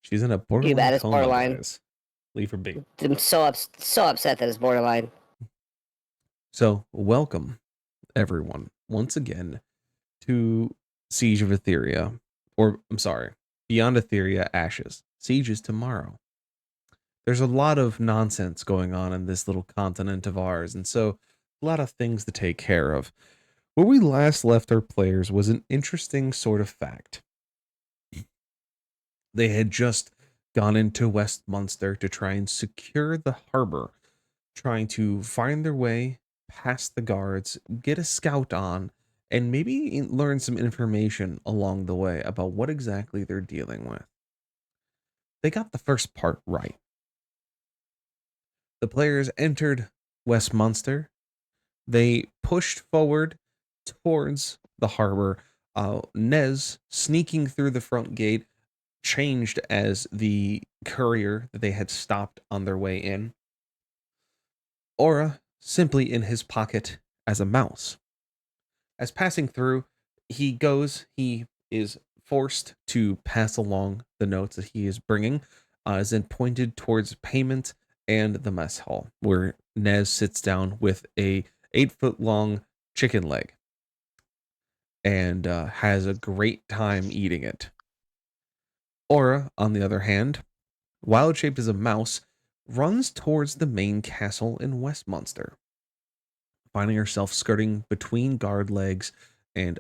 She's in a Too borderline bad it's coma, borderline. guys. Leave her be. I'm so upset that it's borderline. So, welcome, everyone, once again to Siege of Etheria. Or, I'm sorry, Beyond Etheria Ashes. Siege is tomorrow. There's a lot of nonsense going on in this little continent of ours, and so a lot of things to take care of. Where we last left our players was an interesting sort of fact. They had just gone into Westminster to try and secure the harbor, trying to find their way past the guards, get a scout on, and maybe learn some information along the way about what exactly they're dealing with. They got the first part right. The players entered Westminster. They pushed forward towards the harbor. Nez, sneaking through the front gate, changed as the courier that they had stopped on their way in. Aura, simply in his pocket as a mouse. As passing through, he is forced to pass along the notes that he is bringing, as then pointed towards payment and the mess hall, where Nez sits down with a 8 foot long chicken leg and has a great time eating it. Aura, on the other hand, wild shaped as a mouse, runs towards the main castle in Westminster, finding herself skirting between guard legs and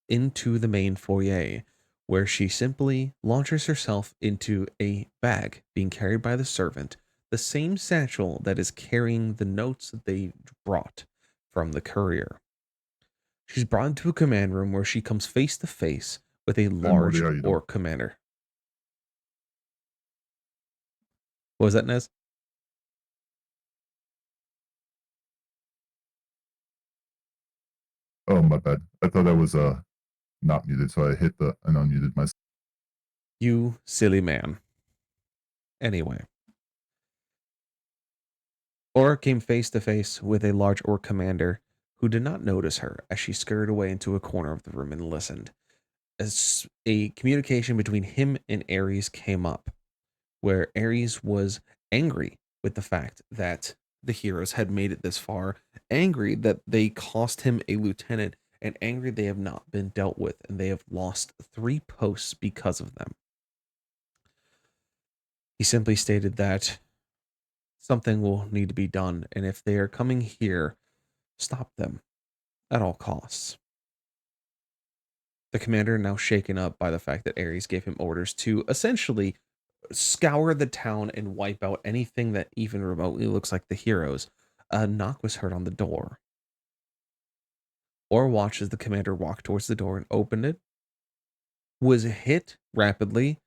into the main foyer, where she simply launches herself into a bag being carried by the servant, the same satchel that is carrying the notes that they brought from the courier. She's brought into a command room where she comes face to face with a Hey, Morty, large how you doing? orc commander. What was that, Nez? Oh, my bad. I thought I was not muted, so I hit the and unmuted myself. You silly man. Anyway, Aura came face to face with a large orc commander who did not notice her as she scurried away into a corner of the room and listened. As a communication between him and Ares came up, where Ares was angry with the fact that the heroes had made it this far, angry that they cost him a lieutenant, and angry they have not been dealt with, and they have lost 3 posts because of them. He simply stated that something will need to be done, and if they are coming here, stop them at all costs. The commander, now shaken up by the fact that Ares gave him orders to essentially scour the town and wipe out anything that even remotely looks like the heroes, a knock was heard on the door. Or watched as the commander walked towards the door and opened it, was hit rapidly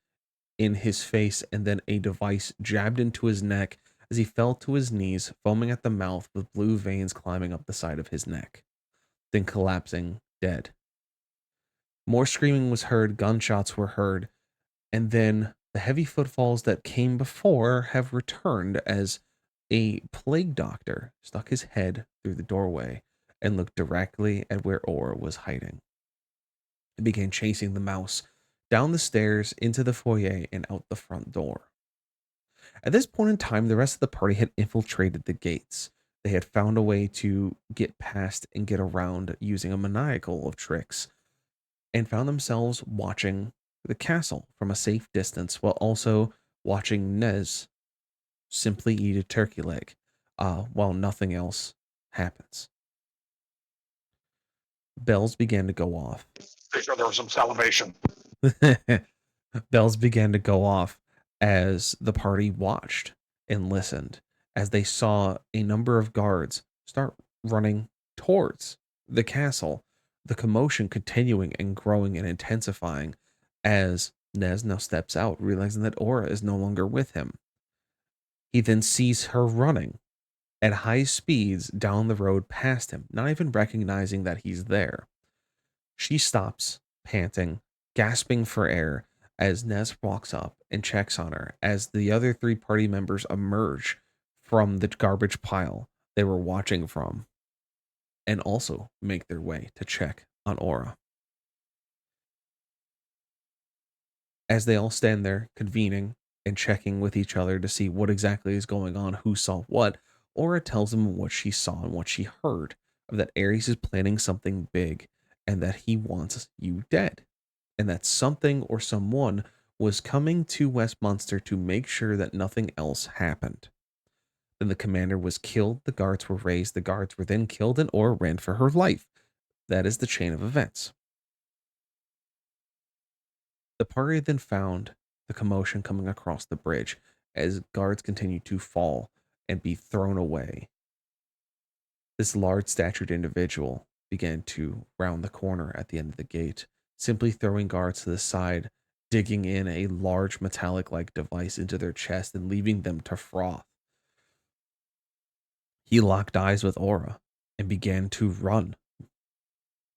in his face, and then a device jabbed into his neck as he fell to his knees, foaming at the mouth with blue veins climbing up the side of his neck, then collapsing dead. More screaming was heard, gunshots were heard, and then the heavy footfalls that came before have returned as a plague doctor stuck his head through the doorway and looked directly at where Aura was hiding. It began chasing the mouse down the stairs into the foyer and out the front door. At this point in time, the rest of the party had infiltrated the gates. They had found a way to get past and get around using a maniacal of tricks, and found themselves watching the castle from a safe distance while also watching Nez simply eat a turkey leg while nothing else happens. Bells began to go off. Make sure there was some salivation. Bells began to go off as the party watched and listened as they saw a number of guards start running towards the castle, the commotion continuing and growing and intensifying as Nez now steps out, realizing that Aura is no longer with him. He then sees her running at high speeds down the road past him, not even recognizing that he's there. She stops, panting, gasping for air, as Nez walks up and checks on her as the other 3 party members emerge from the garbage pile they were watching from and also make their way to check on Aura. As they all stand there convening and checking with each other to see what exactly is going on, who saw what, Aura tells them what she saw and what she heard of that Ares is planning something big and that he wants you dead. And that something or someone was coming to Westminster to make sure that nothing else happened. Then the commander was killed, the guards were raised, the guards were then killed, and Aura ran for her life. That is the chain of events. The party then found the commotion coming across the bridge as guards continued to fall and be thrown away. This large statured individual began to round the corner at the end of the gate, simply throwing guards to the side, digging in a large metallic like device into their chest and leaving them to froth. He locked eyes with Aura and began to run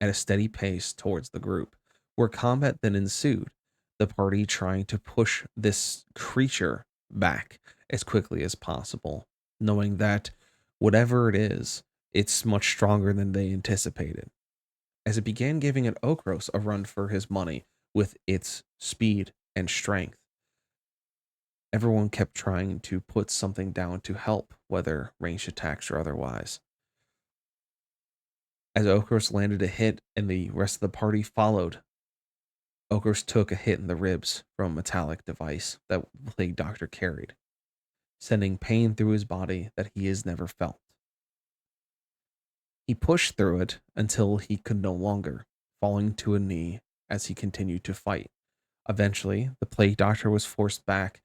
at a steady pace towards the group, where combat then ensued, the party trying to push this creature back as quickly as possible, knowing that whatever it is, it's much stronger than they anticipated. As it began giving an Okros a run for his money with its speed and strength, everyone kept trying to put something down to help, whether ranged attacks or otherwise. As Okros landed a hit and the rest of the party followed, Okros took a hit in the ribs from a metallic device that the Plague Doctor carried, sending pain through his body that he has never felt. He pushed through it until he could no longer, falling to a knee as he continued to fight. Eventually, the Plague Doctor was forced back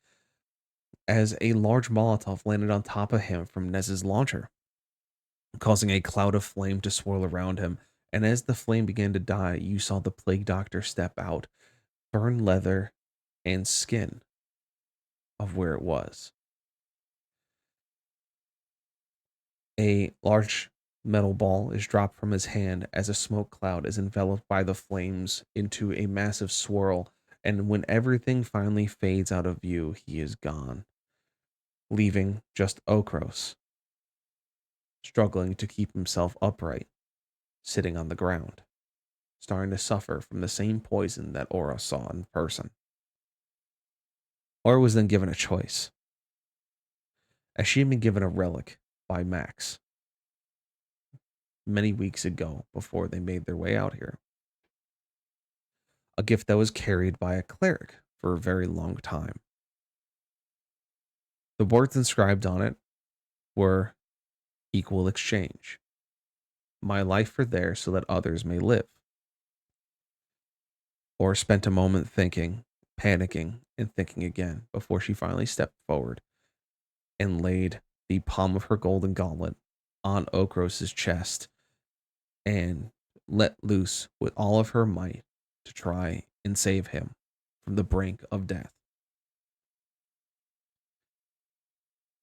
as a large Molotov landed on top of him from Nez's launcher, causing a cloud of flame to swirl around him. And as the flame began to die, you saw the Plague Doctor step out, burn leather and skin of where it was. A large metal ball is dropped from his hand as a smoke cloud is enveloped by the flames into a massive swirl, and when everything finally fades out of view, he is gone, leaving just Okros, struggling to keep himself upright, sitting on the ground, starting to suffer from the same poison that Aura saw in person. Aura was then given a choice, as she had been given a relic by Max many weeks ago before they made their way out here. A gift that was carried by a cleric for a very long time. The words inscribed on it were equal exchange. My life for theirs so that others may live. Or spent a moment thinking, panicking, and thinking again before she finally stepped forward and laid the palm of her golden gauntlet on Okros's chest and let loose with all of her might to try and save him from the brink of death.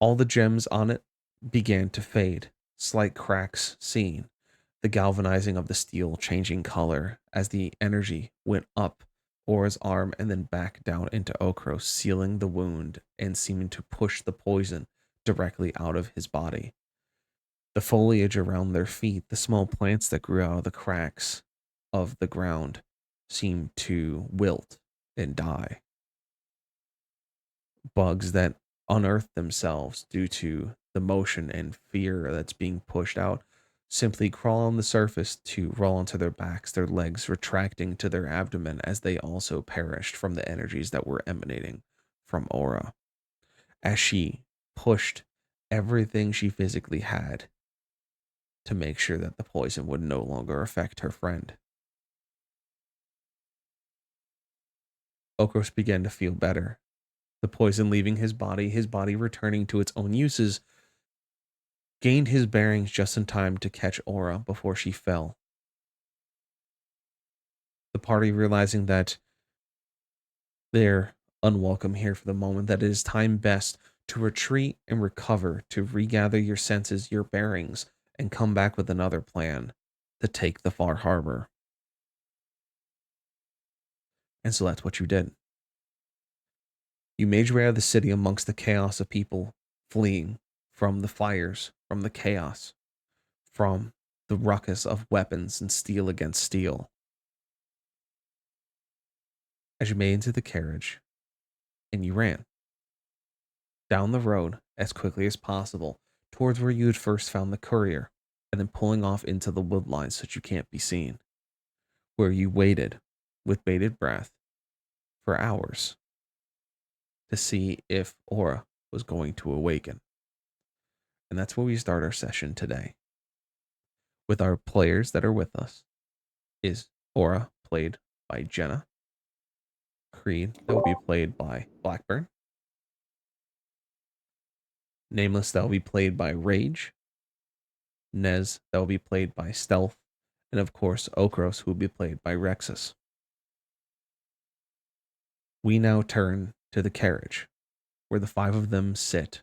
All the gems on it began to fade, slight cracks seen, the galvanizing of the steel changing color as the energy went up Aura's arm and then back down into Okros, sealing the wound and seeming to push the poison directly out of his body. The foliage around their feet, the small plants that grew out of the cracks of the ground, seemed to wilt and die. Bugs that unearth themselves due to the motion and fear that's being pushed out simply crawl on the surface to roll onto their backs, their legs retracting to their abdomen as they also perished from the energies that were emanating from Aura. As she pushed everything she physically had to make sure that the poison would no longer affect her friend. Okros began to feel better. The poison leaving his body returning to its own uses, gained his bearings just in time to catch Aura before she fell. The party realizing that they're unwelcome here for the moment, that it is time best to retreat and recover, to regather your senses, your bearings, and come back with another plan to take the Far Harbor. And so that's what you did. You made your way out of the city amongst the chaos of people fleeing from the fires, from the chaos, from the ruckus of weapons and steel against steel. as you made into the carriage and you ran down the road as quickly as possible towards where you had first found the courier, and then pulling off into the woodline so that you can't be seen, where you waited with bated breath for hours to see if Aura was going to awaken. And that's where we start our session today. With our players that are with us is Aura, played by Jenna. Creed, that will be played by Blackburn. Nameless, that will be played by Rage. Nez, that will be played by Stealth. And of course, Okros, who will be played by Rexus. We now turn to the carriage, where the 5 of them sit,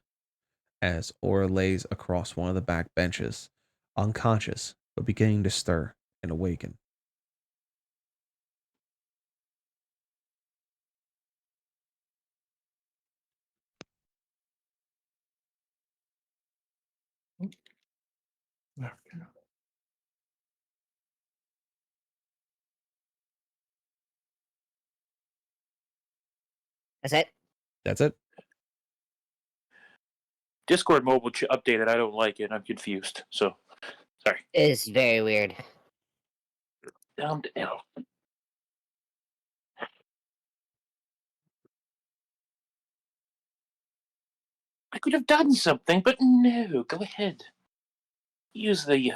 as Aura lays across one of the back benches, unconscious, but beginning to stir and awaken. That's it. That's it. Discord mobile updated. I don't like it. I'm confused. So, sorry. It's very weird. Down to L. I could have done something, but no. Go ahead. Use the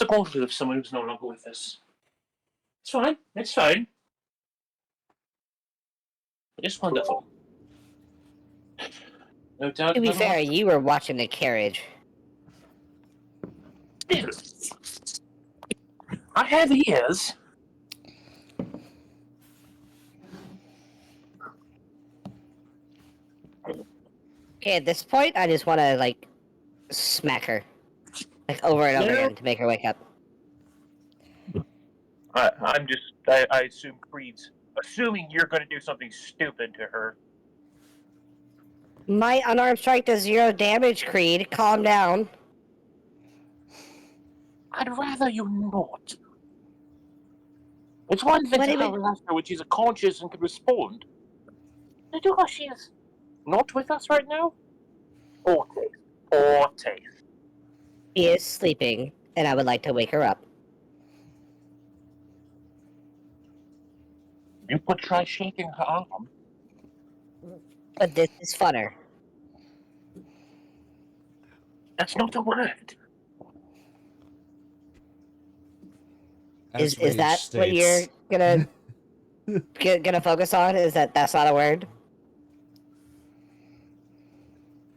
quality of someone who's no longer with us. It's fine. It's fine. It's wonderful. No doubt. To be about fair, it. you were watching the carriage. Still, I have ears. Okay, at this point, I just want to, like, smack her. Like, over and over Yeah. again to make her wake up. I assume Creed's assuming you're going to do something stupid to her. My unarmed strike does 0 damage, Creed. Calm down. I'd rather you not. It's one thing What to even- harass her when she's conscious and can respond. I do how she is not with us right now. Poor taste. Poor taste. She is sleeping, and I would like to wake her up. You could try shaking her arm. But this is funner. That's not a word. As Is that Rage what you're states, gonna gonna focus on? Is that's not a word?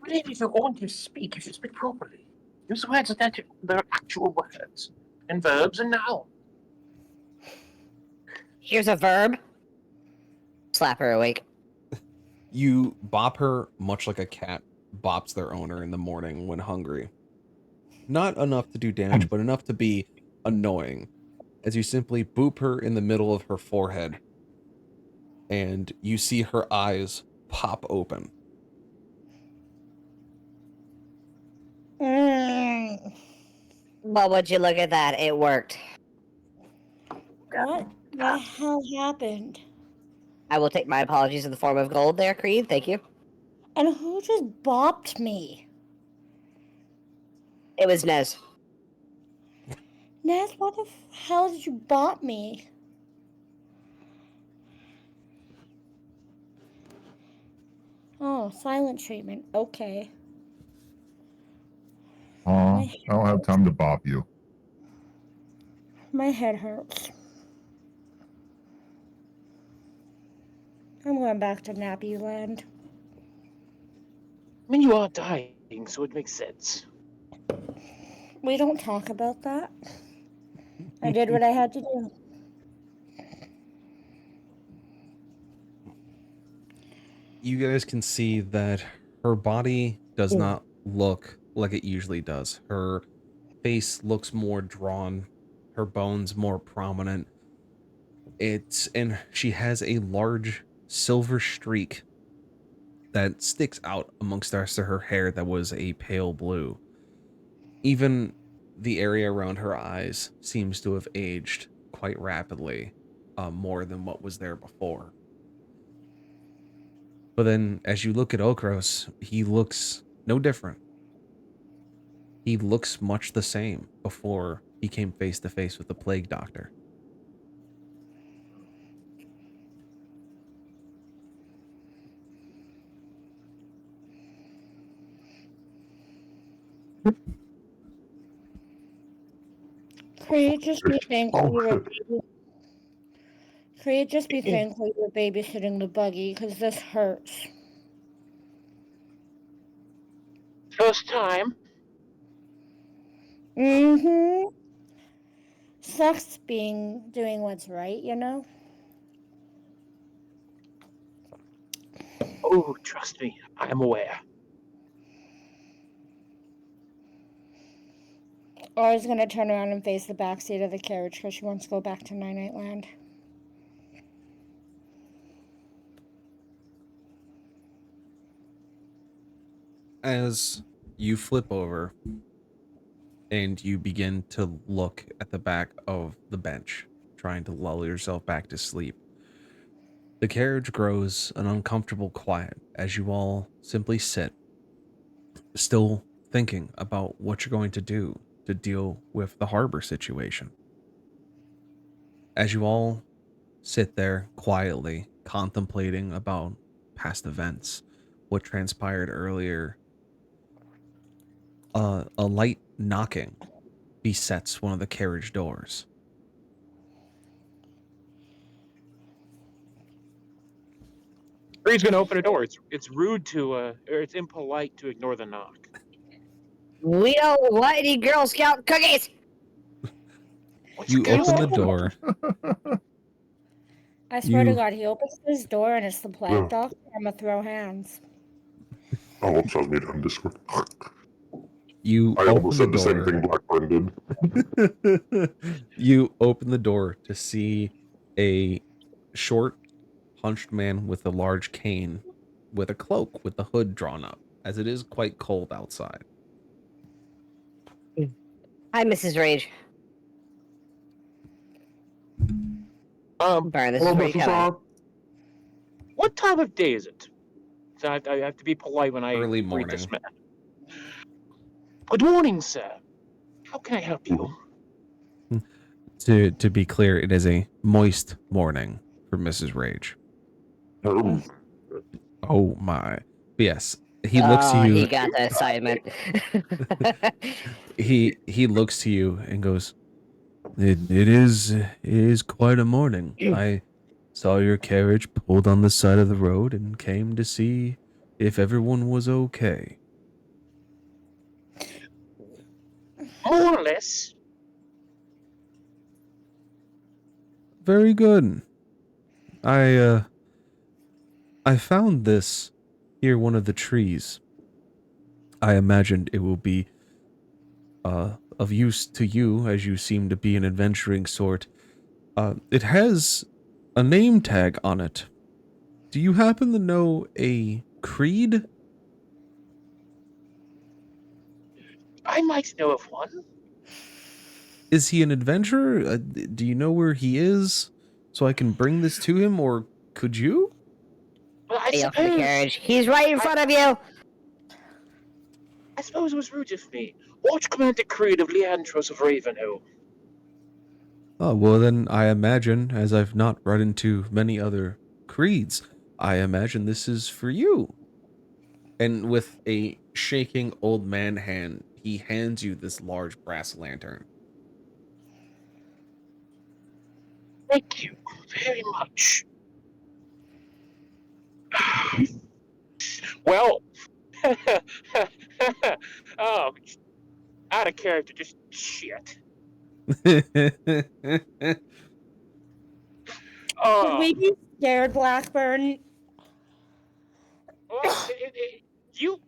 But if you're going to speak, you should speak properly. Use words that they're actual words. And verbs and nouns. Here's a verb. Slap her awake. you bop her much like a cat bops their owner in the morning when hungry. Not enough to do damage, but enough to be annoying, as you simply boop her in the middle of her forehead, and you see her eyes pop open. Well, would you look at that? It worked. What the hell happened? I will take my apologies in the form of gold there, Creed. Thank you. And who just bopped me? It was Nez. Naz, what the hell did you bop me? Oh, silent treatment. Okay. I don't have time to bop you. My head hurts. I'm going back to Nappy Land. I mean, you are dying, so it makes sense. We don't talk about that. I did what I had to do. You guys can see that her body does not look like it usually does. Her face looks more drawn, her bones more prominent. And she has a large silver streak that sticks out amongst the rest of her hair that was a pale blue. Even the area around her eyes seems to have aged quite rapidly, more than what was there before. But then, as you look at Okros, he looks no different. He looks much the same before he came face to face with the plague doctor. Could you just be thankful you were shit. Could you just be thankful you were babysitting the buggy, because this hurts. First time. Mm-hmm. Sucks doing what's right, you know? Oh, trust me, I am aware. Laura's gonna turn around and face the back seat of the carriage because she wants to go back to Night Land. As you flip over and you begin to look at the back of the bench, trying to lull yourself back to sleep, the carriage grows an uncomfortable quiet as you all simply sit, still thinking about what you're going to do to deal with the harbor situation. As you all sit there quietly contemplating about past events, what transpired earlier, a light knocking besets one of the carriage doors. Bree's gonna open a door. It's rude to or it's impolite to ignore the knock. We don't want any Girl Scout cookies. You open the door. I swear to You God, he opens his door and it's the plague Yeah. doctor. I'm gonna throw hands. Oh, whoops, I was muted on Discord. you I open almost the said the same door. thing Blackburn did. You open the door to see a short, hunched man with a large cane, with a cloak with the hood drawn up, as it is quite cold outside. Hi, Mrs. Rage. Burn, this Hello, is where you Mrs. come in. Saab. What time of day is it? So I have to be polite when I Early greet this morning. man. Good morning, sir. How can I help you? To be clear, it is a moist morning for Mrs. Rage. Oh, Oh my. Yes. He looks to Oh, he you. got the assignment. He looks to you and goes, it is quite a morning. I saw your carriage pulled on the side of the road and came to see if everyone was okay. More or less. Very good. I found this near one of the trees. I imagined it will be of use to you, as you seem to be an adventuring sort. It has a name tag on it. Do you happen to know a creed? I might know of one. Is he an adventurer? Do you know where he is, so I can bring this to him, or could you? But I Hey, off the suppose carriage. He's right in front of you. it was rude of me. Watch Commander Creed of Leandros of Ravenhill. Oh, well then I imagine, as I've not run into many other creeds, I imagine this is for you. And with a shaking old man hand, he hands you this large brass lantern. Thank you very much. Well, out of character, just shit. Would we be scared, Blackburn? Well, you,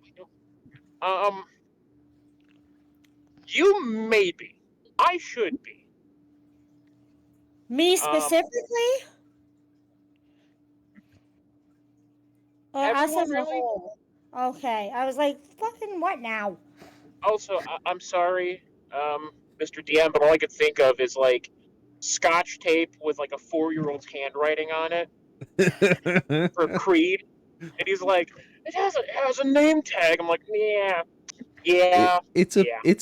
you maybe. I should be. Me specifically? Or us Everyone as a really? whole? Okay, I was like, fucking what now? Also, I'm sorry, Mr. DM, but all I could think of is like scotch tape with like a 4-year-old's handwriting on it for Creed, and he's like, it has a name tag. I'm like, yeah. It's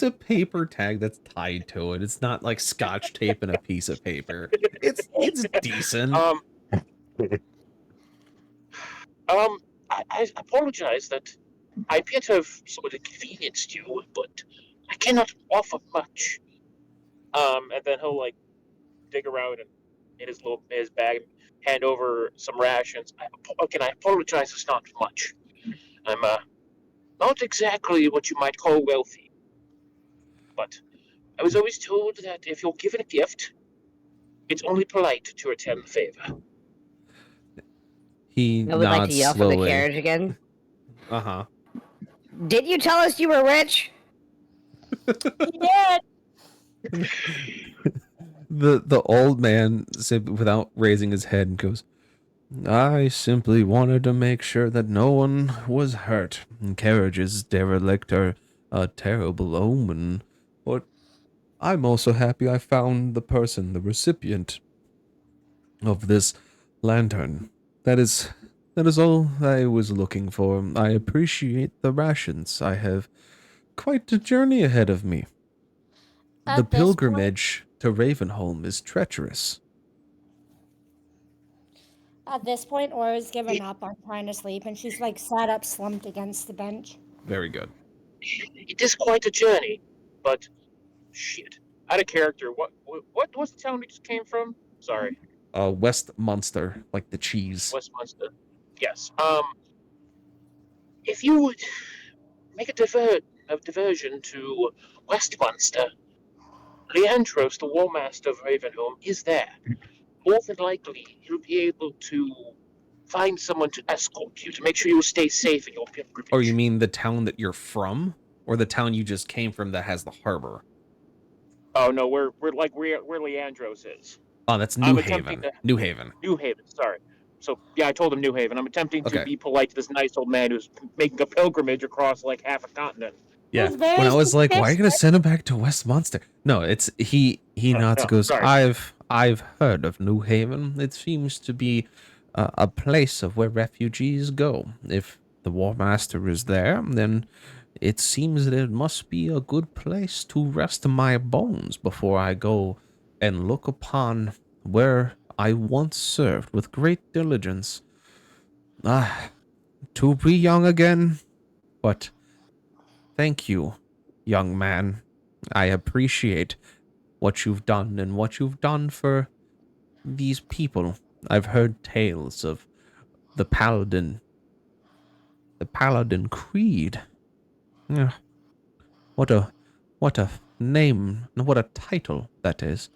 a paper tag that's tied to it. It's not like scotch tape and a piece of paper. It's decent. I apologize that I appear to have sort of inconvenienced you, but I cannot offer much. And then he'll like dig around and in his bag, hand over some rations. I apologize. It's not much. I'm not exactly what you might call wealthy, but I was always told that if you're given a gift, it's only polite to return the favor. He I would like to nods yell from the slowly. carriage again. Uh-huh. Did you tell us you were rich? Yeah. The old man, without raising his head, goes, I simply wanted to make sure that no one was hurt. Carriages derelict are a terrible omen. But I'm also happy I found the recipient of this lantern. That is all I was looking for. I appreciate the rations. I have quite a journey ahead of me. At The this point- pilgrimage to Ravenholm is treacherous. At this point, Aura's given up on trying to sleep, and she's like sat up, slumped against the bench. Very good. It is quite a journey, but shit, out of character. What was the town we just came from? Sorry, Westminster, like the cheese. Westminster. Yes. If you would make a diversion to Westminster, Leandros, the War Master of Ravenholm, is there. More than likely, he'll be able to find someone to escort you to make sure you'll stay safe in your pilgrimage. Oh, you mean the town that you're from, or the town you just came from that has the harbor? Oh no, we're where Leandros is. Oh, that's I'm New attempting Haven. to- New Haven. New Haven, sorry. So yeah, I told him New Haven. I'm attempting to Okay. be polite to this nice old man who's making a pilgrimage across like half a continent. Yeah. Who's very When I was like, why are you gonna suspicious. send him back to Westminster? No, it's he nods and no, goes, sorry. I've heard of New Haven. It seems to be a place of where refugees go. If the War Master is there, then it seems that it must be a good place to rest my bones before I go and look upon where I once served with great diligence. To be young again, but thank you, young man. I appreciate what you've done and what you've done for these people. I've heard tales of the Paladin Creed. Yeah. What a name, what a title that is.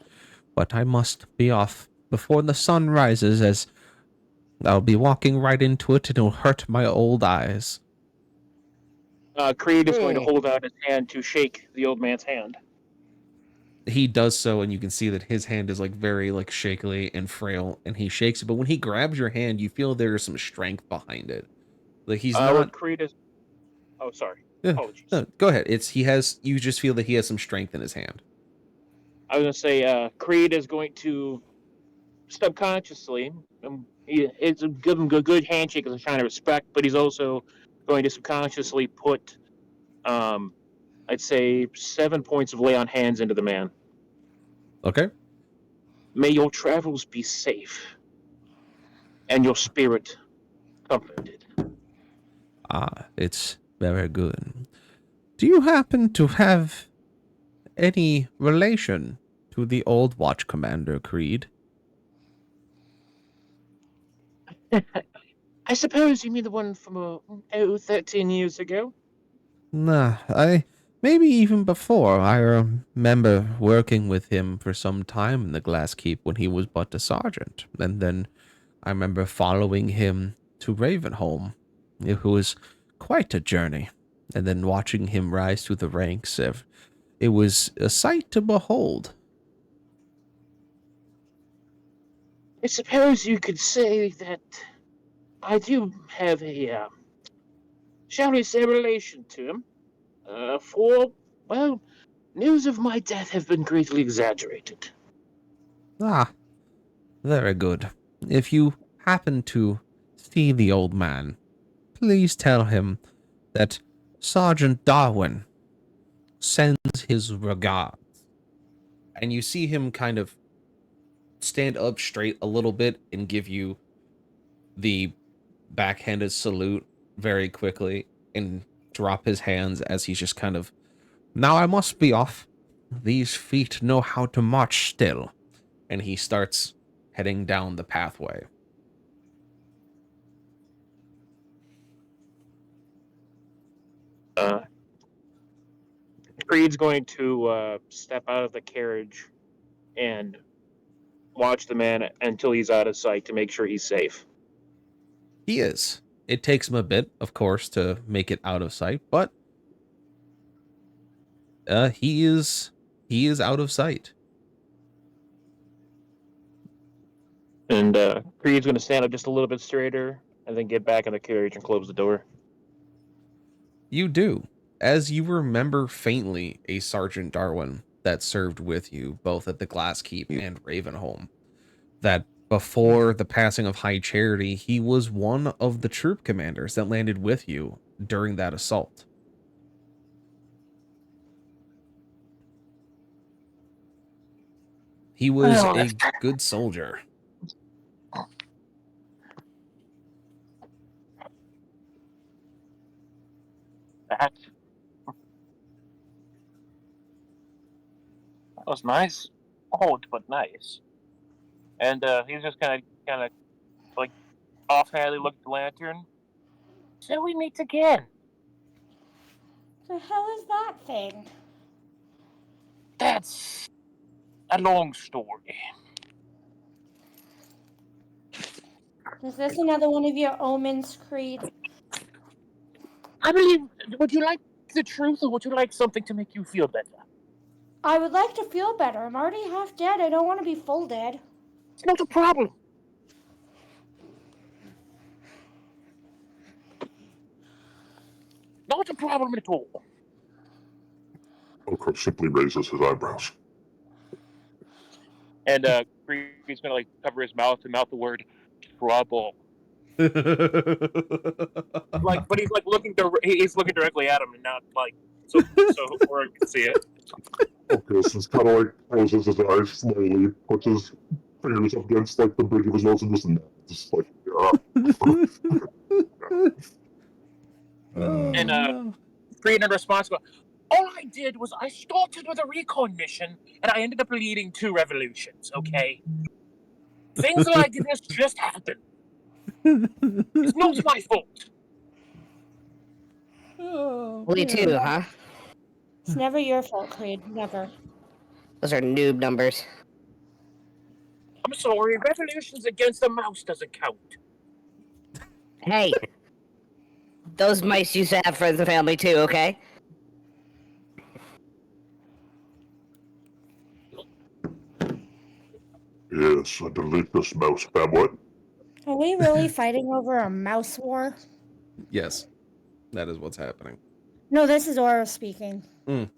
But I must be off before the sun rises, as I'll be walking right into it and it'll hurt my old eyes. Creed is going to hold out his hand to shake the old man's hand. He does so, and you can see that his hand is like very like shakily and frail, and he shakes it. But when he grabs your hand, you feel there's some strength behind it. Like he's What not. Creed is. Oh, sorry. Yeah, Apologies. no, go ahead. He has. You just feel that he has some strength in his hand. I was gonna say, Creed is going to subconsciously, it's give him a good handshake as a sign of respect, but he's also going to subconsciously put, I'd say, 7 points of lay on hands into the man. Okay. May your travels be safe, and your spirit comforted. It's very good. Do you happen to have any relation to the old watch commander, Creed? I suppose you mean the one from 13 years ago? Nah, maybe even before. I remember working with him for some time in the Glass Keep when he was but a sergeant, and then I remember following him to Ravenholm. It was quite a journey, and then watching him rise through the ranks. It was a sight to behold. I suppose you could say that I do have a, shall we say, relation to him. For, well, news of my death have been greatly exaggerated. Ah, very good. If you happen to see the old man, please tell him that Sergeant Darwin sends his regards. And you see him kind of stand up straight a little bit and give you the backhanded salute very quickly and drop his hands as he's just kind of, now I must be off. These feet know how to march still. And he starts heading down the pathway. Creed's going to step out of the carriage and watch the man until he's out of sight to make sure he's safe. He is. It takes him a bit, of course, to make it out of sight, but he is out of sight. And Creed's going to stand up just a little bit straighter and then get back in the carriage and close the door. You do, as you remember faintly a Sergeant Darwin that served with you both at the Glass Keep and Ravenholm. That before the passing of High Charity, he was one of the troop commanders that landed with you during that assault. He was a good soldier. That was nice. Old, but nice. And he's just kind of like offhandedly look at the lantern. Shall we meet again? The hell is that thing? That's a long story. Is this another one of your omens, Creed? I mean, would you like the truth or would you like something to make you feel better? I would like to feel better. I'm already half dead. I don't want to be full dead. It's not a problem. Not a problem at all. Okra simply raises his eyebrows. And Creed's gonna like cover his mouth and mouth the word trouble. Like, but he's like he's looking directly at him and not like so Orin can see it. Okay, so it's kind of like closes his eyes slowly, puts his fingers up against like the bridge of his nose and just like, And Creed in response goes, all I did was I started with a recon mission and I ended up leading 2 revolutions, okay? Things like this just happen. It's not my fault. Only 2, huh? It's never your fault, Creed. Never. Those are noob numbers. I'm sorry, revolutions against a mouse doesn't count. Hey, those mice used to have friends and family too, okay? yes, I delete this mouse. Bad what? Are we really fighting over a mouse war? Yes, that is what's happening. No, this is Aura speaking. Mm.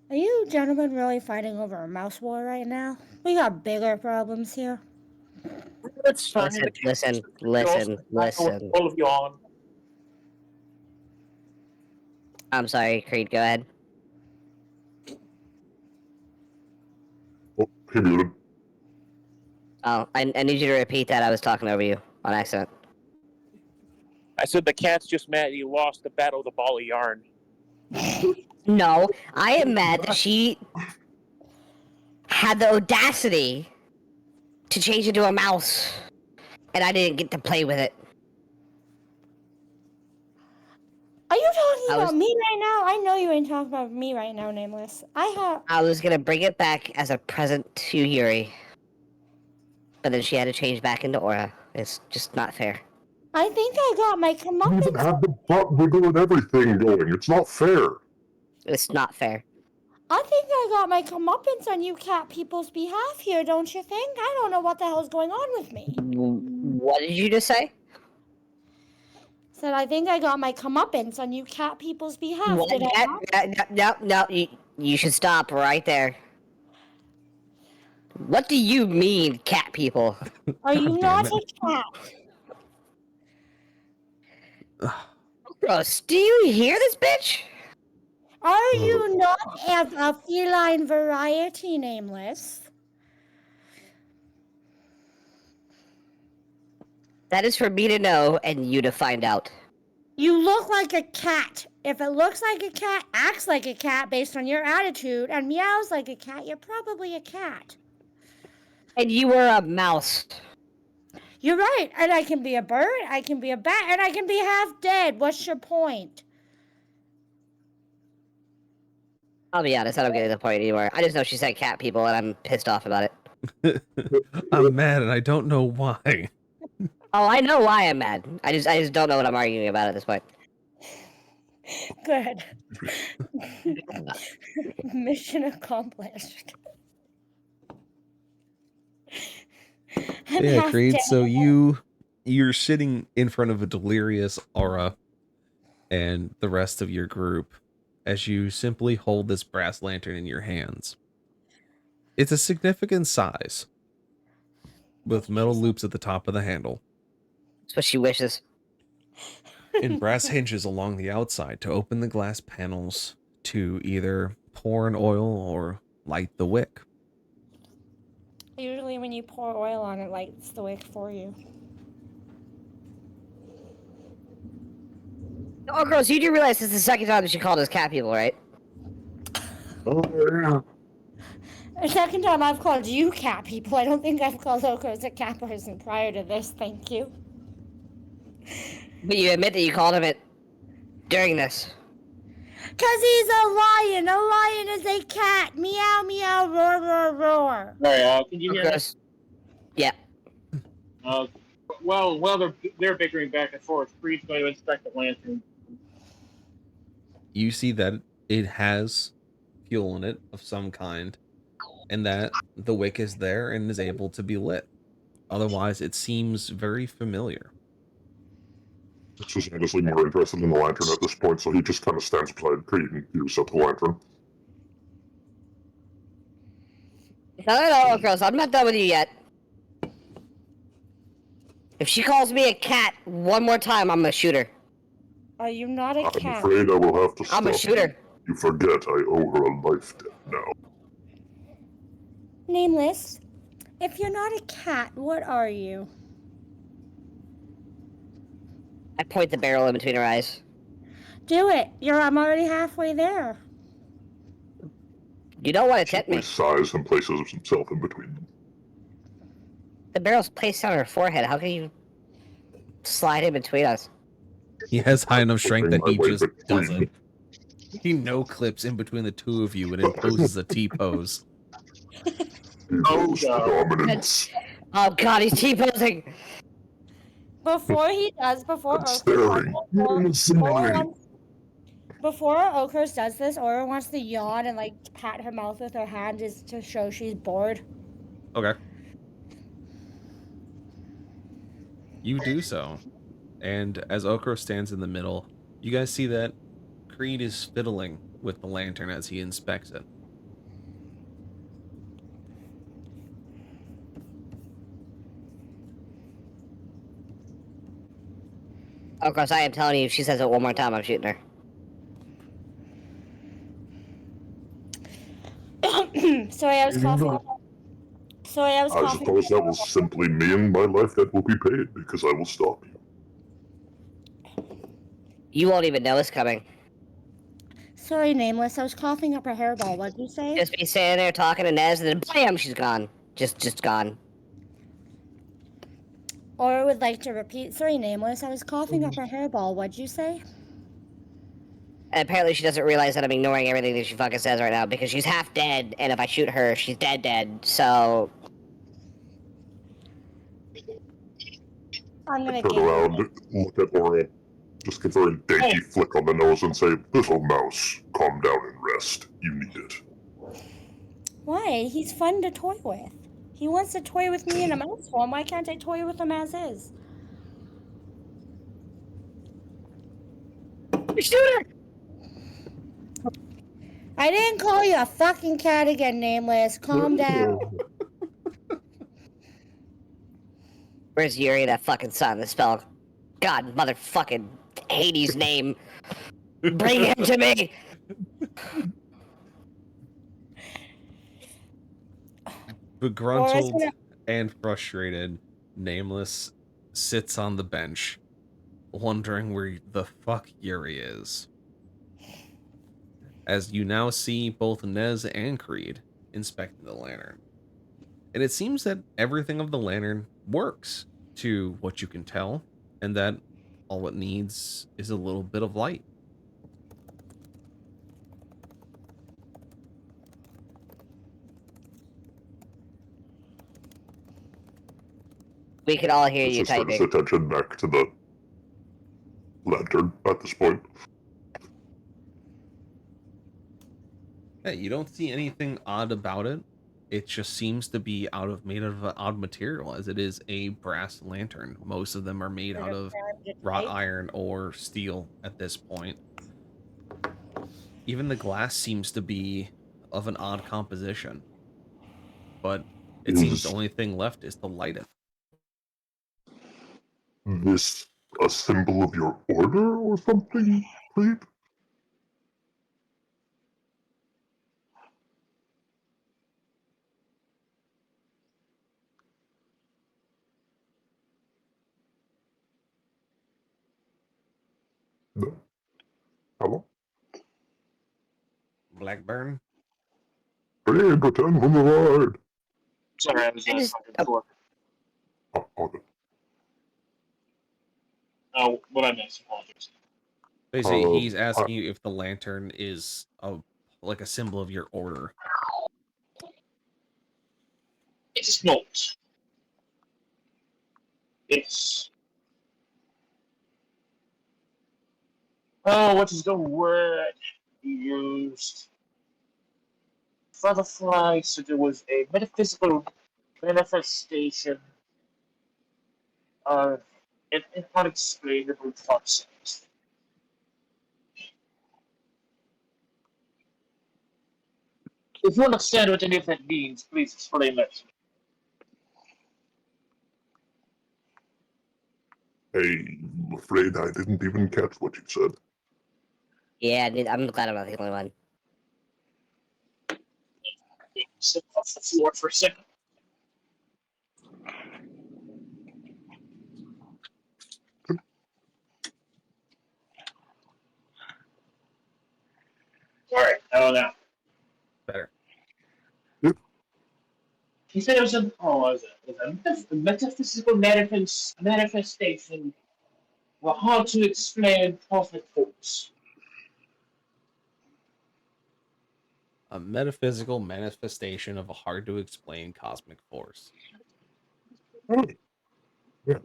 Are you gentlemen really fighting over a mouse war right now? We got bigger problems here. That's fine. Listen. All of you on. I'm sorry, Creed, go ahead. Oh, he muted. Oh, I need you to repeat that. I was talking over you on accident. I said the cat's just mad he lost the battle of the ball of yarn. No, I am mad that she had the audacity to change into a mouse, and I didn't get to play with it. Are you talking about me right now? I know you ain't talking about me right now, Nameless. I was gonna bring it back as a present to Yuri, but then she had to change back into Aura. It's just not fair. I think I got my You even comeuppance. have the butt wiggle and everything going. It's not fair. It's not fair. I think I got my comeuppance on you cat people's behalf here, don't you think? I don't know what the hell's going on with me. What did you just say? Said I think I got my comeuppance on you cat people's behalf. What? Did I not? No. You should stop right there. What do you mean, cat people? Are you God not damn a cat? it. Gross. Do you hear this bitch? Are you not a feline variety, Nameless? That is for me to know and you to find out. You look like a cat. If it looks like a cat, acts like a cat based on your attitude, and meows like a cat, you're probably a cat. And you were a mouse. You're right. And I can be a bird, I can be a bat, and I can be half dead. What's your point? I'll be honest, I don't get the point anymore. I just know she said cat people and I'm pissed off about it. I'm mad and I don't know why. Oh, I know why I'm mad. I just don't know what I'm arguing about at this point. Good. Mission accomplished. I'm Yeah, half Creed. dead. So you're sitting in front of a delirious aura and the rest of your group as you simply hold this brass lantern in your hands. It's a significant size with metal loops at the top of the handle That's what she wishes. and brass hinges along the outside to open the glass panels to either pour an oil or light the wick. Usually when you pour oil on it, lights the wick for you. Oh, girls, you do realize this is the second time that she called us cat people, right? Oh, yeah. The second time I've called you cat people. I don't think I've called Okos a cat person prior to this, thank you. But you admit that you called him it during this. 'Cause he's a lion! A lion is a cat! Meow, meow, roar, roar, roar! Sorry, can you hear me? Gross. Yeah. Well, they're bickering back and forth. Creed's going to inspect the lantern. You see that it has fuel in it of some kind, and that the wick is there and is able to be lit. Otherwise, it seems very familiar. It's just honestly more interested in the lantern at this point, so he just kind of stands beside Creed and views at the lantern. No, girls, I'm not done with you yet. If she calls me a cat one more time, I'm gonna shoot her. Are you not a I'm cat? afraid I will have to stop. I'm gonna shoot her. You forget I owe her a life debt now. Nameless, if you're not a cat, what are you? I point the barrel in between her eyes. Do it. I'm already halfway there. You don't want to tempt me. He sighs and places himself in between them. The barrel's placed on her forehead. How can you slide in between us? He has high enough strength that he My way just between. doesn't. He no clips in between the two of you and imposes a T pose. Oh, His God. dominance. Oh god, he's T-posing! Before he does, before I'm Okos staring. before Okos does this, Aura wants to yawn and like pat her mouth with her hand just to show she's bored. Okay. You do so. And as Okro stands in the middle, you guys see that Creed is fiddling with the lantern as he inspects it. Of course, I am telling you, if she says it one more time, I'm shooting her. Sorry, I was coughing. Sorry, I was I coughing. suppose that was simply me and my life that will be paid because I will stop you. You won't even know it's coming. Sorry, Nameless. I was coughing up a hairball. What'd you say? Just be sitting there talking to Nez, and then bam, she's gone. Just gone. Aura would like to repeat. Sorry, Nameless. I was coughing up a hairball. What'd you say? And apparently she doesn't realize that I'm ignoring everything that she fucking says right now because she's half dead, and if I shoot her, she's dead. So I'm gonna Turn give around, look at Aura, just give her a dainty flick on the nose and say, "Little mouse, calm down and rest. You need it." Why? He's fun to toy with. He wants to toy with me in a mouse form. Why can't I toy with him as is? shoot her. I didn't call you a fucking cat again, Nameless. Calm down. Where's Yuri, that fucking son of the spell? God, motherfucking Hades' name. Bring him to me! Begruntled and frustrated, Nameless sits on the bench, wondering where the fuck Yuri is. As you now see both Nez and Creed inspecting the lantern. And it seems that everything of the lantern works to what you can tell, and that all it needs is a little bit of light. We can all hear Let's you just turn his typing. attention back to the lantern at this point. Yeah, you don't see anything odd about it. It just seems to be made out of an odd material, as it is a brass lantern. Most of them are made out of wrought iron or steel at this point. Even the glass seems to be of an odd composition. But it seems the Is only thing left is to light it. this a symbol of your order or something, Creed? No. Hello? Blackburn? Creed, return from the void! Sorry, I was I just- talking before. Oh, Oh, what I missed, apologies. Basically, he's asking you if the lantern is like a symbol of your order. It's not. It's... Oh, what is the word used? Butterfly, so there was a metaphysical manifestation of an unexplainable concept. If you understand what any of that means, please explain it. I'm afraid I didn't even catch what you said. Yeah, dude, I'm glad I'm not the only one. Sit off the floor for a second. Alright, I don't know. Better. He said it was a, a metaphysical manifestation of a hard to explain prophet force. A metaphysical manifestation of a hard to explain cosmic force. Oh, yeah.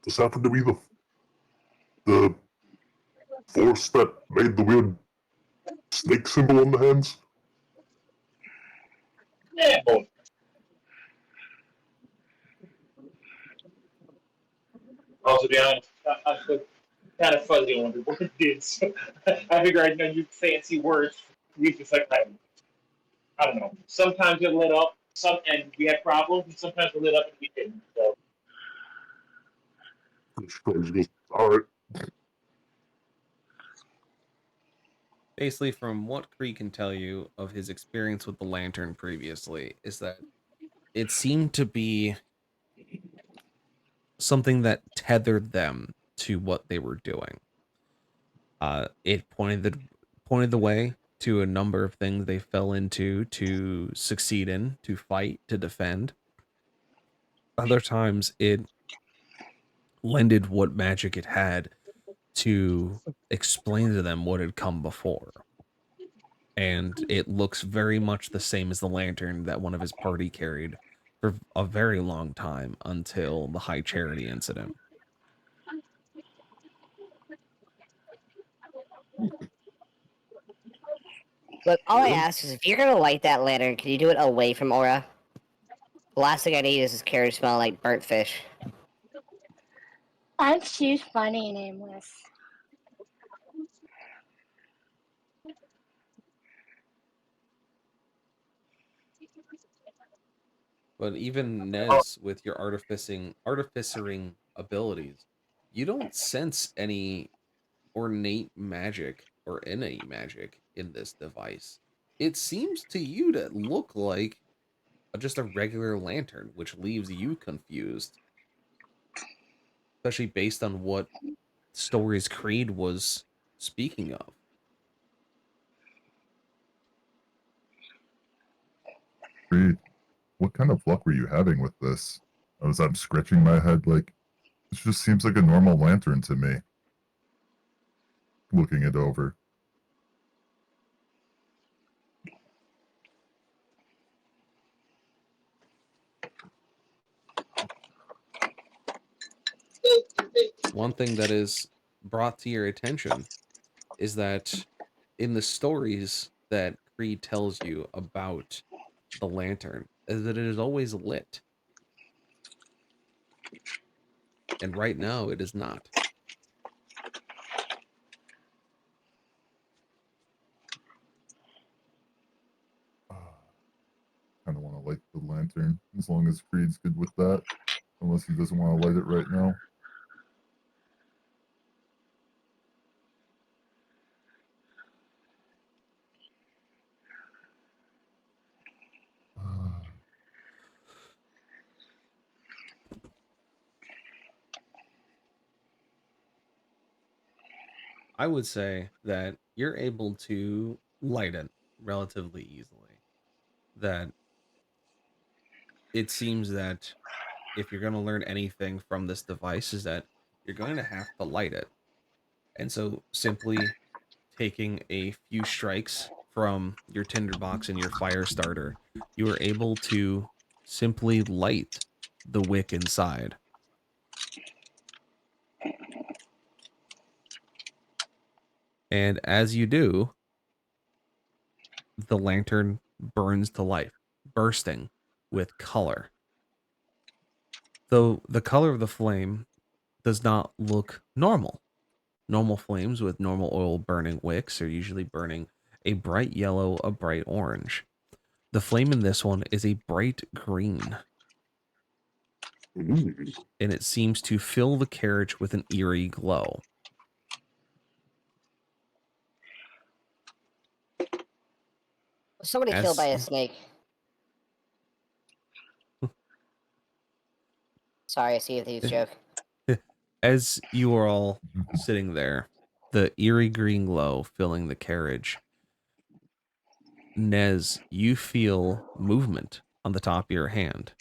This happened to be the force that made the weird snake symbol on the hands? Yeah, boy. Also, to be honest, I feel kind of fuzzy on what it did. So I figure I'd know you fancy words. We just like, I don't know. Sometimes it lit up, and we had problems, and sometimes it lit up and we didn't. So, Alright. Basically, from what Kree can tell you of his experience with the lantern previously, is that it seemed to be something that tethered them to what they were doing. It pointed the way to a number of things they fell into to succeed in, to fight, to defend. Other times, it lended what magic it had to explain to them what had come before. And it looks very much the same as the lantern that one of his party carried for a very long time until the High Charity incident. Look, all I ask is if you're gonna light that lantern, can you do it away from Aura? The last thing I need is his carriage smell like burnt fish. I'm too funny, Nameless. But even Nez, with your artificering abilities, you don't sense any ornate magic or innate magic in this device. It seems to you to look like just a regular lantern, which leaves you confused, especially based on what stories Creed was speaking of. Reed, what kind of luck were you having with this? I'm scratching my head like, this just seems like a normal lantern to me. Looking it over. One thing that is brought to your attention is that in the stories that Creed tells you about the lantern, is that it is always lit. And right now it is not. Kind of want to light the lantern as long as Creed's good with that. Unless he doesn't want to light it right now. I would say that you're able to light it relatively easily. That it seems that if you're going to learn anything from this device is that you're going to have to light it. And so simply taking a few strikes from your tinderbox and your fire starter, you are able to simply light the wick inside. And as you do, the lantern burns to life, bursting with color. Though the color of the flame does not look normal. Normal flames with normal oil burning wicks are usually burning a bright yellow, a bright orange. The flame in this one is a bright green, Ooh. and it seems to fill the carriage with an eerie glow. Was somebody killed by a snake? Sorry, I see a thief's joke. As you are all sitting there, the eerie green glow filling the carriage, Nez, you feel movement on the top of your hand.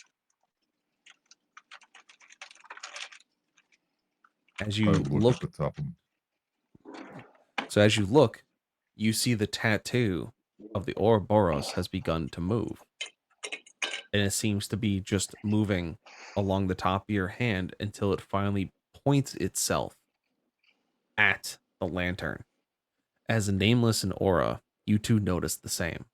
As I you look at the top of him. So as you look, you see the tattoo of the Ouroboros has begun to move. And it seems to be just moving along the top of your hand until it finally points itself at the lantern. As Nameless and Aura, you two notice the same.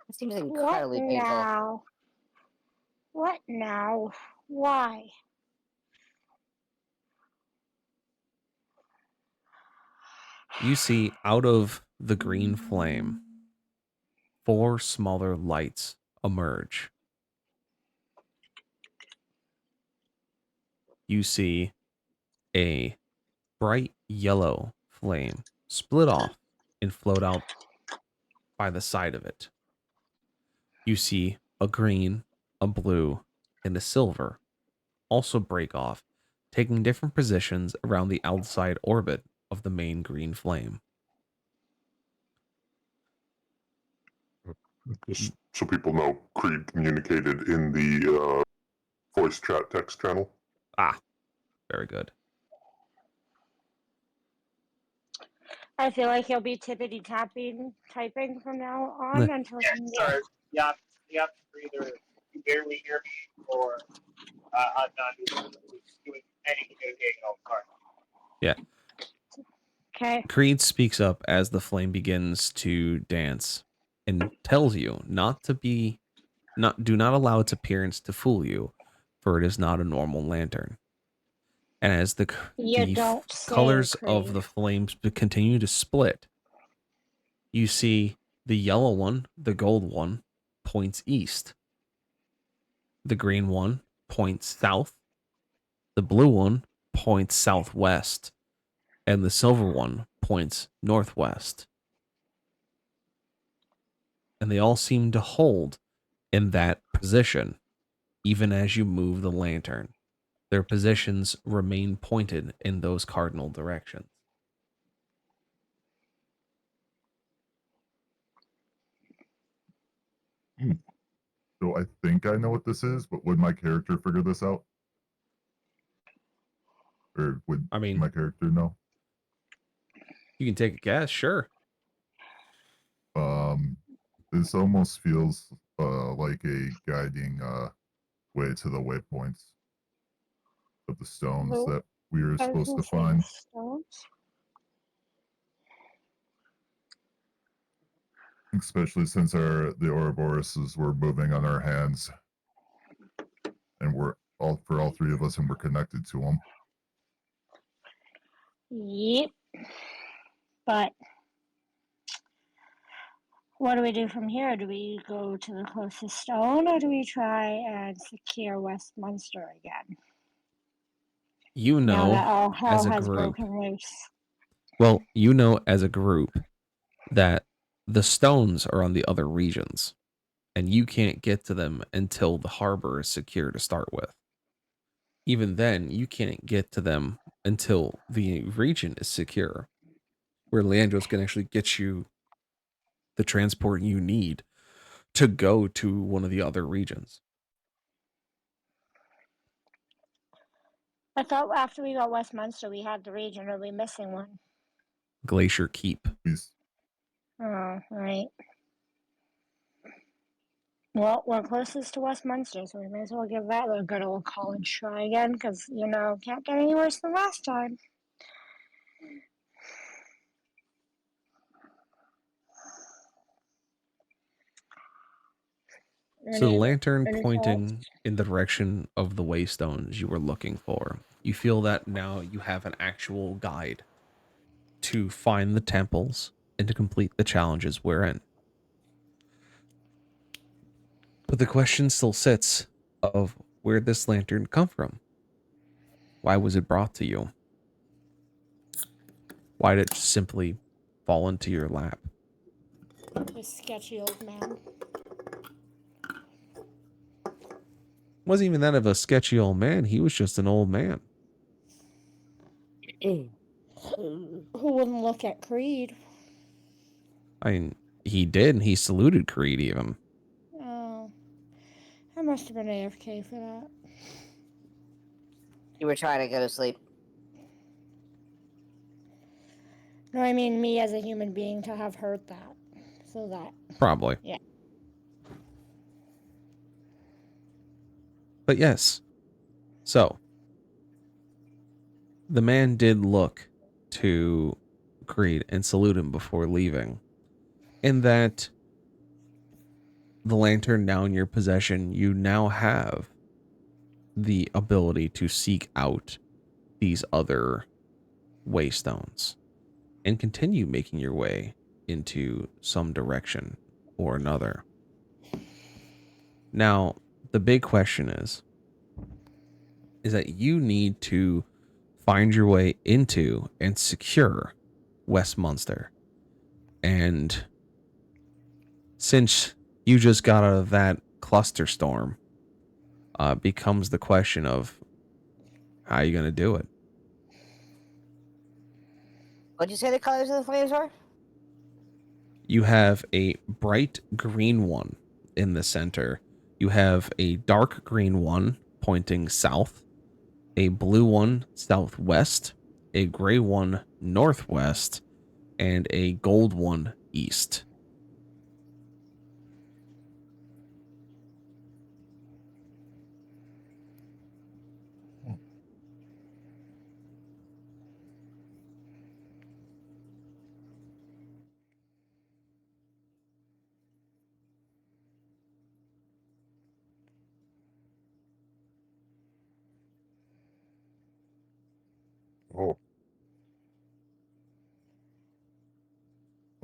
It seems What incredibly painful. now? What now? Why? You see out of the green flame, 4 smaller lights emerge. You see a bright yellow flame split off and float out by the side of it. You see a green, a blue, and a silver also break off, taking different positions around the outside orbit of the main green flame. Just so people know, Creed communicated in the voice chat text channel. Ah, very good. I feel like he'll be tippity tapping typing from now on until he Sorry, yeah, either you barely hear me or I'm not doing any communication on the card. Yeah. Okay. Creed speaks up as the flame begins to dance and tells you do not allow its appearance to fool you, for it is not a normal lantern. And as the You don't say, colors of the Creed. flames continue to split, you see the yellow one, the gold one, points east. The green one points south. The blue one points southwest. And the silver one points northwest. And they all seem to hold in that position, even as you move the lantern. Their positions remain pointed in those cardinal directions. So I think I know what this is, but would my character figure this out? Or would I mean, my character know? you can take a guess, sure. This almost feels like a guiding way to the waypoints of the stones Well, that we were I was supposed gonna to say the find. stones. Especially since the Ouroboroses were moving on our hands, and we're all three of us, and we're connected to them. Yep. But what do we do from here? Do we go to the closest stone, or do we try and secure Westminster again? You Now that know, all as hell a has group, broken loose. well, you know, as a group, that the stones are on the other regions, and you can't get to them until the harbor is secure to start with. Even then, you can't get to them until the region is secure, where Leandros can actually get you the transport you need to go to one of the other regions. I thought after we got Westminster, we had the region. Are we missing one? Glacier Keep. He's Oh, right. Well, we're closest to Westminster, so we may as well give that a good old college try again, because, can't get any worse than last time. So the Any, lantern any pointing thoughts? in the direction of the waystones you were looking for. You feel that now you have an actual guide to find the temples and to complete the challenges we're in. But the question still sits of where did this lantern come from? Why was it brought to you? Why did it just simply fall into your lap? This sketchy old man. Wasn't even that of a sketchy old man. He was just an old man. Who wouldn't look at Creed? I mean, he did, and he saluted Creed even. Oh, I must have been AFK for that. You were trying to go to sleep. No, I mean me as a human being to have heard that. So that. Probably. Yeah. But yes. So, the man did look to Creed and salute him before leaving. In that the lantern now in your possession, you now have the ability to seek out these other waystones and continue making your way into some direction or another. Now, the big question is that you need to find your way into and secure Westminster. And since you just got out of that cluster storm, becomes the question of how are you going to do it? What'd you say the colors of the flames are? You have a bright green one in the center. You have a dark green one pointing south, a blue one southwest, a gray one northwest, and a gold one east.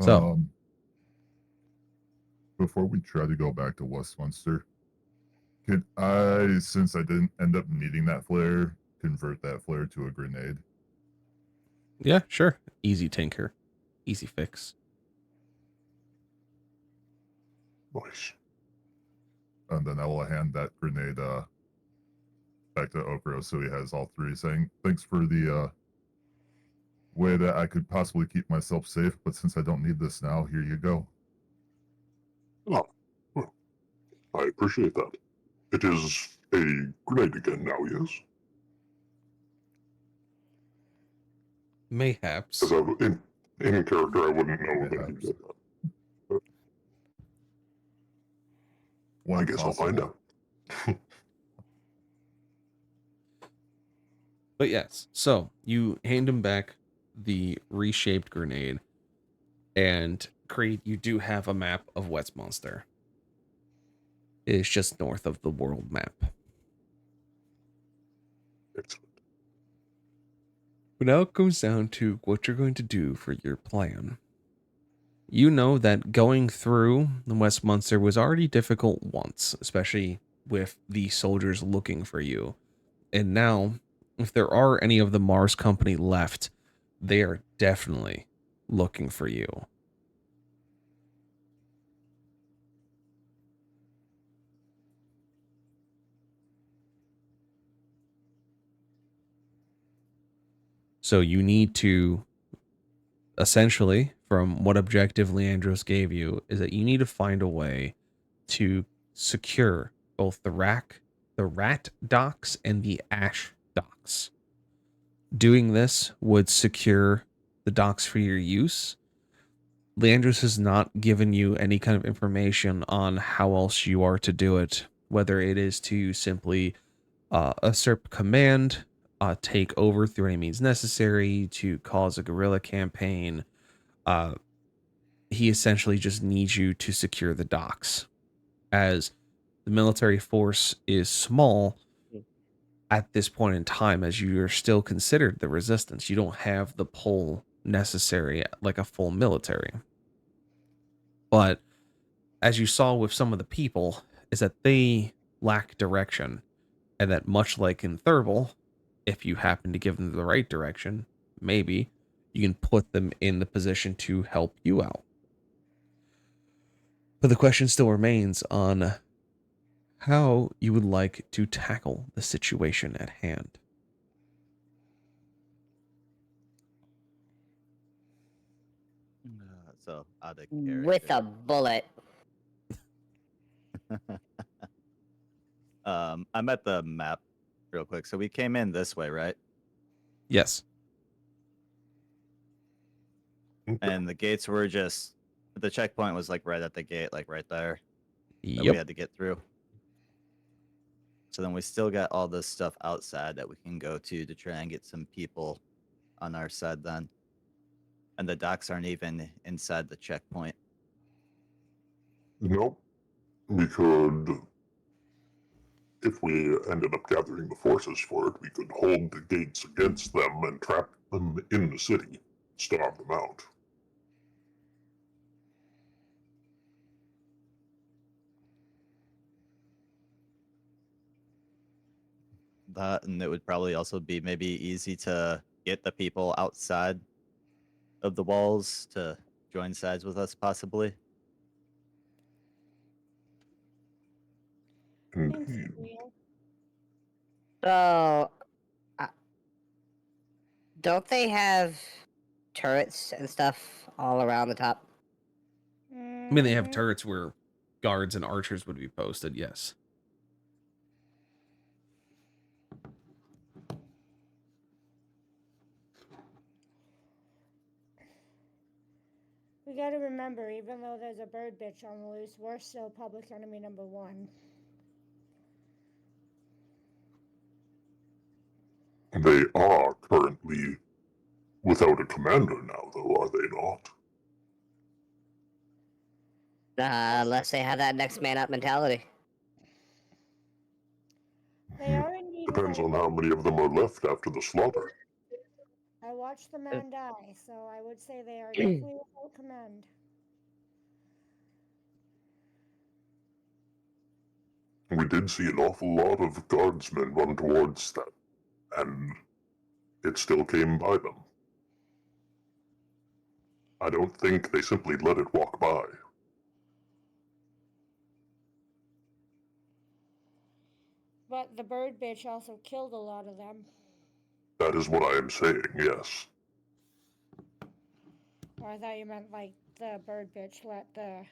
So, Before we try to go back to Westminster, can I, since I didn't end up needing that flare, convert that flare to a grenade? yeah, sure. Easy tinker. Easy fix. Nice. And then I will hand that grenade back to Okro so he has all three, saying, thanks for the way that I could possibly keep myself safe, but since I don't need this now, here you go. Oh, well, I appreciate that. It is a grenade again now, yes? Mayhaps. Because in character, I wouldn't know that he Mayhaps. did that. One I guess I'll find possible. out. But yes, so you hand him back the reshaped grenade, and Creed, you do have a map of Westminster. It is just north of the world map. Excellent. But now it comes down to what you're going to do for your plan. You know that going through the Westminster was already difficult once, especially with the soldiers looking for you. And now, if there are any of the Mars Company left, they are definitely looking for you. So you need to, essentially, from what objective Leandros gave you, is that you need to find a way to secure both the rat docks and the ash docks. Doing this would secure the docks for your use. Leandros has not given you any kind of information on how else you are to do it, whether it is to simply usurp command, take over through any means necessary, to cause a guerrilla campaign. He essentially just needs you to secure the docks, as the military force is small at this point in time, as you are still considered the resistance. You don't have the pull necessary like a full military. But as you saw with some of the people, is that they lack direction, and that much like in Thurble, if you happen to give them the right direction, maybe you can put them in the position to help you out. But the question still remains on how you would like to tackle the situation at hand. So out of With a character. bullet. I'm at the map real quick. So we came in this way, right? Yes. And the gates were just, the checkpoint was like right at the gate, like right there that we Yep. had to get through. So then we still got all this stuff outside that we can go to try and get some people on our side then. And the docks aren't even inside the checkpoint. Nope. We could, if we ended up gathering the forces for it, we could hold the gates against them and trap them in the city, starve them out. That, and it would probably also be maybe easy to get the people outside of the walls to join sides with us, possibly. Indeed. So, don't they have turrets and stuff all around the top? I mean, they have turrets where guards and archers would be posted, yes. We gotta remember, even though there's a bird bitch on the loose, we're still public enemy number one. They are currently without a commander now, though, are they not? Unless they have that next man up mentality. They are indeed Depends without on how many of them are left after the slaughter. I watched watched the man die, so I would say they are definitely without command. We did see an awful lot of guardsmen run towards that, and it still came by them. I don't think they simply let it walk by. But the bird bitch also killed a lot of them. That is what I am saying, yes. Or I thought you meant like the bird bitch let the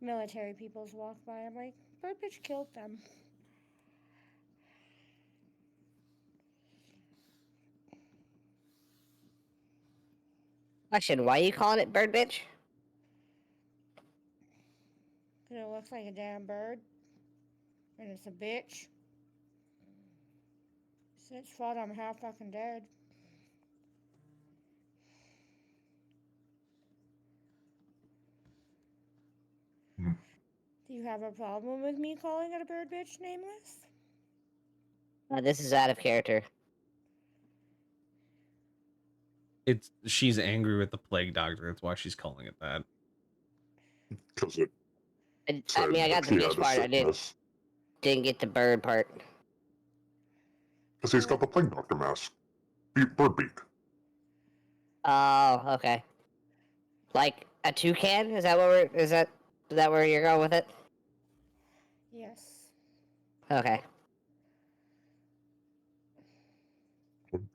military peoples walk by. I'm like, bird bitch killed them. Question: why are you calling it bird bitch? 'Cause it looks like a damn bird. And it's a bitch. So it's fault I'm half fucking dead. Hmm. Do you have a problem with me calling it a bird bitch, Nameless? This is out of character. She's angry with the plague doctor. That's why she's calling it that. Because it I said mean, I got that the he bitch had a part. I sickness. didn't get the bird part. Because he's got the plague doctor mask. Birdbeak. Oh, okay. Like a toucan? Is that what we're? Is that where you're going with it? Yes. Okay.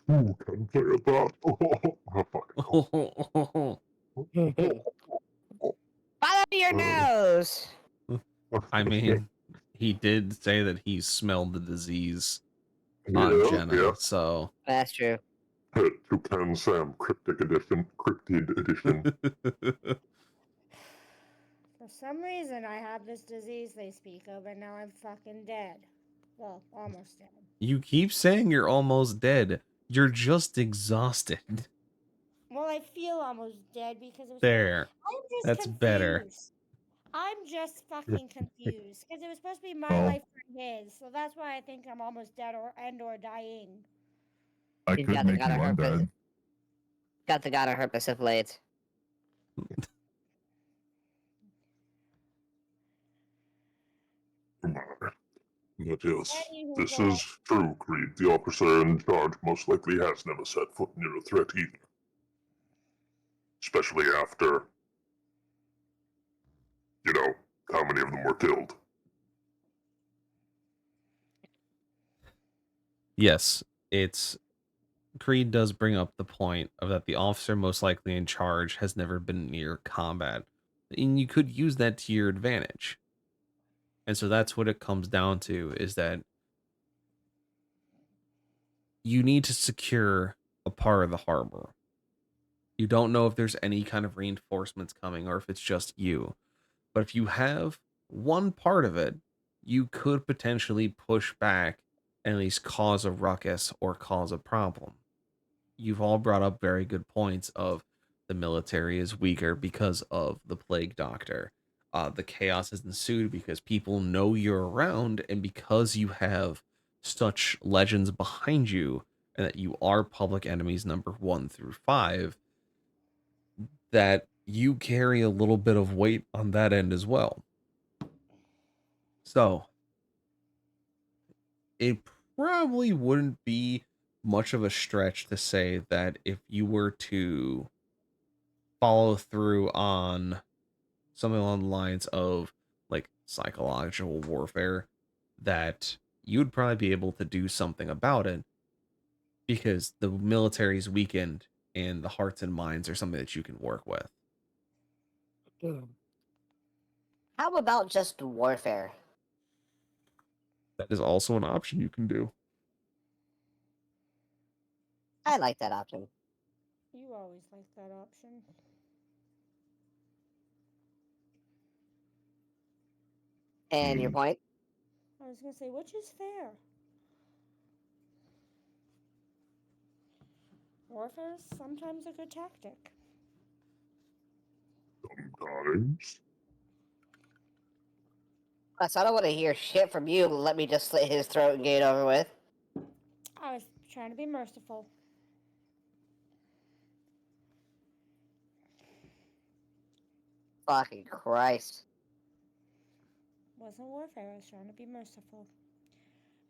Who can play at that? Oh, fuck. Follow your nose. I mean, he did say that he smelled the disease yeah, on Jenna, yeah. so That's true. Toucan Sam, Cryptid Edition. For some reason, I have this disease they speak of, and now I'm fucking dead. Well, almost dead. You keep saying you're almost dead. You're just exhausted. Well, I feel almost dead because it was. There. I'm just That's confused. better. I'm just fucking confused because it was supposed to be my Oh. life or his, so that's why I think I'm almost dead or dying. I He's could got the make you gotta herpes. undead. Got the gotta herpes syphilis. But yes, Anywho, this go is true, Creed. The officer in charge most likely has never set foot near a threat either. Especially after, you know, how many of them were killed. Yes, it's Creed does bring up the point of that the officer most likely in charge has never been near combat. And you could use that to your advantage. And so that's what it comes down to, is that you need to secure a part of the harbor. You don't know if there's any kind of reinforcements coming or if it's just you. But if you have one part of it, you could potentially push back and at least cause a ruckus or cause a problem. You've all brought up very good points of the military is weaker because of the plague doctor. The chaos has ensued because people know you're around, and because you have such legends behind you, and that you are public enemies number 1 through 5, that you carry a little bit of weight on that end as well. So it probably wouldn't be much of a stretch to say that if you were to follow through on something along the lines of like psychological warfare, that you would probably be able to do something about it because the military's weakened and the hearts and minds are something that you can work with. How about just warfare? That is also an option you can do. I like that option. You always like that option. And your point? I was gonna say, which is fair? Warfare is sometimes a good tactic. Sometimes. Plus, I don't want to hear shit from you. Let me just slit his throat and get it over with. I was trying to be merciful. Fucking Christ. Wasn't warfare. I was trying to be merciful.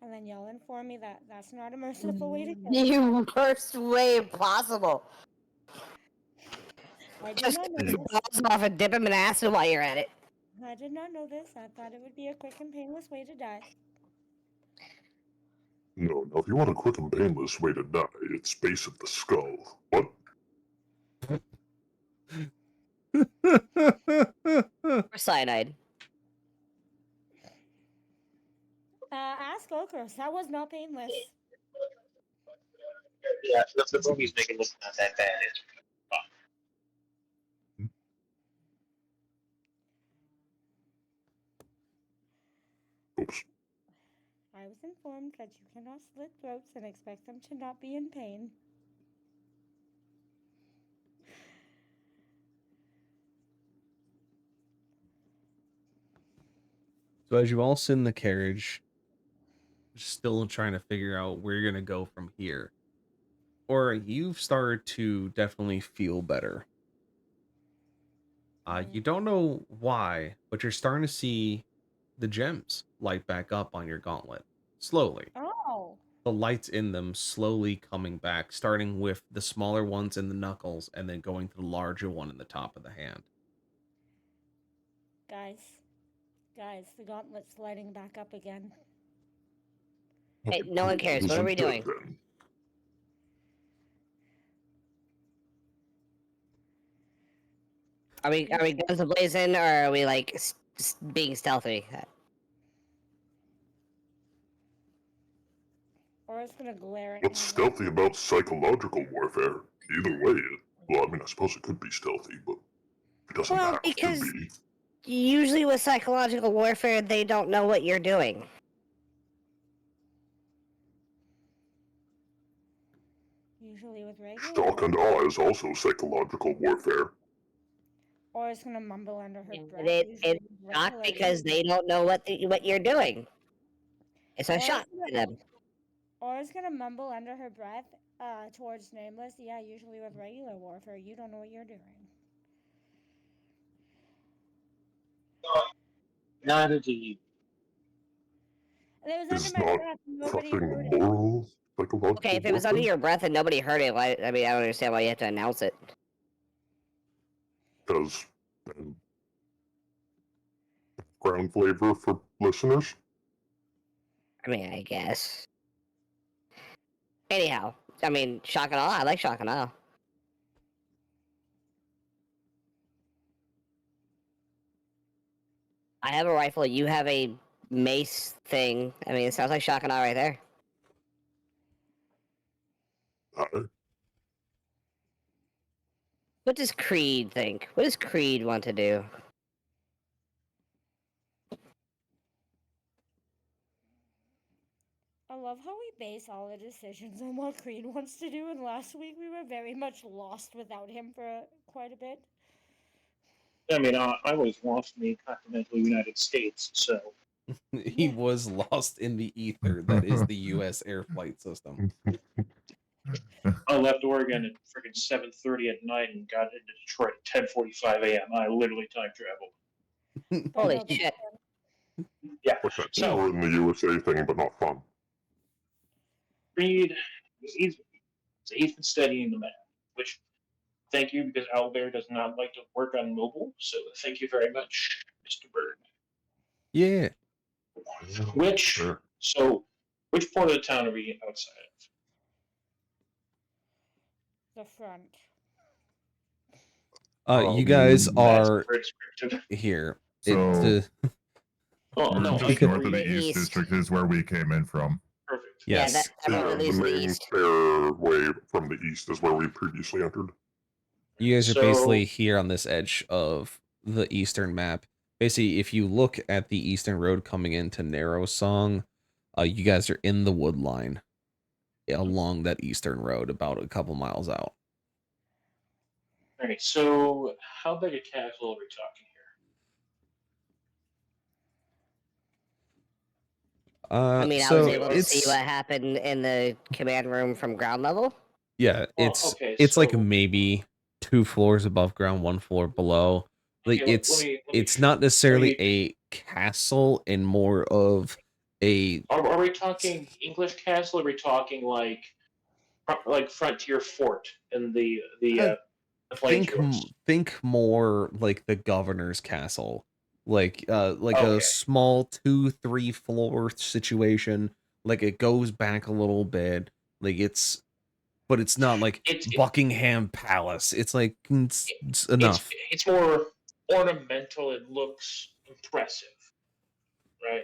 And then y'all inform me that that's not a merciful way to kill. The worst way possible. I did Just not know cut your this. balls off and dip them in acid while you're at it. I did not know this. I thought it would be a quick and painless way to die. No, now if you want a quick and painless way to die, it's base of the skull. What? Or cyanide. Ask Okros. That was not painless. Yeah, the movie's making it look not that bad. Oops. I was informed that you cannot slit throats and expect them to not be in pain. So as you all sit in the carriage, still trying to figure out where you're gonna go from here, or you've started to definitely feel better. You don't know why, but you're starting to see the gems light back up on your gauntlet slowly. Oh. The lights in them slowly coming back, starting with the smaller ones in the knuckles and then going to the larger one in the top of the hand. Guys, the gauntlet's lighting back up again. Hey, no one cares. What are we doing? Then. Are we guns blazing, or are we like being stealthy? Or it's gonna glare at What's me. stealthy about psychological warfare? Either way, well, I mean, I suppose it could be stealthy, but it doesn't Well, have because to be. usually with psychological warfare, they don't know what you're doing. Usually with regular. Shock and awe is also psychological warfare. Or it's gonna mumble under her breath. It's usually not regular because they don't know what you're doing. It's a Or shock it's to them. Or it's gonna mumble under her breath towards Nameless. Yeah, usually with regular warfare, you don't know what you're doing. Neither do you. And it was Is under my not breath. Nobody crushing heard it. moral psychological Okay, if it was under warfare? your breath and nobody heard it, why? I mean, I don't understand why you have to announce it. Because ground flavor for listeners. I mean, I guess. Anyhow, I mean, shock and awe. I like shock and awe. I have a rifle. You have a mace thing. I mean, it sounds like shock and awe right there. What does Creed think? What does Creed want to do? I love how we base all the decisions on what Creed wants to do, and last week we were very much lost without him for quite a bit. I mean, I was lost in the continental United States, so He was lost in the ether that is the U.S. air flight system. I left Oregon at freaking 7:30 at night and got into Detroit at 10:45 a.m. I literally time traveled. Holy shit. Yeah. Okay, So- we're in the USA thing, but not fun. Reed, he's been studying the map, which thank you, because Owlbear does not like to work on mobile, so thank you very much, Mr. Bird. Yeah. Which Sure. which part of the town are we outside of? The front. You guys That's are very descriptive. here. So- Oh We're no, just I north of agree. the East District is where we came in from. Perfect. Yes. Yeah, Yeah, everyone the leaves to the main east. fairway from the east is where we previously entered. You guys are So- basically here on this edge of the eastern map. Basically, if you look at the eastern road coming into Narrow Song, you guys are in the wood line along that eastern road, about a couple miles out. All right. So how big a castle are we talking here? I mean, I so was able to see it's what happened in the command room from ground level. yeah, Well, it's okay, it's like so- maybe 2 floors above ground, 1 floor below. Like Okay, let me. it's not necessarily a castle and more of a Are we talking English castle? Or are we talking like frontier fort in uh, the plain forest? think more like the governor's castle. Like a Okay, small 2-3 floor situation. Like it goes back a little bit. Like but it's not like it's it, Buckingham Palace. It's like it's it's enough. it's more ornamental. It looks impressive, right?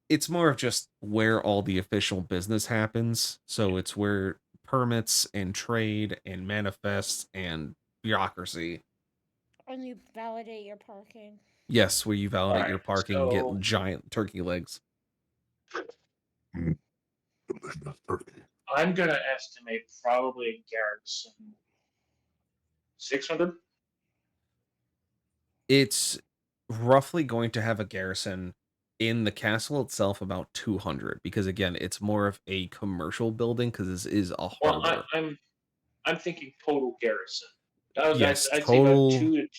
It's more of just where all the official business happens. So it's where permits and trade and manifests and bureaucracy. And you validate your parking. Yes, where you All validate right, your parking, so get giant turkey legs. Mm, delicious turkey. I'm gonna estimate probably a garrison 600. It's roughly going to have a garrison in the castle itself about 200 because again, it's more of a commercial building because this is a Well, harbor. I'm thinking total garrison. Yes, I'd say about total.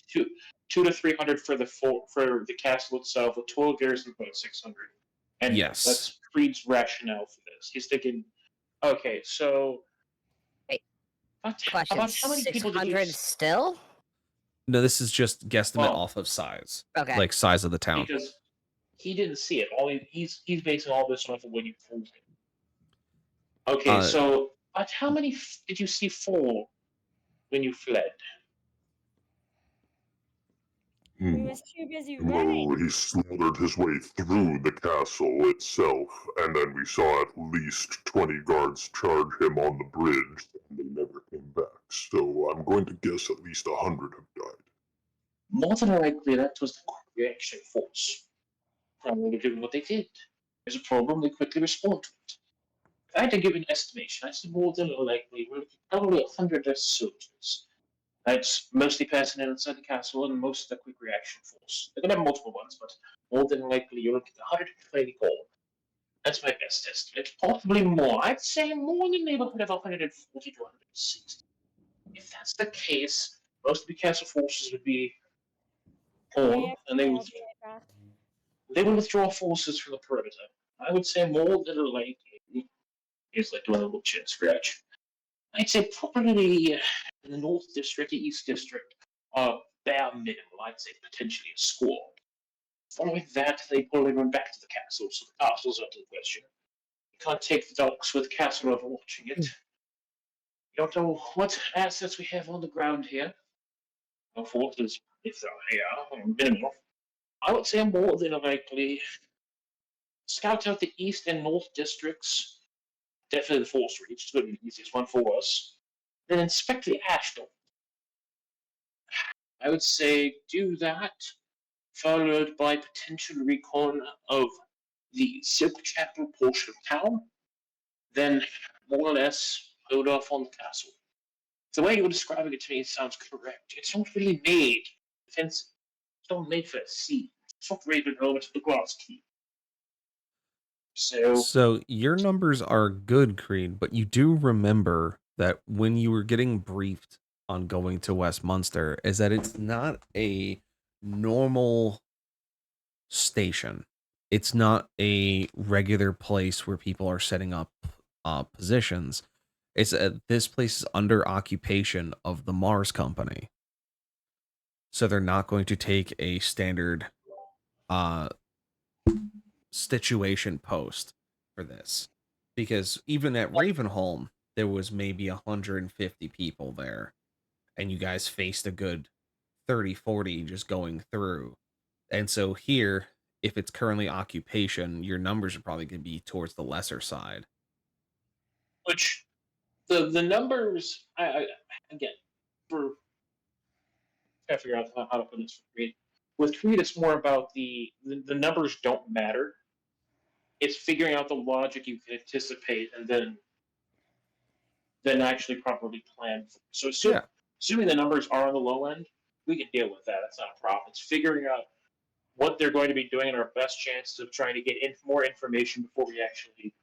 two to 300 for for the castle itself. A total garrison of about 600. And Yes. that's Creed's rationale for this. He's thinking, okay, so Wait, about, question: how many people did you? 600 still? No, this is just guesstimate Well, off of size, Okay. like size of the town. because he didn't see it. He's basing all this off of when you fooled him. Okay, Uh, so about how many did you see fall when you fled? He Hmm. was too busy Well, running. he slaughtered his way through the castle itself, and then we saw at least 20 guards charge him on the bridge, and they never came back. So I'm going to guess at least 100 have died. More than likely, that was the reaction force. Probably doing what they did. There's a problem, they quickly respond to it. If I had to give an estimation, I'd say more than likely we're probably 100 less soldiers. That's mostly personnel inside the castle and most of the quick reaction force. They're gonna have multiple ones, but more than likely you're looking at 124. That's my best estimate. Possibly more. I'd say more in the neighborhood of 140 to 160. If that's the case, most of the castle forces would be torn, and AFK, I'll be right back. they will withdraw forces from the perimeter. I would say more than likely. Here's like doing a little chin scratch. I'd say probably in the North District, the East District, bare minimum, I'd say potentially a score. Following that, they pull everyone back to the castle, so the castle's out of the question. You can't take the docks with the castle overwatching it. You don't know what assets we have on the ground here. No forces, if they're here, minimal. I would say more than likely scout out the East and North districts. Definitely the Force Reach, it's going to be the easiest one for us. Then inspect the Ashton. I would say do that, followed by potential recon of the Silk Chapel portion of town. Then, more or less, hold off on the castle. The way you were describing it to me sounds correct. It's not really made defensive. It's not made for a siege. It's not rated over to the glass key. So, so your numbers are good, Creed, but you do remember that when you were getting briefed on going to Westminster, is that it's not a normal station. It's not a regular place where people are setting up positions. It's this place is under occupation of the Mars Company, so they're not going to take a standard uh, situation post for this, because even at Ravenholm there was maybe 150 people there, and you guys faced a good 30-40 just going through. And so here, if it's currently occupation, your numbers are probably going to be towards the lesser side. which the numbers, I again, for I figure out how to put this for Creed. With Creed, it's more about the numbers don't matter. It's figuring out the logic you can anticipate and then actually properly plan. So Yeah. assuming the numbers are on the low end, we can deal with that. That's not a problem. It's figuring out what they're going to be doing and our best chances of trying to get more information before we actually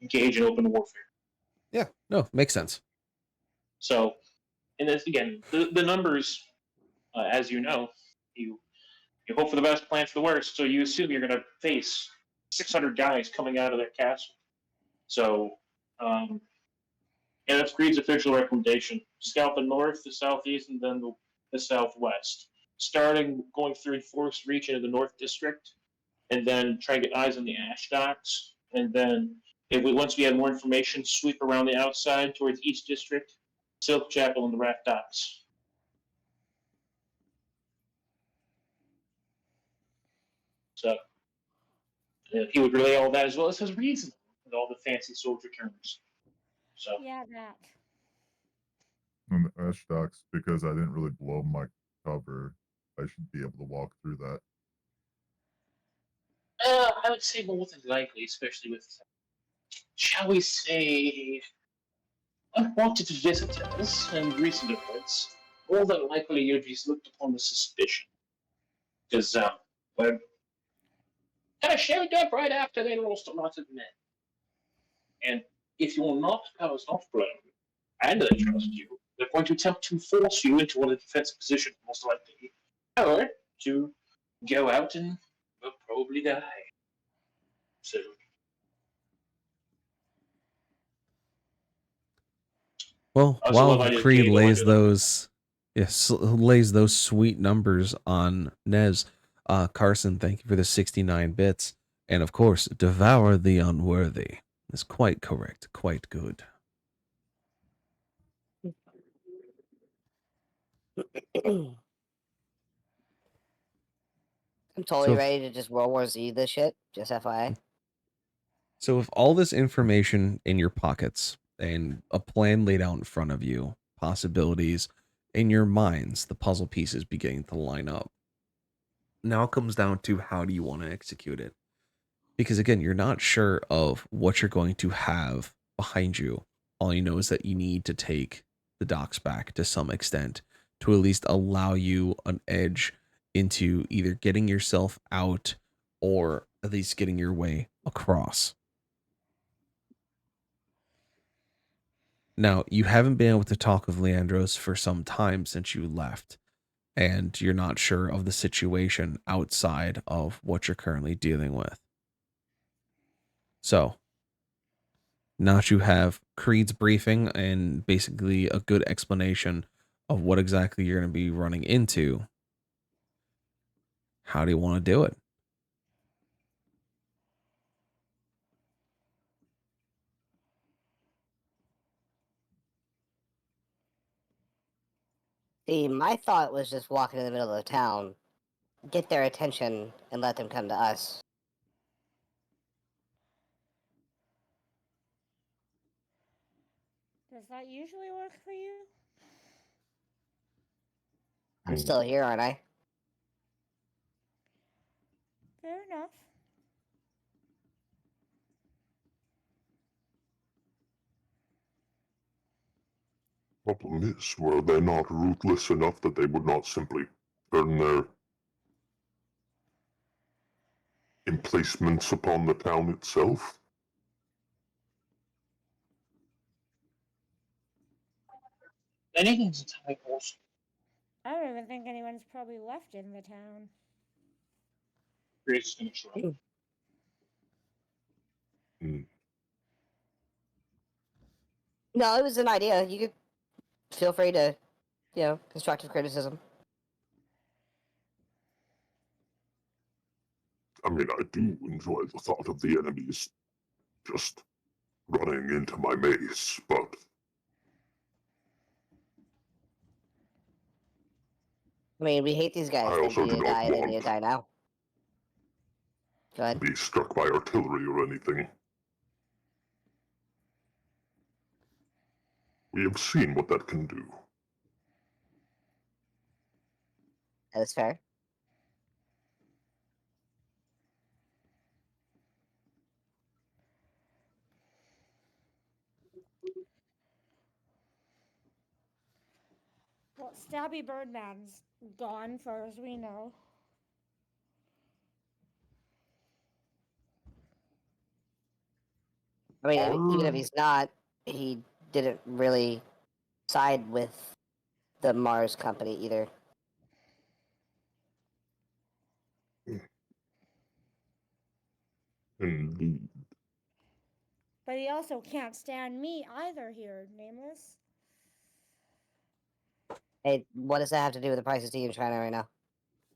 engage in open warfare. Yeah. No, makes sense. So, and this again, the numbers as you know, you you hope for the best, plan for the worst. So you assume you're going to face 600 guys coming out of their castle. So, um, yeah, that's Creed's official recommendation. Scout the north, the southeast, and then the southwest. Starting going through Forest Reach into the North District, and then try to get eyes on the ash docks. And then, once we have more information, sweep around the outside towards East District, Silk Chapel, and the Raft Docks. So he would relay all that as well as his reason with all the fancy soldier terms. So Yeah, that. And the ash docks, because I didn't really blow my cover, I should be able to walk through that. I would say more than likely, especially with, shall we say, unwanted visitors and recent events, more than likely you'd be looked upon with suspicion. Because, we're kind of showed up right after they lost a lot of men. And if you're not powers not blown, and they trust you, they're going to attempt to force you into one of the defensive positions, most likely, or to go out and will probably die. So, Well, I also love while ideas Creed Diego lays into them. those, yes, lays those sweet numbers on Nez, Carson, thank you for the 69 bits, and of course, devour the unworthy. Is quite correct, quite good. I'm totally So, ready to just World War Z this shit. Just FYI. so with all this information in your pockets and a plan laid out in front of you, possibilities in your minds, the puzzle pieces beginning to line up. Now it comes down to how do you want to execute it? Because again, you're not sure of what you're going to have behind you. All you know is that you need to take the docks back to some extent to at least allow you an edge into either getting yourself out or at least getting your way across. Now, you haven't been able to talk with Leandros for some time since you left, and you're not sure of the situation outside of what you're currently dealing with. So, now that you have Creed's briefing and basically a good explanation of what exactly you're going to be running into, how do you want to do it? See, my thought was just walking in the middle of the town, get their attention, and let them come to us. Does that usually work for you? I'm still here, aren't I? Fair enough. Problem is, were they not ruthless enough that they would not simply turn their emplacements upon the town itself? Anything's entirely possible. I don't even think anyone's probably left in the town. Grace is going to shrug. No, it was an idea. You could feel free to, constructive criticism. I mean, I do enjoy the thought of the enemies just running into my maze, but I mean, we hate these guys. I They also need do to not die. They need want to die now. Go to ahead. be struck by artillery or anything. We have seen what that can do. That is fair. Well, Stabby Birdman's gone, far as we know. I mean, even if he's not, he didn't really side with the Mars company either. Indeed. But he also can't stand me either here, Nameless. Hey, what does that have to do with the price of tea in China right now?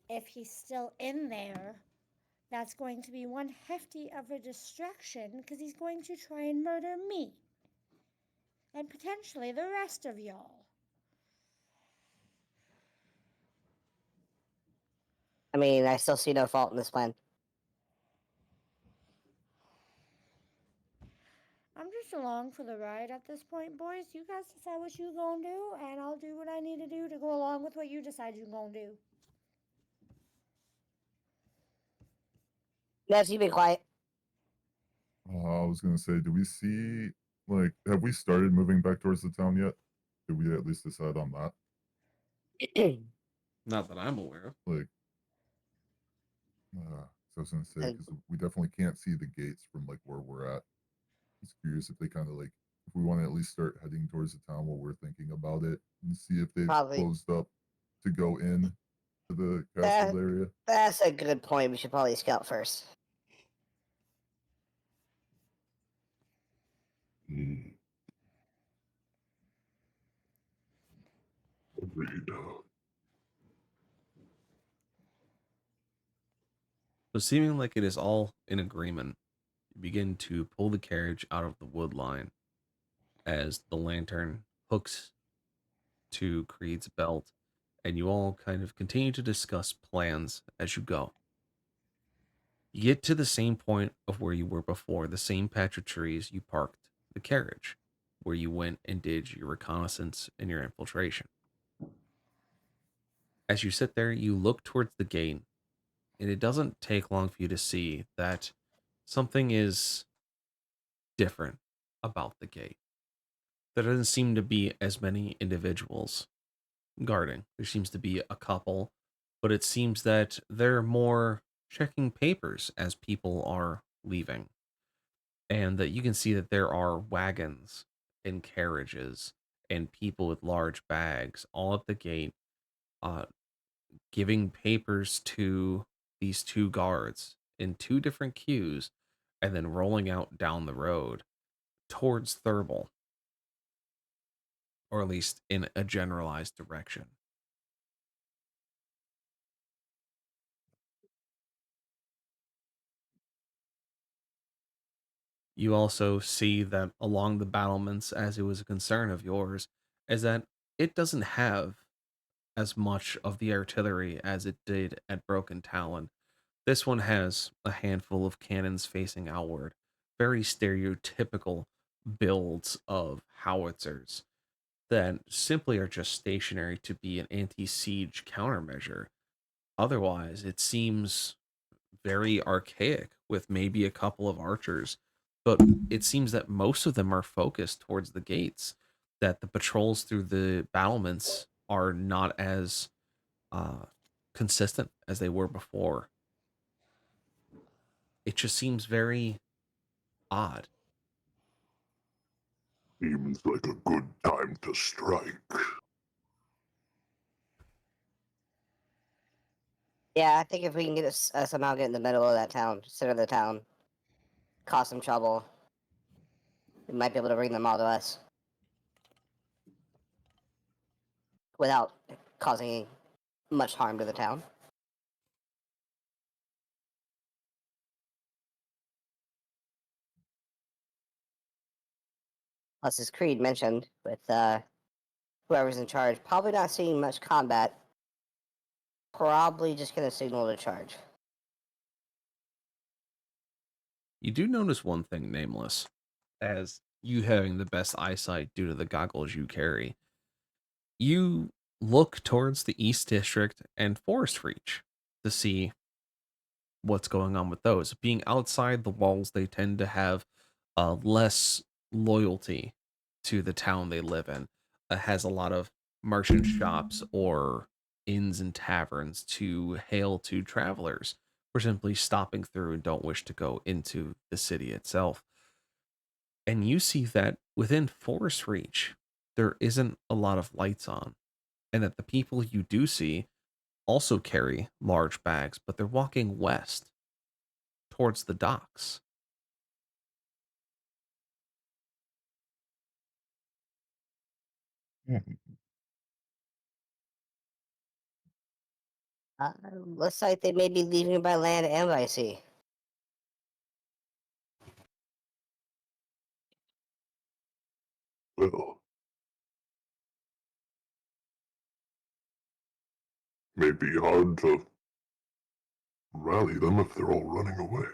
If he's still in there, that's going to be one hefty of a distraction because he's going to try and murder me. And potentially the rest of y'all. I mean, I still see no fault in this plan. I'm just along for the ride at this point, boys. You guys decide what you gonna do, and I'll do what I need to do to go along with what you decide you gonna do. Nez, you be quiet. I was gonna say, do we see like have we started moving back towards the town yet? Did we at least decide on that? Not that I'm aware of. Like, so I was gonna say because we definitely can't see the gates from like where we're at. I was curious if they kind of like if we want to at least start heading towards the town while we're thinking about it and see if they've Probably. closed up to go in to the castle area. That's a good point. We should probably scout first. Agreed. So seeming like it is all in agreement, you begin to pull the carriage out of the wood line as the lantern hooks to Creed's belt, and you all kind of continue to discuss plans as you go. You get to the same point of where you were before, the same patch of trees you parked the carriage, where you went and did your reconnaissance and your infiltration. As you sit there, you look towards the gate, and it doesn't take long for you to see that something is different about the gate. There doesn't seem to be as many individuals guarding. There seems to be a couple, but it seems that they're more checking papers as people are leaving. And that you can see that there are wagons and carriages and people with large bags all at the gate, uh, giving papers to these two guards in two different queues and then rolling out down the road towards Thurble, or at least in a generalized direction. You also see that along the battlements, as it was a concern of yours, is that it doesn't have as much of the artillery as it did at Broken Talon. This one has a handful of cannons facing outward, very stereotypical builds of howitzers that simply are just stationary to be an anti-siege countermeasure. Otherwise, it seems very archaic with maybe a couple of archers, but it seems that most of them are focused towards the gates, that the patrols through the battlements are not as uh, consistent as they were before. It just seems very odd. Seems like a good time to strike. Yeah, I think if we can get us somehow get in the middle of that town, center of the town, cause some trouble, we might be able to bring them all to us without causing much harm to the town. Plus, as Creed mentioned, with whoever's in charge, probably not seeing much combat, probably just going to signal to charge. You do notice one thing, Nameless, as you having the best eyesight due to the goggles you carry. You look towards the East District and Forest Reach to see what's going on with those. Being outside the walls, they tend to have less loyalty to the town they live in. It has a lot of merchant shops or inns and taverns to hail to travelers who are simply stopping through and don't wish to go into the city itself. And you see that within Forest Reach, there isn't a lot of lights on, and that the people you do see also carry large bags, but they're walking west towards the docks. Looks like they may be leaving by land and by sea. Well, may be hard to rally them if they're all running away.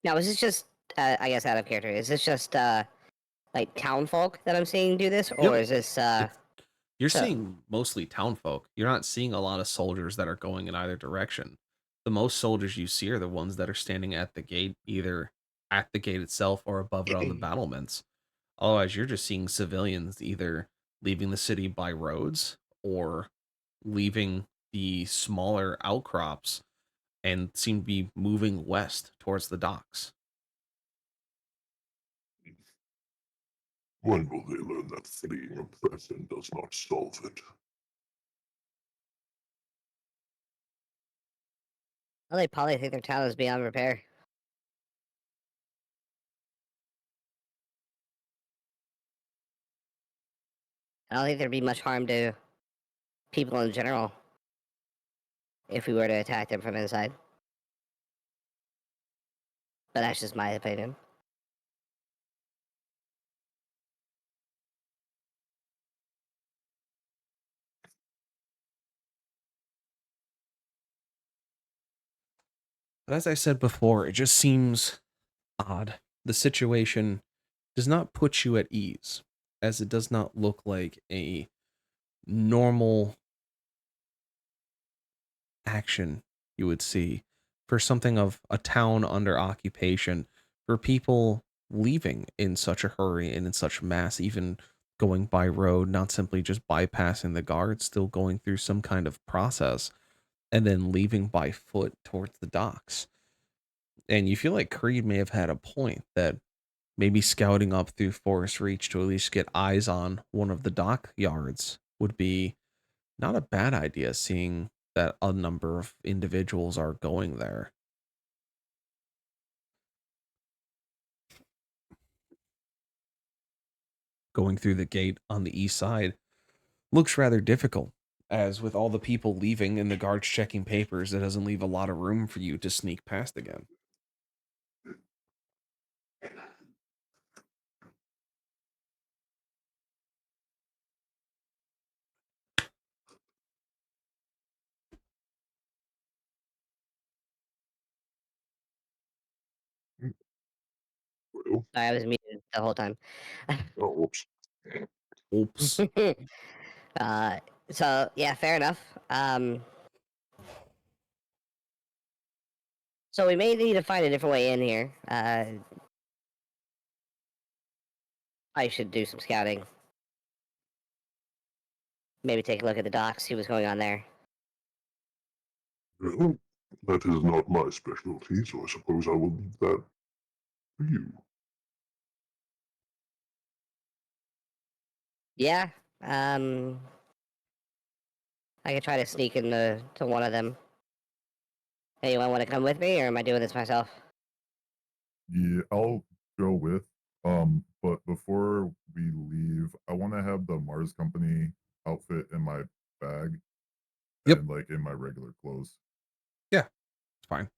Now, is this just, I guess, out of character? Is this just like town folk that I'm seeing do this, or Yep. is this? You're So- seeing mostly town folk. You're not seeing a lot of soldiers that are going in either direction. The most soldiers you see are the ones that are standing at the gate, either at the gate itself or above it on the battlements. Otherwise, you're just seeing civilians either leaving the city by roads or leaving the smaller outcrops and seem to be moving west towards the docks. When will they learn that fleeing oppression does not solve it? Well, they probably think their town is beyond repair. I don't think there'd be much harm to people in general if we were to attack them from inside. But that's just my opinion. But as I said before, it just seems odd. The situation does not put you at ease, as it does not look like a normal action you would see for something of a town under occupation, for people leaving in such a hurry and in such mass, even going by road, not simply just bypassing the guards, still going through some kind of process, and then leaving by foot towards the docks. And you feel like Creed may have had a point that maybe scouting up through Forest Reach to at least get eyes on one of the dock yards would be not a bad idea, seeing that a number of individuals are going there. Going through the gate on the east side looks rather difficult, as with all the people leaving and the guards checking papers, it doesn't leave a lot of room for you to sneak past again. Well, I was muted the whole time. oh, oops. Oops. uh, so yeah, fair enough. So we may need to find a different way in here. I should do some scouting. Maybe take a look at the docks, see what's going on there. Well, that is not my specialty, so I suppose I will leave that for you. Yeah. I could try to sneak into one of them. Hey, you want to come with me, or am I doing this myself? Yeah, I'll go with. But before we leave, I want to have the Mars Company outfit in my bag Yep. and like in my regular clothes It's fine.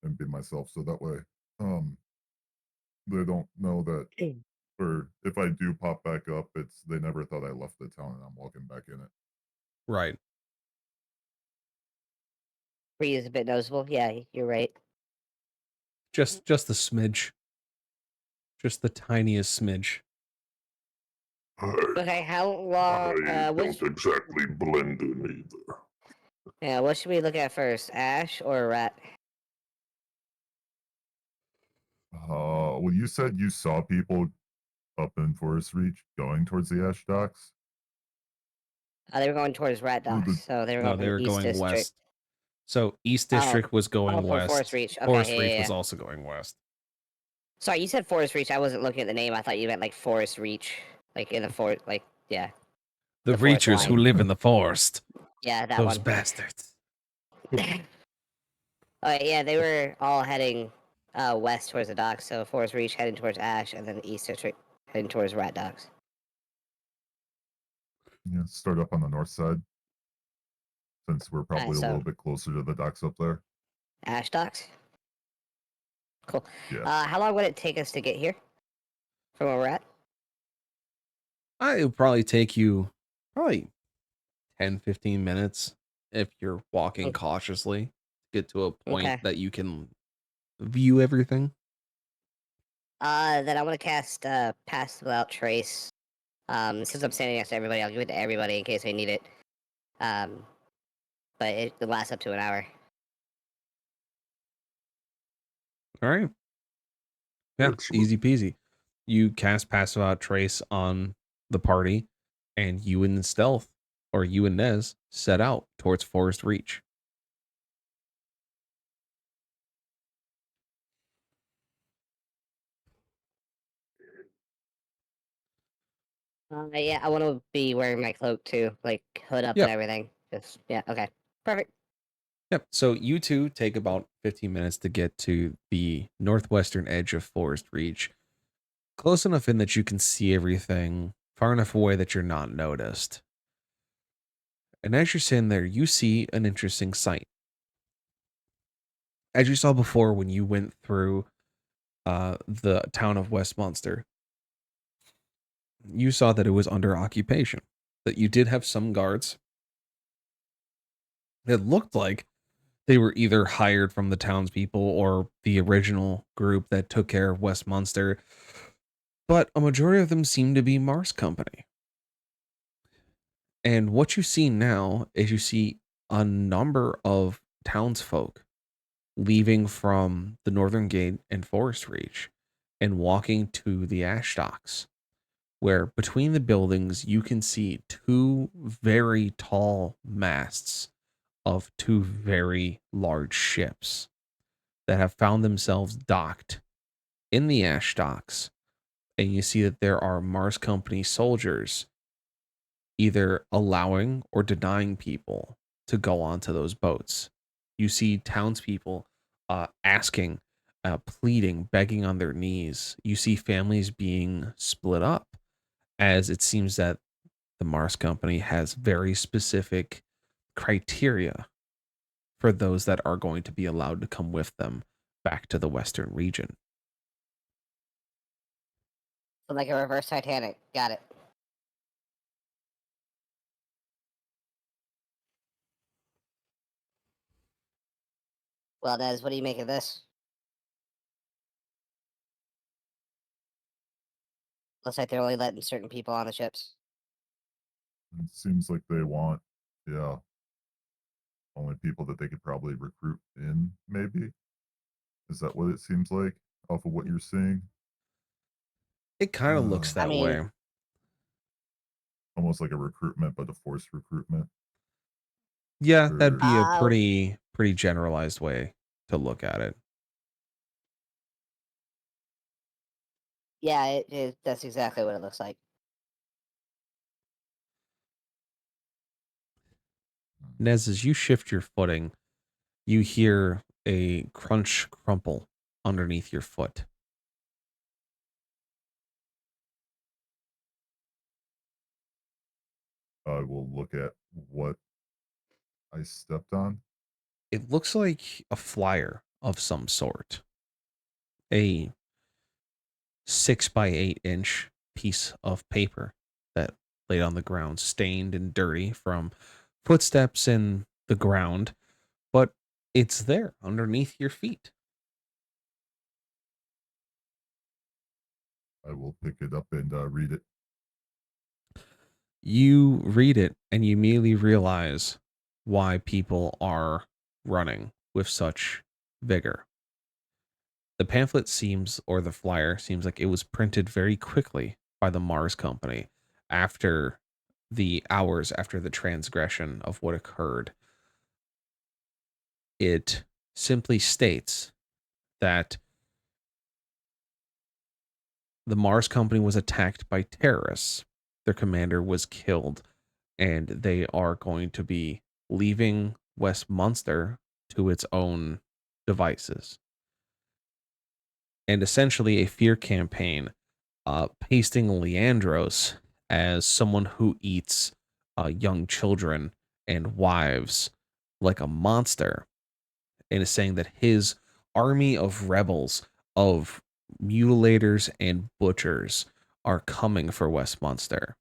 and be myself. So that way, they don't know that. Or if I do pop back up, it's they never thought I left the town and I'm walking back in it. Right. Free is a bit noticeable. Yeah, you're right. Just the smidge. Just the tiniest smidge. Okay, how long? I Which? don't exactly blend in either. Yeah, what should we look at first, Ash or Rat? Well, you said you saw people up in Forest Reach going towards the Ash Docks. They were going towards Rat Or the- Docks, so they were No, going they from were East going District. west. So East Oh. District was going from west. Forest Reach. Okay, Forest yeah, Reach yeah, was yeah. also going west. Sorry, you said Forest Reach. I wasn't looking at the name. I thought you meant like Forest Reach, like in the forest. Like yeah, The The forest Reachers who line. live in the forest. yeah, that Those one. bastards. Okay, yeah, they were all heading west towards the docks. So Forest Reach heading towards Ash, and then east district heading towards Rat Docks. Yeah, start up on the north side, since we're probably a so- little bit closer to the docks up there. Ash Docks. Cool. Yeah. How long would it take us to get here from where we're at? It would probably take you probably 10, 15 minutes if you're walking Okay. cautiously to get to a point Okay. that you can view everything. Then I want to cast Pass Without Trace. Since I'm standing next to everybody, I'll give it to everybody in case they need it. But it lasts up to an hour. All right. Yeah, Excellent. easy peasy. You cast Pass Without Trace on the party, and you and Stealth, or you and Nez, set out towards Forest Reach. Yeah, I want to be wearing my cloak too, like hood up Yep. and everything. Just okay, perfect. Yep. So you two take about 15 minutes to get to the northwestern edge of Forest Reach. Close enough in that you can see everything, far enough away that you're not noticed. And as you're sitting there, you see an interesting sight. As you saw before when you went through the town of Westminster, you saw that it was under occupation, that you did have some guards. It looked like they were either hired from the townspeople or the original group that took care of Westminster, but a majority of them seemed to be Mars Company. And what you see now is you see a number of townsfolk leaving from the Northern Gate and Forest Reach and walking to the Ash Docks, where between the buildings you can see two very tall masts of two very large ships that have found themselves docked in the Ash Docks. And you see that there are Mars Company soldiers either allowing or denying people to go onto those boats. You see townspeople asking, pleading, begging on their knees. You see families being split up, as it seems that the Mars Company has very specific criteria for those that are going to be allowed to come with them back to the Western region. So like a reverse Titanic. Got it. Well, Nez, what do you make of this? Looks like they're only letting certain people on the ships. It seems like they want, yeah, only people that they could probably recruit in, maybe. Is that what it seems like off of what you're seeing? It kind of looks I that mean- way. Almost like a recruitment, but a forced recruitment. Yeah, that'd be a Uh, pretty generalized way to look at it. Yeah, that's exactly what it looks like. Nez, as you shift your footing, you hear a crunch crumple underneath your foot. I will look at what I stepped on. It looks like a flyer of some sort. A 6 by 8 inch piece of paper that laid on the ground, stained and dirty from footsteps in the ground, but it's there underneath your feet. I will pick it up and read it. You read it and you immediately realize why people are running with such vigor. The pamphlet seems, or the flyer seems like it was printed very quickly by the Mars Company after the hours after the transgression of what occurred. It simply states that the Mars Company was attacked by terrorists. Their commander was killed, and they are going to be leaving Westminster to its own devices. and essentially a fear campaign, pasting Leandros as someone who eats young children and wives like a monster, and is saying that his army of rebels, of mutilators and butchers, are coming for Westminster.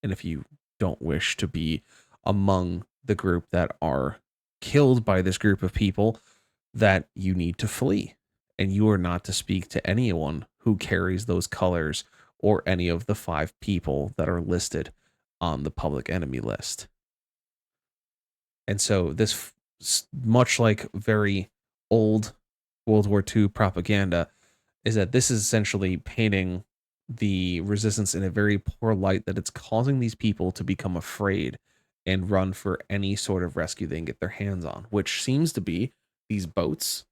And if you don't wish to be among the group that are killed by this group of people, that you need to flee. And you are not to speak to anyone who carries those colors or any of the 5 people that are listed on the public enemy list. And so this, much like very old World War II propaganda, is that this is essentially painting the resistance in a very poor light, that it's causing these people to become afraid and run for any sort of rescue they can get their hands on, which seems to be these boats.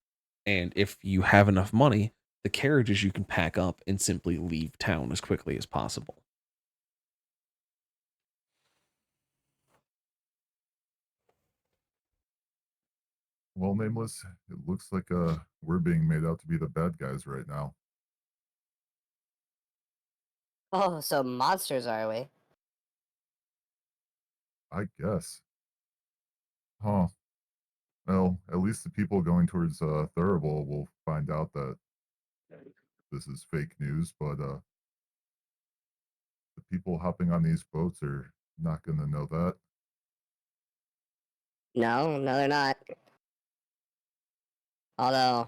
And if you have enough money, the carriages you can pack up and simply leave town as quickly as possible. Well, Nameless, it looks like we're being made out to be the bad guys right now. Oh, so monsters are we? I guess. Huh. Well, at least the people going towards Thurible will find out that this is fake news, but the people hopping on these boats are not going to know that. No, they're not. Although,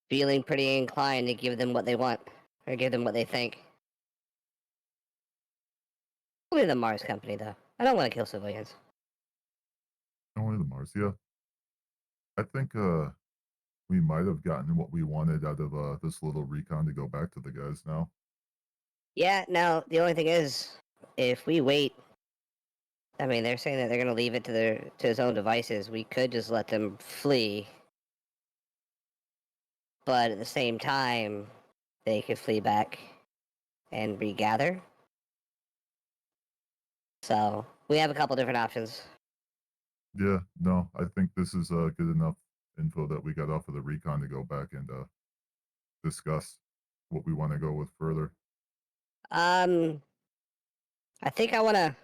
feeling pretty inclined to give them what they want, or give them what they think. Only the Mars Company, though. I don't want to kill civilians. Only the Mars, yeah. I think we might have gotten what we wanted out of this little recon to go back to the guys now. Yeah, no, the only thing is, if we wait, I mean, they're saying that they're going to leave it to his own devices. We could just let them flee. But at the same time, they could flee back and regather. So, we have a couple different options. Yeah, no, I think this is good enough info that we got off of the recon to go back and discuss what we want to go with further. I think I want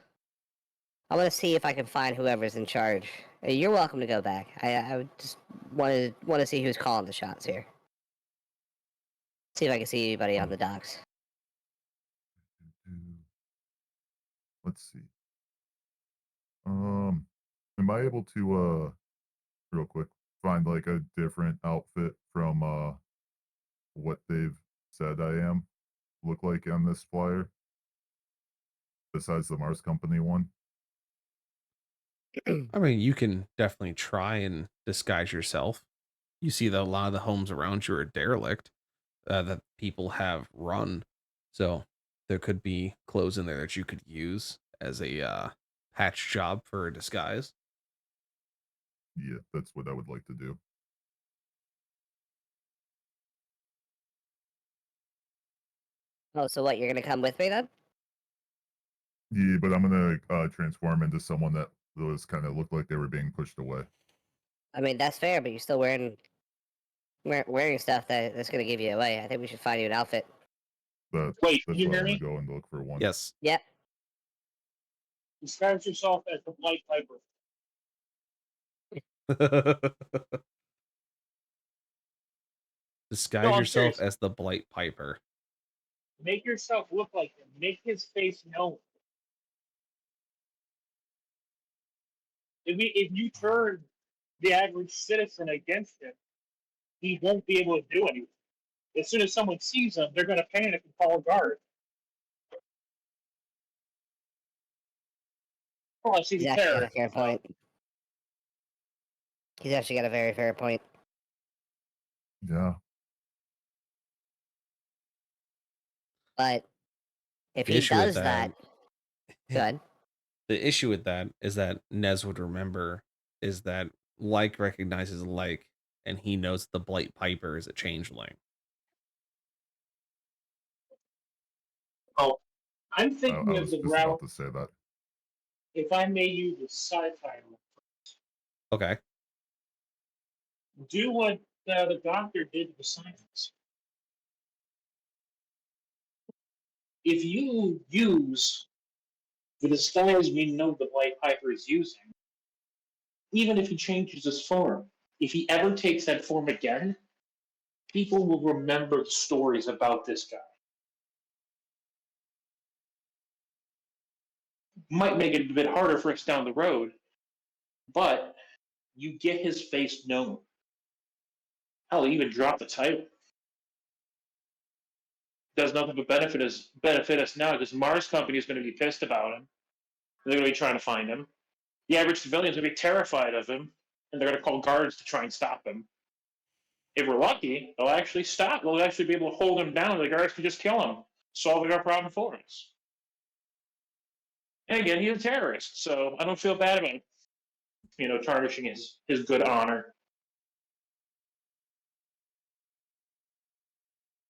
to see if I can find whoever's in charge. You're welcome to go back. I would just want to see who's calling the shots here. See if I can see anybody on the docks. Let's see. Am I able to real quick find like a different outfit from what they've said I am look like on this flyer besides the Mars Company one? I mean, you can definitely try and disguise yourself. You see that a lot of the homes around you are derelict, that people have run. So there could be clothes in there that you could use as a patch job for a disguise. Yeah, that's what I would like to do. Oh, so what? You're gonna come with me then? Yeah, but I'm gonna transform into someone that was kind of looked like they were being pushed away. I mean, that's fair, but you're still wearing stuff that's gonna give you away. I think we should find you an outfit. But Wait, that's you why hear I'm gonna me? go and look for one. Yes. Yep. Disguise yourself as the Blight Piper. Disguise No, I'm yourself serious. as the Blight Piper. Make yourself look like him. Make his face known. If you turn the average citizen against him, he won't be able to do anything. As soon as someone sees him, they're going to panic and call a guard. Oh, she's He's a actually got a terrorist. fair point. He's actually got a very fair point. Yeah. But if The he issue with does that, good. The issue with that is that Nez would remember is that like recognizes like, and he knows the Blight Piper is a changeling. Oh, I'm I thinking of was the just about route. to say that. If I may use the sci-fi route, Okay. Do what the doctor did to the science. If you use the disguise we know the Blight Piper is using, even if he changes his form, if he ever takes that form again, people will remember the stories about this guy. Might make it a bit harder for us down the road, but you get his face known. Hell, even drop the title. Does nothing but benefit us now because Mars Company is going to be pissed about him. They're going to be trying to find him. The average civilian's going to be terrified of him, and they're going to call guards to try and stop him. If we're lucky, they'll actually stop. They'll actually be able to hold him down. The guards can just kill him, solving our problem for us. And again, he's a terrorist, so I don't feel bad about tarnishing his good honor.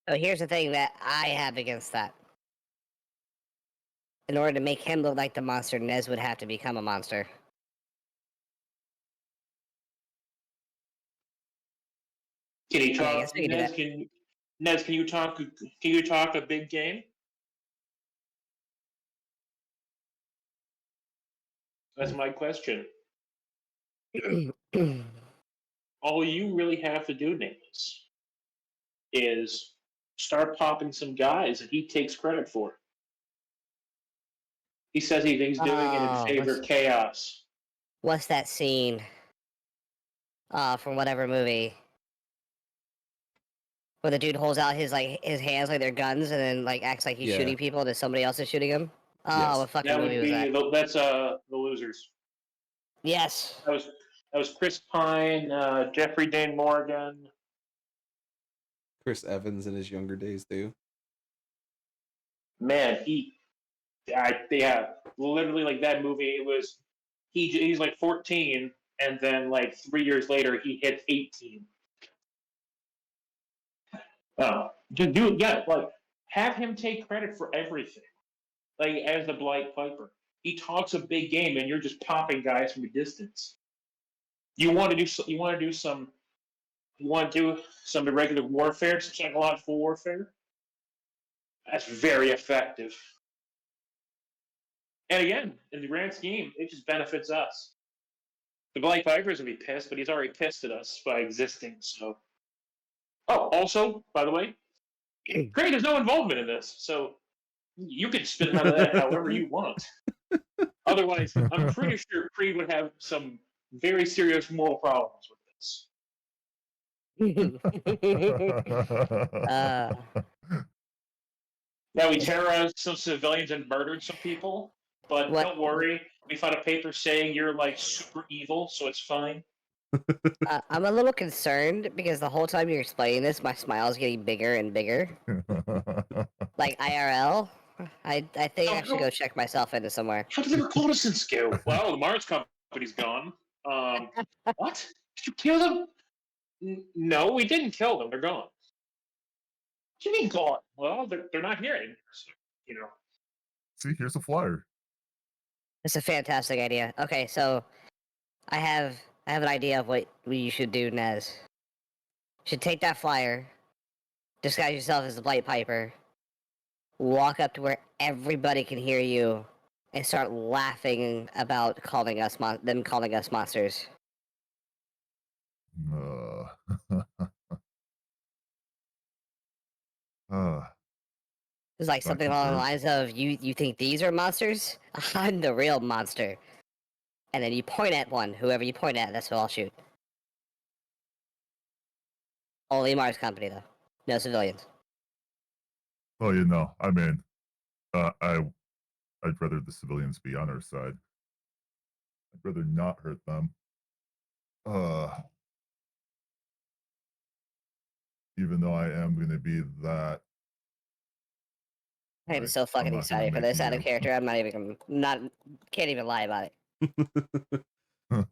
So here's the thing that I have against that. In order to make him look like the monster, Nez would have to become a monster. Can he I mean, I talk? guess we can do that. Nez, can you talk? Can you talk a big game? That's my question. All you really have to do, Nez, is start popping some guys that he takes credit for. He says he's doing it in favor of chaos. What's that scene? From whatever movie, where the dude holds out his hands like they're guns, and then acts like he's Yeah. shooting people, and then somebody else is shooting him. Oh, Yes. what fucking That movie would was be that? that's the Losers. Yes. That was Chris Pine, Jeffrey Dean Morgan. Chris Evans in his younger days too. Man, literally that movie. It was he's like 14, and then 3 years later he hits 18. Oh, have him take credit for everything. As the Blight Piper, he talks a big game, and you're just popping guys from a distance. You want to do some irregular warfare, some psychological warfare. That's very effective. And again, in the grand scheme, it just benefits us. The Blight Piper's gonna be pissed, but he's already pissed at us by existing. So, also, by the way, Craig has no involvement in this, so you can spin out of that however you want. Otherwise, I'm pretty sure Creed would have some very serious moral problems with this. Now, we terrorized some civilians and murdered some people, but What- don't worry. We found a paper saying you're super evil, so it's fine. I'm a little concerned because the whole time you're explaining this, my smile is getting bigger and bigger. Like IRL. I think I should go check myself into somewhere. How did the reconnaissance go? Well, the Mars company's gone. What? Did you kill them? No, we didn't kill them. They're gone. What do you mean gone? Well, they're not here anymore. So, See, here's a flyer. It's a fantastic idea. Okay, so I have an idea of what you should do, Nez. You should take that flyer, disguise yourself as the Blight Piper, walk up to where everybody can hear you, and start laughing about calling us monsters. It's like something along the lines of, you think these are monsters? I'm the real monster. And then you point at one. Whoever you point at, that's who I'll shoot. Only Mars Company, though. No civilians. Well, I mean, I'd rather the civilians be on our side. I'd rather not hurt them. Even though I am going to be that. I'm so fucking excited for this out of character. I'm can't even lie about it. I'm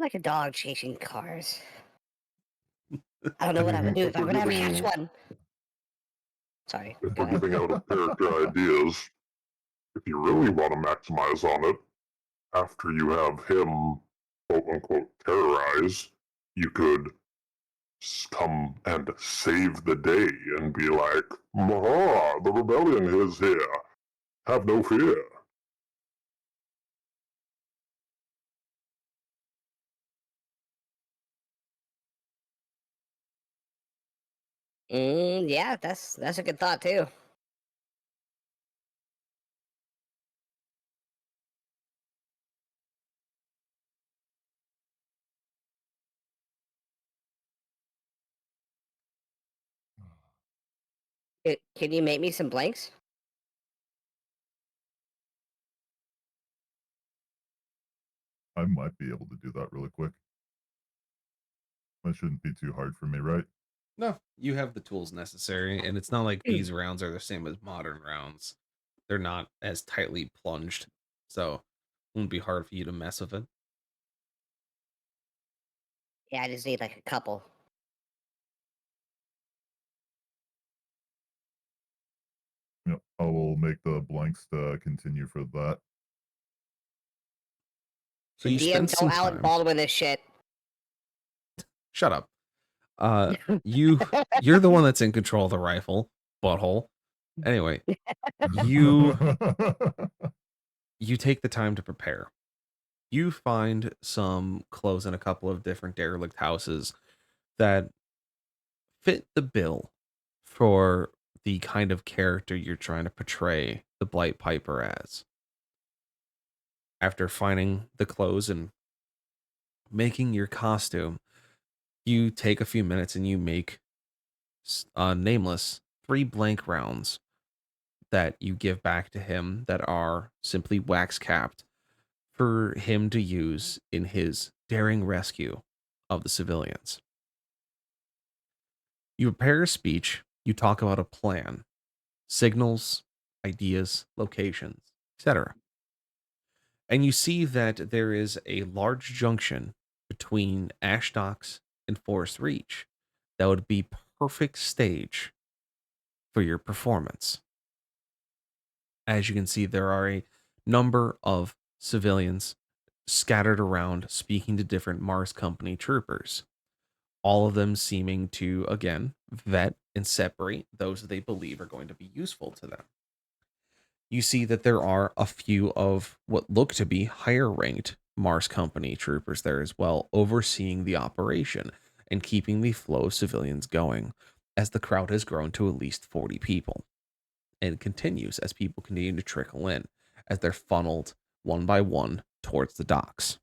like a dog chasing cars. I don't know what I would do if I We're would ever catch giving, one. Sorry, if go we're ahead. giving out of character ideas, if you really want to maximize on it, after you have him, quote unquote, terrorize, you could come and save the day and be like, Maha, the rebellion is here. Have no fear. Yeah, that's a good thought too. Can you make me some blanks? I might be able to do that really quick. That shouldn't be too hard for me, right? No, you have the tools necessary, and it's not like these rounds are the same as modern rounds. They're not as tightly plunged, so it wouldn't be hard for you to mess with it. Yeah, I just need like a couple. Yep. I will make the blanks to continue for that. So you DM, spend some don't Alec time. Baldwin this shit. Shut up. You're the one that's in control of the rifle, butthole. Anyway, you take the time to prepare. You find some clothes in a couple of different derelict houses that fit the bill for the kind of character you're trying to portray the Blight Piper as. After finding the clothes and making your costume, you take a few minutes and you make nameless 3 blank rounds that you give back to him that are simply wax capped for him to use in his daring rescue of the civilians. You prepare a speech, you talk about a plan, signals, ideas, locations, etc. And you see that there is a large junction between Ash Docks and Forest Reach that would be perfect stage for your performance. As you can see, there are a number of civilians scattered around speaking to different Mars Company troopers, all of them seeming to, again, vet and separate those that they believe are going to be useful to them. You see that there are a few of what look to be higher ranked Mars Company troopers there as well, overseeing the operation and keeping the flow of civilians going, as the crowd has grown to at least 40 people. And it continues as people continue to trickle in, as they're funneled one by one towards the docks.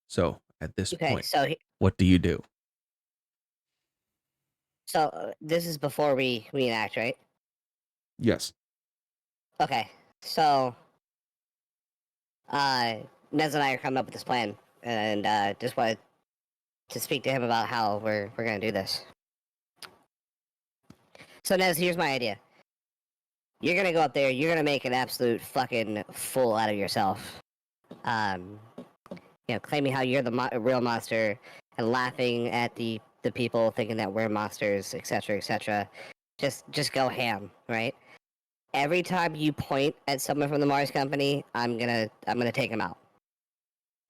So at this Okay, point, so what do you do? this is before we reenact, right? Yes. Okay, so Nez and I are coming up with this plan, and just wanted to speak to him about how we're gonna do this. So Nez, here's my idea. You're gonna go up there. You're gonna make an absolute fucking fool out of yourself. Um, claiming how you're the real monster and laughing at the people thinking that we're monsters, etc., etc. Just go ham, right? Every time you point at someone from the Mars Company, I'm gonna take them out.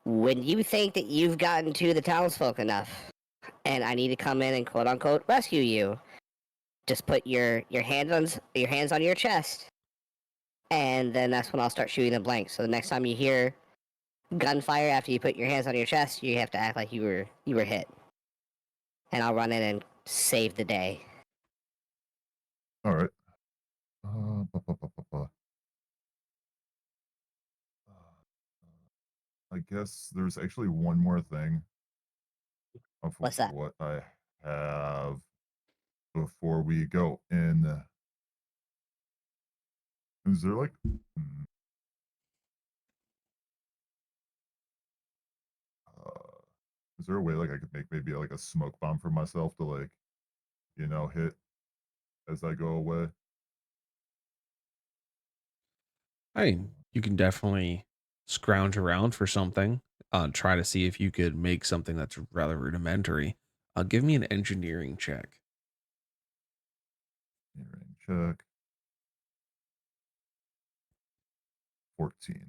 When you think that you've gotten to the townsfolk enough, and I need to come in and quote unquote rescue you, just put your hands on your chest, and then that's when I'll start shooting the blanks. So the next time you hear gunfire after you put your hands on your chest, you have to act like you were hit, and I'll run in and save the day. All right. Ba, ba, ba, ba, ba. I guess there's actually one more thing of What's that? what I have before we go in. Is there like uh, is there a way like I could make maybe like a smoke bomb for myself to like, hit as I go away? I mean, you can definitely scrounge around for something. try to see if you could make something that's rather rudimentary. Give me an engineering check. Check. 14.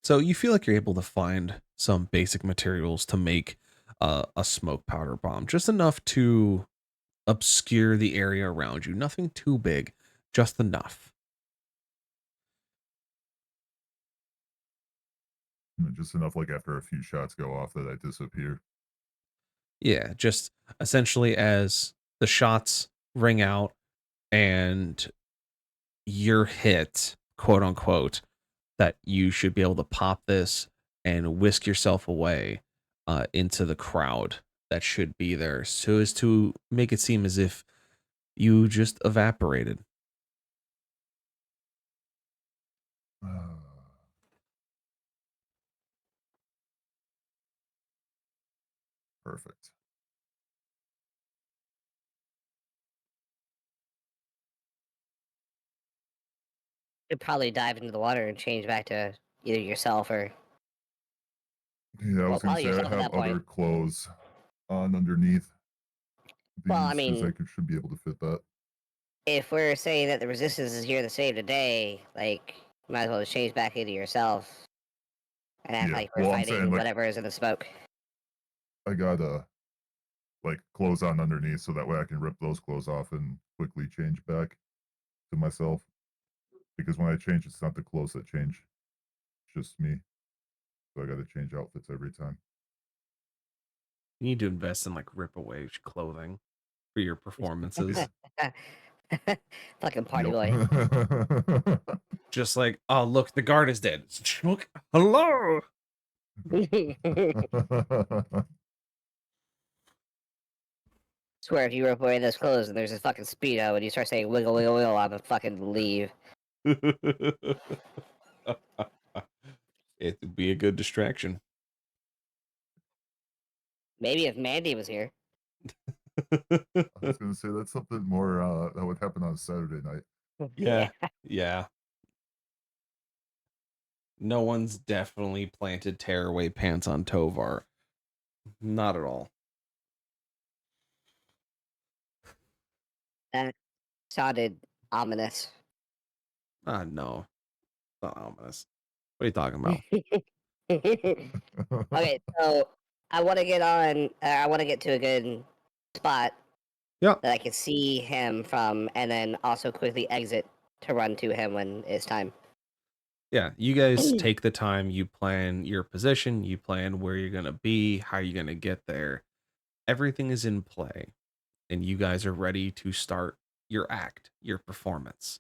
So you feel like you're able to find some basic materials to make a smoke powder bomb, just enough to obscure the area around you. Nothing too big, just enough. Just enough, like after a few shots go off, that I disappear. Yeah, just essentially as the shots ring out and you're hit, quote unquote, that you should be able to pop this and whisk yourself away into the crowd that should be there, so as to make it seem as if you just evaporated. Perfect. You'd probably dive into the water and change back to either yourself or Yeah, I was gonna probably say I yourself at have that point. other clothes on underneath these Well, I because I mean, should be able to fit that. if we're saying that the resistance is here to save the day, like, you might as well just change back into yourself and act Yeah, like we're well, I'm saying fighting like whatever is in the smoke. I got like clothes on underneath, so that way I can rip those clothes off and quickly change back to myself. Because when I change, it's not the clothes that change, it's just me. So I got to change outfits every time. You need to invest in like rip away clothing for your performances. Fucking party boy. Yep. Just like, oh look, the guard is dead. Look, hello. Swear if you rip away those clothes and there's this fucking speedo and you start saying wiggle wiggle wiggle, I'm gonna fucking leave. It would be a good distraction. Maybe if Mandy was here. I was gonna say that's something more that would happen on Saturday night. Yeah. Yeah. No one's definitely planted tearaway pants on Tovar. Not at all. That sounded ominous. No. Not ominous. What are you talking about? Okay, so I want to get on. I want to get to a good spot Yeah. that I can see him from, and then also quickly exit to run to him when it's time. Yeah, you guys take the time, you plan your position, you plan where you're going to be, how you're going to get there. Everything is in play, and you guys are ready to start your act, your performance.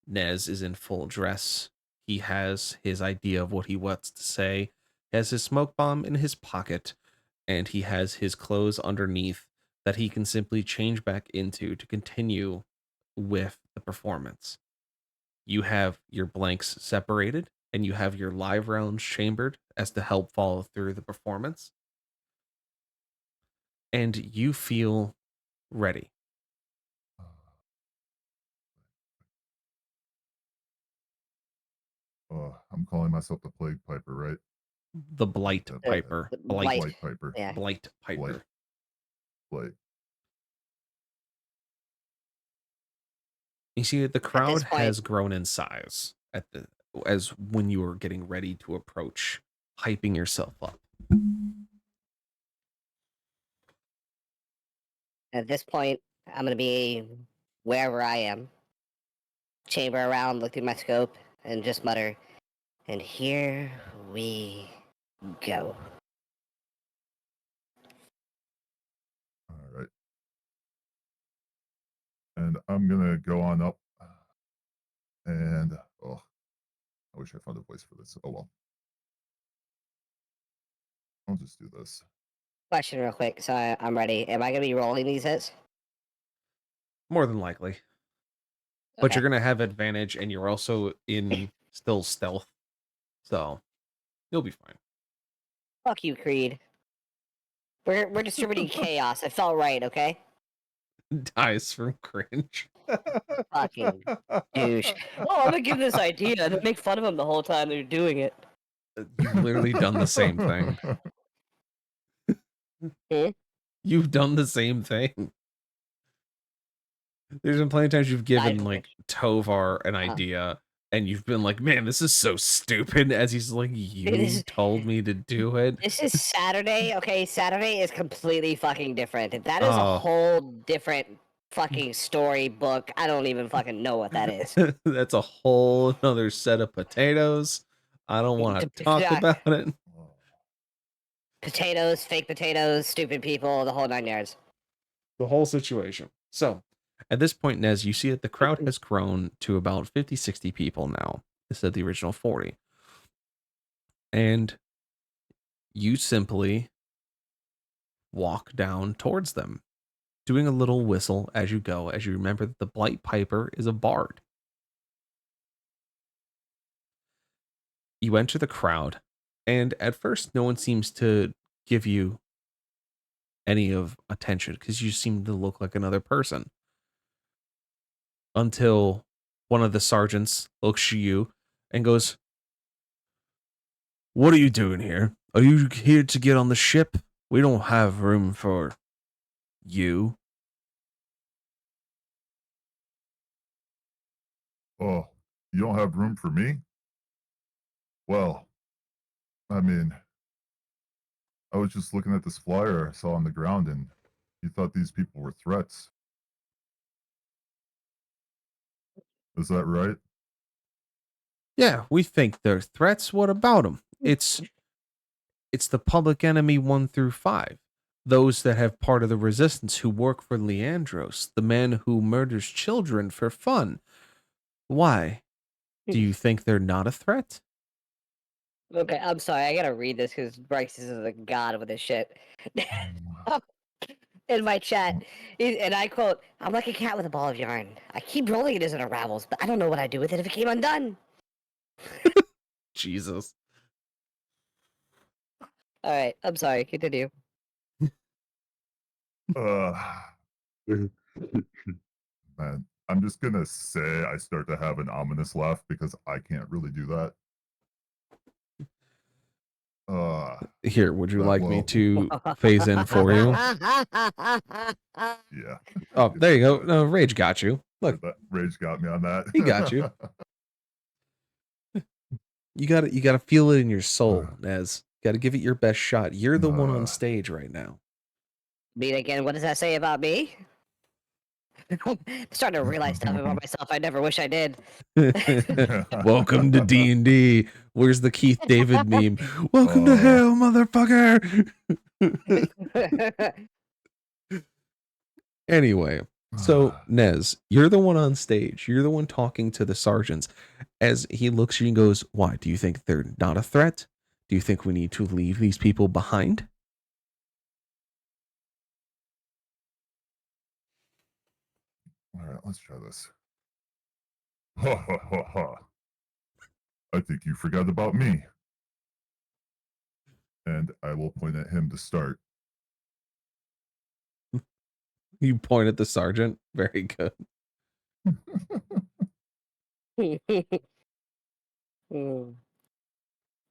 Nez is in full dress. He has his idea of what he wants to say. He has his smoke bomb in his pocket, and he has his clothes underneath that he can simply change back into to continue with the performance. You have your blanks separated, and you have your live rounds chambered as to help follow through the performance. And you feel ready. I'm calling myself the Plague Piper, right? The Blight Yep, Piper. The Blight. Blight Piper. Yeah. Blight Piper. Blight. You see that the crowd point- has grown in size as when you were getting ready to approach, hyping yourself up. At this point, I'm gonna be wherever I am. Chamber around, look through my scope, and just mutter, "And here we go." All right. And I'm gonna go on up. And oh, I wish I found a voice for this. Oh well. I'll just do this. Question real quick, so I'm ready. Am I gonna be rolling these hits? More than likely. But Okay. you're going to have advantage, and you're also in still stealth. So you'll be fine. Fuck you, Creed. We're distributing chaos. It felt right, okay? Dies from cringe. Fucking douche. Oh, I'm gonna give this idea and then make fun of him the whole time they're doing it. You've literally done the same thing. You've done the same thing. There's been plenty of times you've given like Tovar an idea, and you've been like, "Man, this is so stupid." As he's like, "You told me to do it." This is Saturday. Okay, Saturday is completely fucking different. That is a Oh. whole different fucking storybook. I don't even fucking know what that is. That's a whole another set of potatoes. I don't want to talk about it. Potatoes, fake potatoes, stupid people, the whole 9 yards. The whole situation. So, at this point, Nez, you see that the crowd has grown to about 50, 60 people now, instead of the original 40. And you simply walk down towards them, doing a little whistle as you go, as you remember that the Blight Piper is a bard. You enter the crowd, and at first, no one seems to give you any of attention because you seem to look like another person. Until one of the sergeants looks at you and goes, "What are you doing here? Are you here to get on the ship? We don't have room for you." Oh, you don't have room for me? Well, I mean, I was just looking at this flyer I saw on the ground, and you thought these people were threats. Is that right? Yeah, we think they're threats. What about them? It's the public enemy 1 through 5. Those that have part of the resistance who work for Leandros, the man who murders children for fun. Why? Do you think they're not a threat? Okay, I'm sorry. I gotta read this because Bryce is a god with this shit. In my chat, and I quote, "I'm like a cat with a ball of yarn. I keep rolling it as it unravels, but I don't know what I'd do with it if it came undone." Jesus. All right, I'm sorry. Continue. Man, I'm just gonna say I start to have an ominous laugh because I can't really do that. Here, would you like me well, to phase in for you? Yeah. Oh, there you go. No, Rage got you. Look, That Rage got me on that. he got you. You gotta feel it in your soul, Nez. Gotta give it your best shot. You're the one on stage right now. Meet again. What does that say about me? I'm starting to realize stuff about myself I never wish I did. Welcome to D&D. Where's the Keith David meme? Welcome to hell, motherfucker. Anyway, so Nez, you're the one on stage. You're the one talking to the sergeants. As he looks at you and goes, "Why? Do you think they're not a threat? Do you think we need to leave these people behind?" All right, let's try this. Ha ha ha ha. I think you forgot about me. And I will point at him to start. You point at the sergeant. Very good.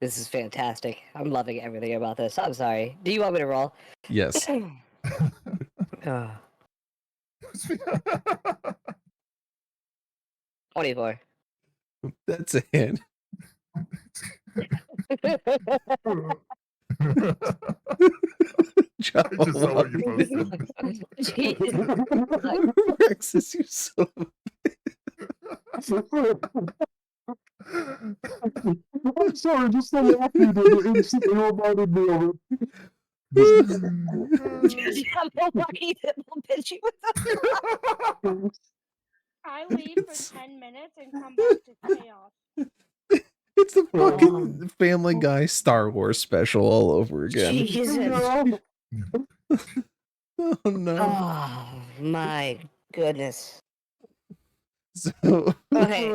This is fantastic. I'm loving everything about this. I'm sorry. Do you want me to roll? Yes. 24. That's a hit. I just saw what you posted. Rexus, you son of I'm sorry, just the laugh you did it instantly reminded me of it. I leave for 10 minutes and come back to chaos. It's the fucking Family Guy Star Wars special all over again. Jesus. Oh no. Oh my goodness. So, Okay.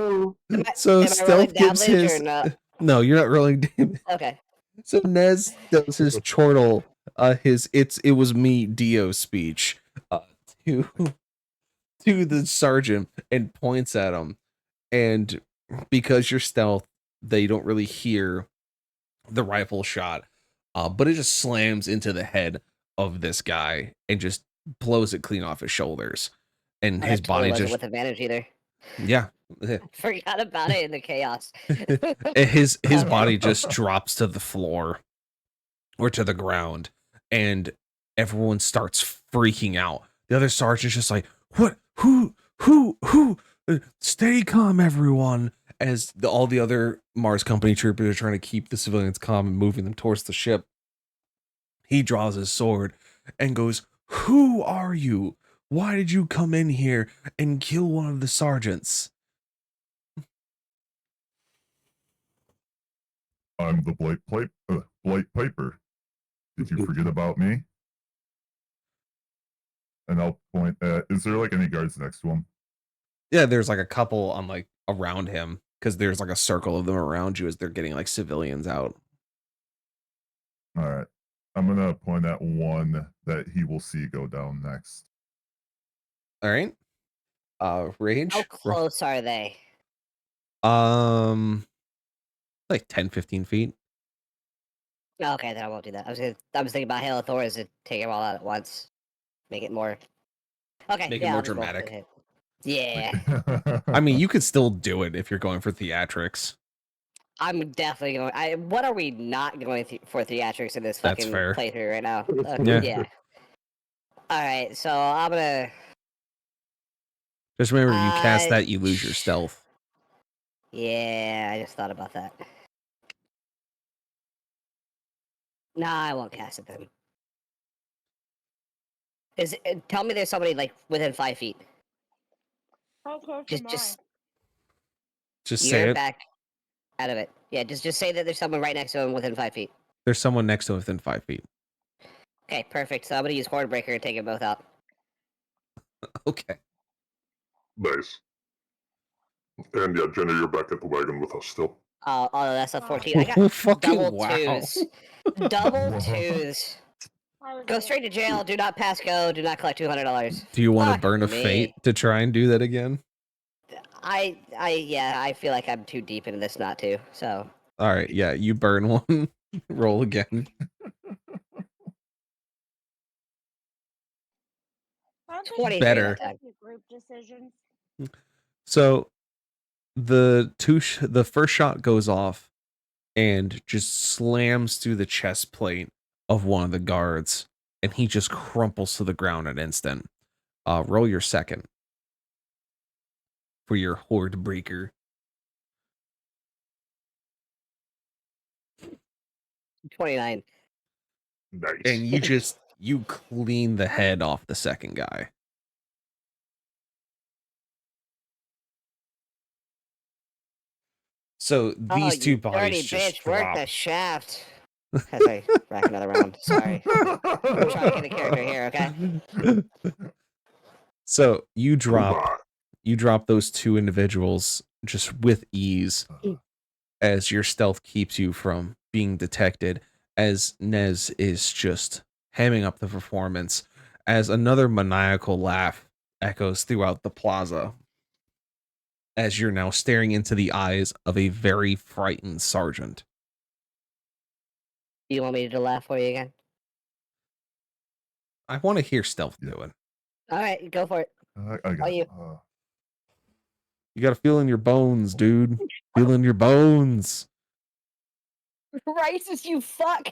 so am I rolling Stealth gives damage his. or not? No, you're not rolling damage. Okay. So Nez does his chortle, it was me Dio speech, to the sergeant and points at him, and because you're stealth, they don't really hear the rifle shot, but it just slams into the head of this guy and just blows it clean off his shoulders, and Oh, his that totally body wasn't just with advantage either. yeah. Forgot about it in the chaos. his Okay. body just drops to the floor or to the ground, and everyone starts freaking out. The other sergeant's just like, "What? Who? Stay calm, everyone!" As all the other Mars Company troopers are trying to keep the civilians calm and moving them towards the ship. He draws his sword and goes, "Who are you? Why did you come in here and kill one of the sergeants?" I'm the Blight Piper. Did you forget about me? And I'll point at, is there like any guards next to him? Yeah, there's like a couple on like around him because there's like a circle of them around you as they're getting like civilians out. All right. I'm going to point at one that he will see go down next. All right. Rage. How close are they? Like 10, 15 feet. Okay, then I won't do that. I was thinking about Hail of Thor to take them all out at once. Make it more. Okay, Make it yeah, more I'll just roll for the dramatic. hit. Yeah, I mean, you could still do it if you're going for theatrics. I'm definitely going. What are we not going for theatrics in this That's fucking fair. playthrough right now? Yeah. Yeah. All right, so I'm gonna. Just remember, if you cast that, you lose your stealth. Yeah, I just thought about that. Nah, I won't cast it then. Tell me there's somebody like within 5 feet. How close Just Just say you're it. back out of it. Yeah, just say that there's someone right next to him within 5 feet. There's someone next to him within 5 feet. Okay, perfect. So I'm gonna use Hornbreaker and take them both out. Okay. Nice. And yeah, Jenny, you're back at the wagon with us still. Oh, that's a Wow. 14. I Oh, got fucking double wow. twos. Double Whoa. twos. I was Go straight to jail. Do not pass go. Do not collect $200. Do you want to Fuck burn a me. fate to try and do that again? I feel like I'm too deep into this not to. So All right. Yeah, you burn one. Roll again. I don't think 23 Better. that time. Group decisions. So the first shot goes off and just slams through the chest plate of one of the guards, and he just crumples to the ground an instant. Roll your second for your horde breaker. 29. Nice. And you clean the head off the second guy. So these two bodies just bitch, work drop. the shaft. As I rack another round. Sorry. I'm trying to get a character here, okay? So you Goodbye. drop those two individuals just with ease as your stealth keeps you from being detected, as Nez is just hamming up the performance as another maniacal laugh echoes throughout the plaza as you're now staring into the eyes of a very frightened sergeant. You want me to laugh for you again? I want to hear stealth do it. Alright, go for it. I got you. You got to feel in your bones, dude. Feel in your bones. Racist, you fuck!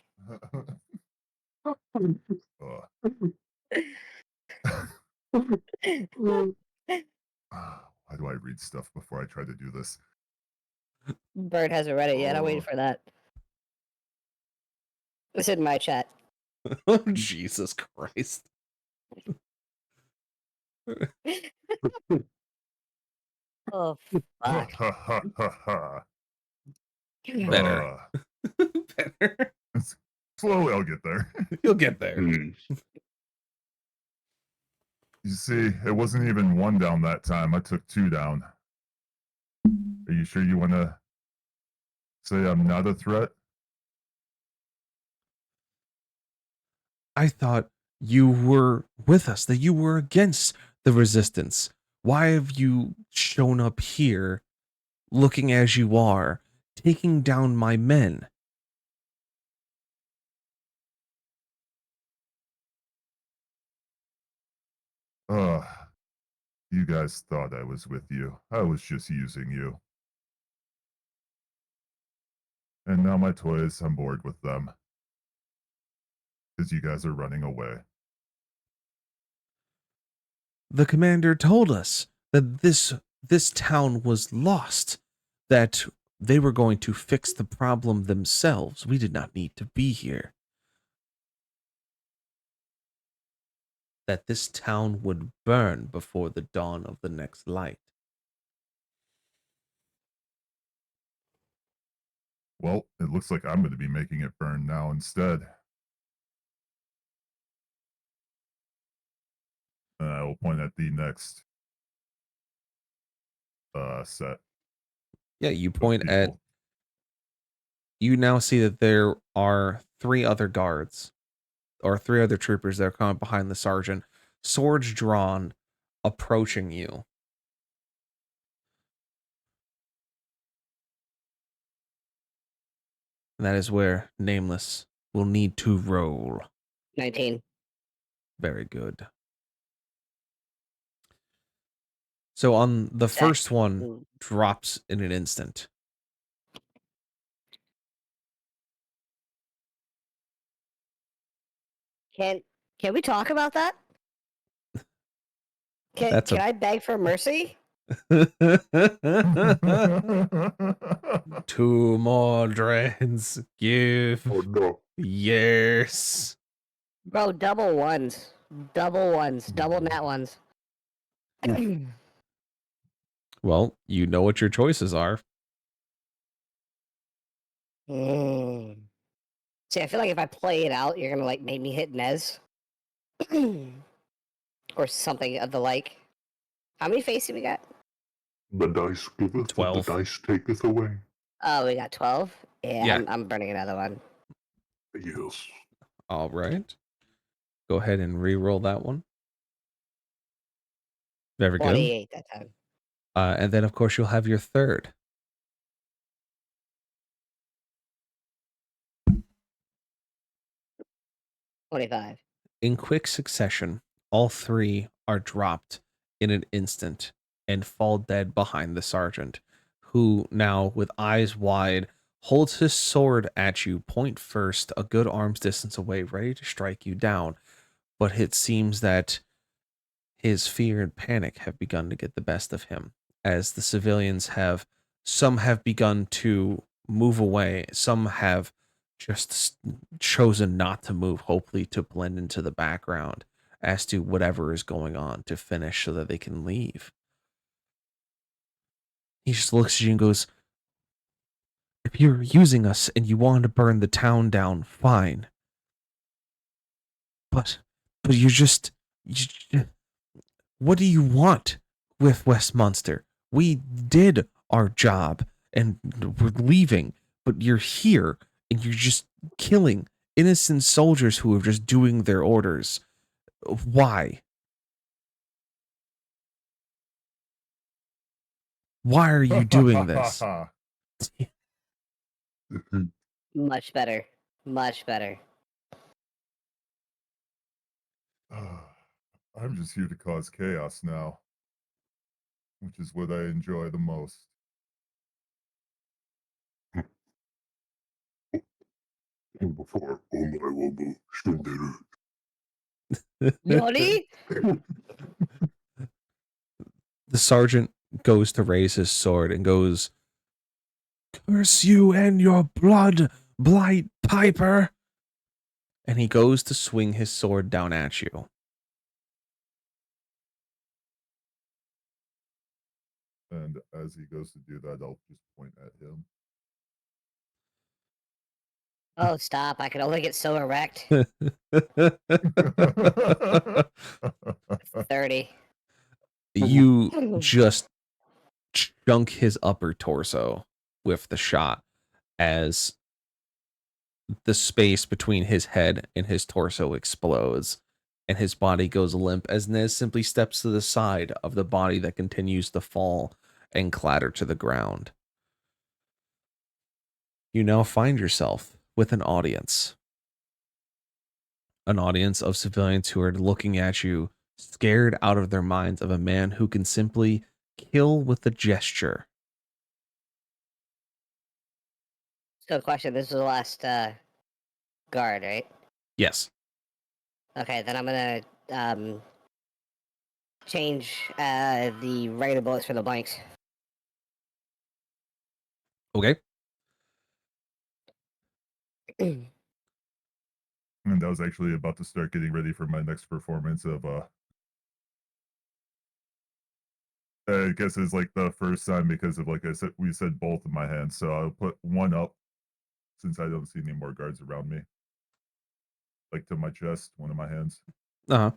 Why do I read stuff before I try to do this? Bird hasn't read it yet. I'm waiting for that. It's in my chat. Oh, Jesus Christ. Oh, fuck. Better. Better. Slowly, I'll get there. You'll get there. Mm. You see, it wasn't even one down that time. I took two down. Are you sure you want to say I'm not a threat? I thought you were with us, that you were against the resistance. Why have you shown up here, looking as you are, taking down my men? You guys thought I was with you. I was just using you. And now my toys, I'm bored with them. Because you guys are running away. The commander told us that this town was lost, that they were going to fix the problem themselves. We did not need to be here. That this town would burn before the dawn of the next light. Well, it looks like I'm going to be making it burn now instead. And I will point at the next set. Yeah, you of point at. people. You now see that there are 3 other guards, or 3 other troopers that are coming behind the sergeant, swords drawn, approaching you. And that is where Nameless will need to roll. 19. Very good. So on the first one, Mm. drops in an instant. Can we talk about that? Can That's can a I beg for mercy? 2 more drains. Give Oh no. yes. Bro, double ones. Double nat ones. Well, you know what your choices are. Mm. See, I feel like if I play it out, you're gonna like make me hit Nez. Or something of the like. How many faces we got? The dice giveth, and the 12. dice taketh away. Oh, we got 12? Yeah, Yeah. I'm burning another one. Yes. All right. Go ahead and re-roll that one. Very good. 28 that time. And then, of course, you'll have your third. $25. In quick succession, all 3 are dropped in an instant and fall dead behind the sergeant, who now, with eyes wide, holds his sword at you, point first, a good arm's distance away, ready to strike you down. But it seems that his fear and panic have begun to get the best of him, as the civilians some have begun to move away, some have just chosen not to move, hopefully to blend into the background as to whatever is going on to finish so that they can leave. He just looks at you and goes, if you're using us and you want to burn the town down, fine. But you're just, what do you want with Westminster? We did our job and we're leaving, but you're here and you're just killing innocent soldiers who are just doing their orders. Why? Why are you doing this? Much better. Much better. I'm just here to cause chaos now, which is what I enjoy the most. Before Omae Shinderu. Nani? The sergeant goes to raise his sword and goes, curse you and your blood, blight piper. And he goes to swing his sword down at you. And as he goes to do that, I'll just point at him. Oh, stop. I can only get so erect. 30. You just chunk his upper torso with the shot as the space between his head and his torso explodes and his body goes limp as Nez simply steps to the side of the body that continues to fall and clatter to the ground. You now find yourself with an audience of civilians who are looking at you scared out of their minds of a man who can simply kill with a gesture. So, question: this is the last guard, right? Yes. Okay, then I'm gonna change the regular bullets for the blanks. Okay. And I was actually about to start getting ready for my next performance of I guess it's like the first time because of like I said we said both in my hands, so I'll put one up since I don't see any more guards around me. Like to my chest, one of my hands. Uh-huh.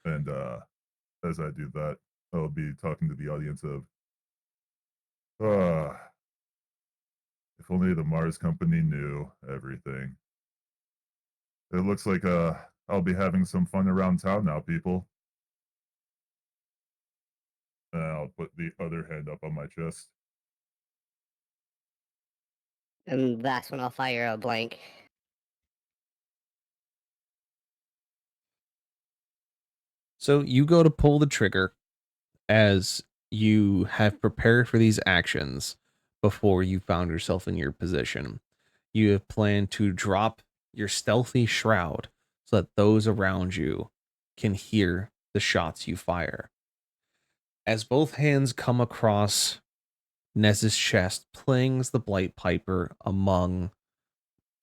And as I do that, I'll be talking to the audience of if only the Mars company knew everything. It looks like I'll be having some fun around town now, people. And I'll put the other hand up on my chest. And that's when I'll fire a blank. So you go to pull the trigger as you have prepared for these actions before you found yourself in your position. You have planned to drop your stealthy shroud so that those around you can hear the shots you fire. As both hands come across Nez's chest, plings the Blight Piper among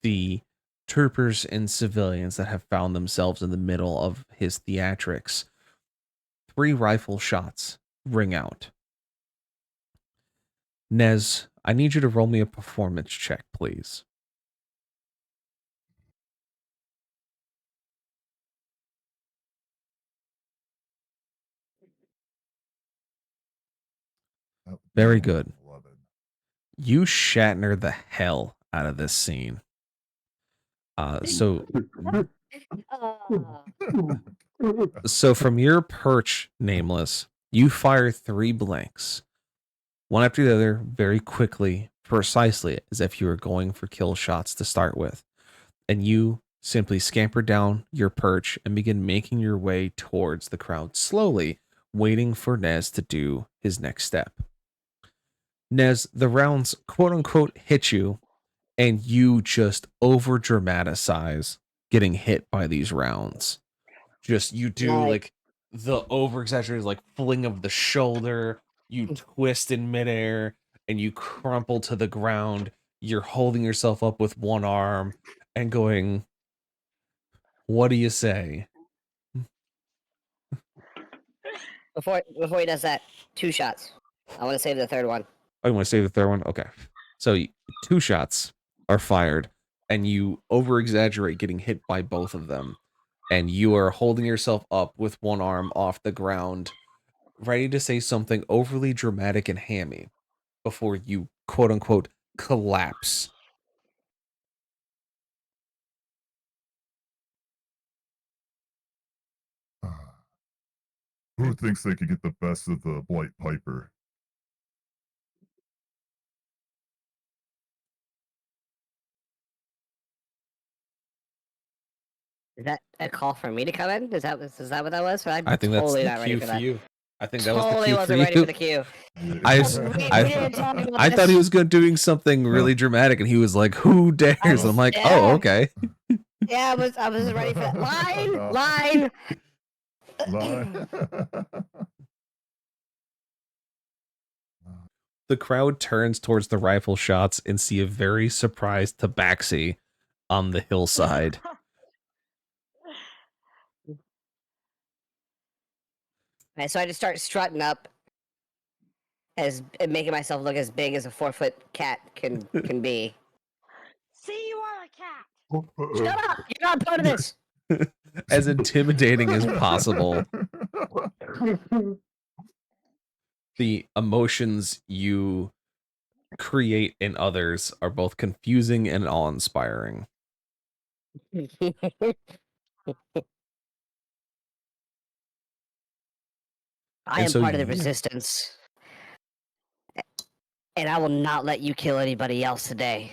the troopers and civilians that have found themselves in the middle of his theatrics. 3 rifle shots ring out. Nez, I need you to roll me a performance check, please. Very good. 11. You Shatner the hell out of this scene. So from your perch, Nameless, you fire 3 blanks, one after the other, very quickly, precisely as if you were going for kill shots to start with. And you simply scamper down your perch and begin making your way towards the crowd slowly, waiting for Nez to do his next step. Nez, the rounds quote unquote hit you, and you just over dramatize getting hit by these rounds. Just you do like the over exaggerated like fling of the shoulder, you twist in midair, and you crumple to the ground. You're holding yourself up with one arm and going, what do you say? Before he does that, 2 shots. I want to save the third one. Oh, you want to save the third one? Okay. So 2 shots are fired, and you over exaggerate getting hit by both of them. And you are holding yourself up with one arm off the ground, ready to say something overly dramatic and hammy before you quote unquote collapse. Who thinks they could get the best of the Blight Piper? Is that a call for me to come in? Is that what that was? I'm I think totally that's not the ready cue for for that. you. I think that was the Totally cue for wasn't you. ready for the cue. I We didn't talk about I thought he this. was going to doing something really dramatic, and he was like, "Who dares?" I'm like, "Oh, Yeah. okay." Yeah, I was ready for that. Line. The crowd turns towards the rifle shots and see a very surprised Tabaxi on the hillside. Right, so I just start strutting up and making myself look as big as a 4-foot cat can be. See, you are a cat. Shut up! You're not part of this. As intimidating as possible. The emotions you create in others are both confusing and awe-inspiring. I am part of the resistance. And I will not let you kill anybody else today.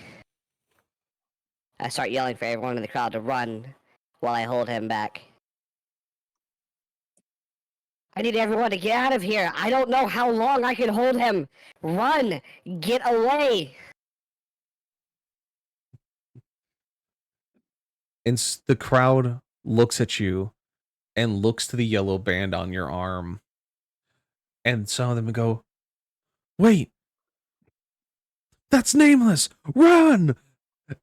I start yelling for everyone in the crowd to run. while I hold him back. I need everyone to get out of here. I don't know how long I can hold him. Run! Get away! And the crowd looks at you and looks to the yellow band on your arm. And some of them go, wait, that's Nameless! Run!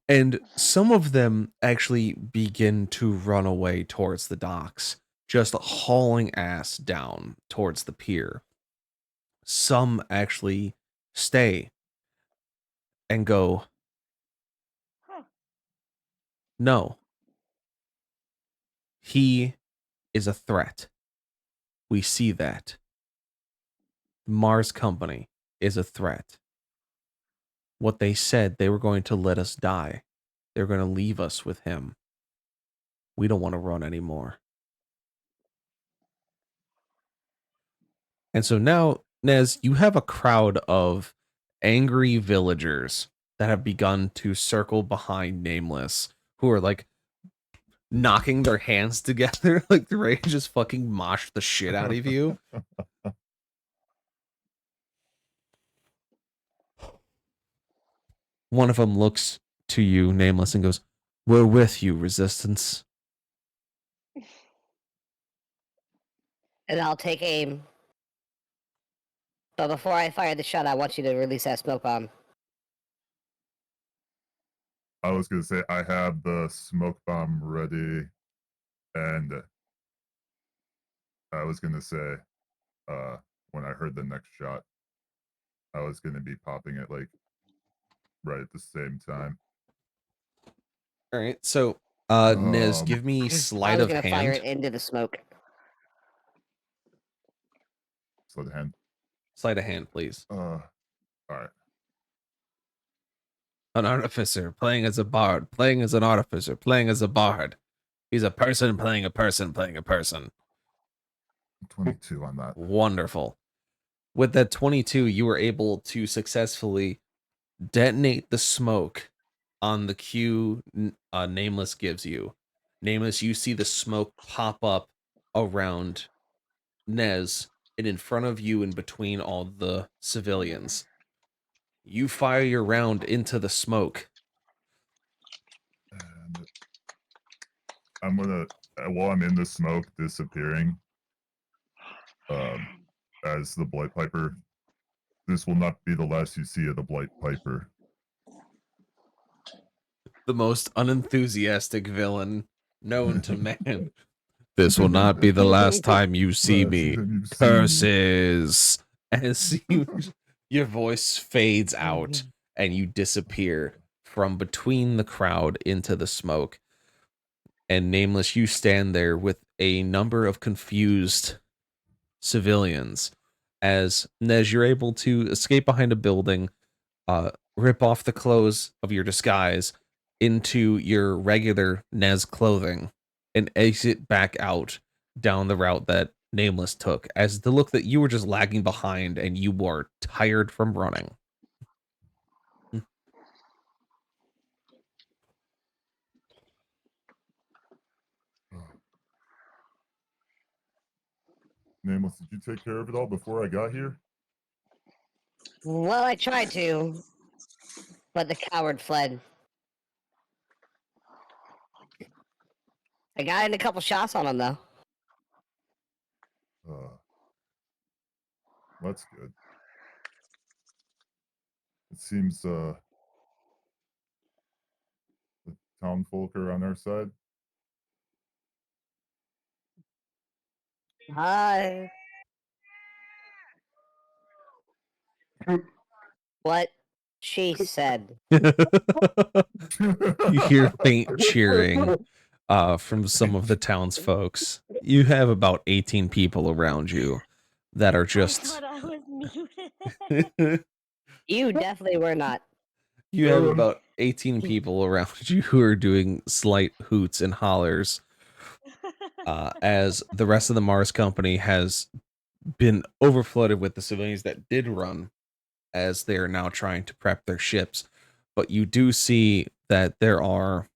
And some of them actually begin to run away towards the docks, just hauling ass down towards the pier. Some actually stay and go, no, he is a threat. We see that. Mars Company is a threat. What they said, they were going to let us die. They're going to leave us with him. We don't want to run anymore. And so now, Nez, you have a crowd of angry villagers that have begun to circle behind Nameless, who are like knocking their hands together, like they're ready to just fucking mosh the shit out of you. One of them looks to you, Nameless, and goes, "We're with you, Resistance." And I'll take aim. But before I fire the shot, I want you to release that smoke bomb. I was gonna say I have the smoke bomb ready, and I was gonna say, when I heard the next shot, I was gonna be popping it like right at the same time. All right, so Nez, give me I sleight was of gonna fire it hand. into the smoke. Sleight of hand. Sleight of hand, please. All right. An artificer playing as a bard, playing as an artificer, playing as a bard. He's a person playing a person playing a person. 22 on that. Wonderful. With that 22, you were able to successfully detonate the smoke on the cue Nameless gives you. Nameless, you see the smoke pop up around Nez and in front of you and between all the civilians. You fire your round into the smoke. And I'm gonna, while I'm in the smoke disappearing, as the Blight Piper, this will not be the last you see of the Blight Piper. The most unenthusiastic villain known to man. This will not be the last time you see me. Curses. As your voice fades out and you disappear from between the crowd into the smoke. And Nameless, you stand there with a number of confused civilians. As Nez, you're able to escape behind a building, rip off the clothes of your disguise into your regular Nez clothing, and exit back out down the route that Nameless took, as the look that you were just lagging behind and you were tired from running. Nameless, did you take care of it all before I got here? Well, I tried to, but the coward fled. I got in a couple shots on him, though. That's good. It seems the town folk are on our side. Hi. What she said. You hear faint cheering from some of the townsfolks. You have about 18 people around you that are I just. thought I was muted. You definitely were not. You have about 18 people around you who are doing slight hoots and hollers, as the rest of the Mars Company has been overflooded with the civilians that did run, as they are now trying to prep their ships. But you do see that there are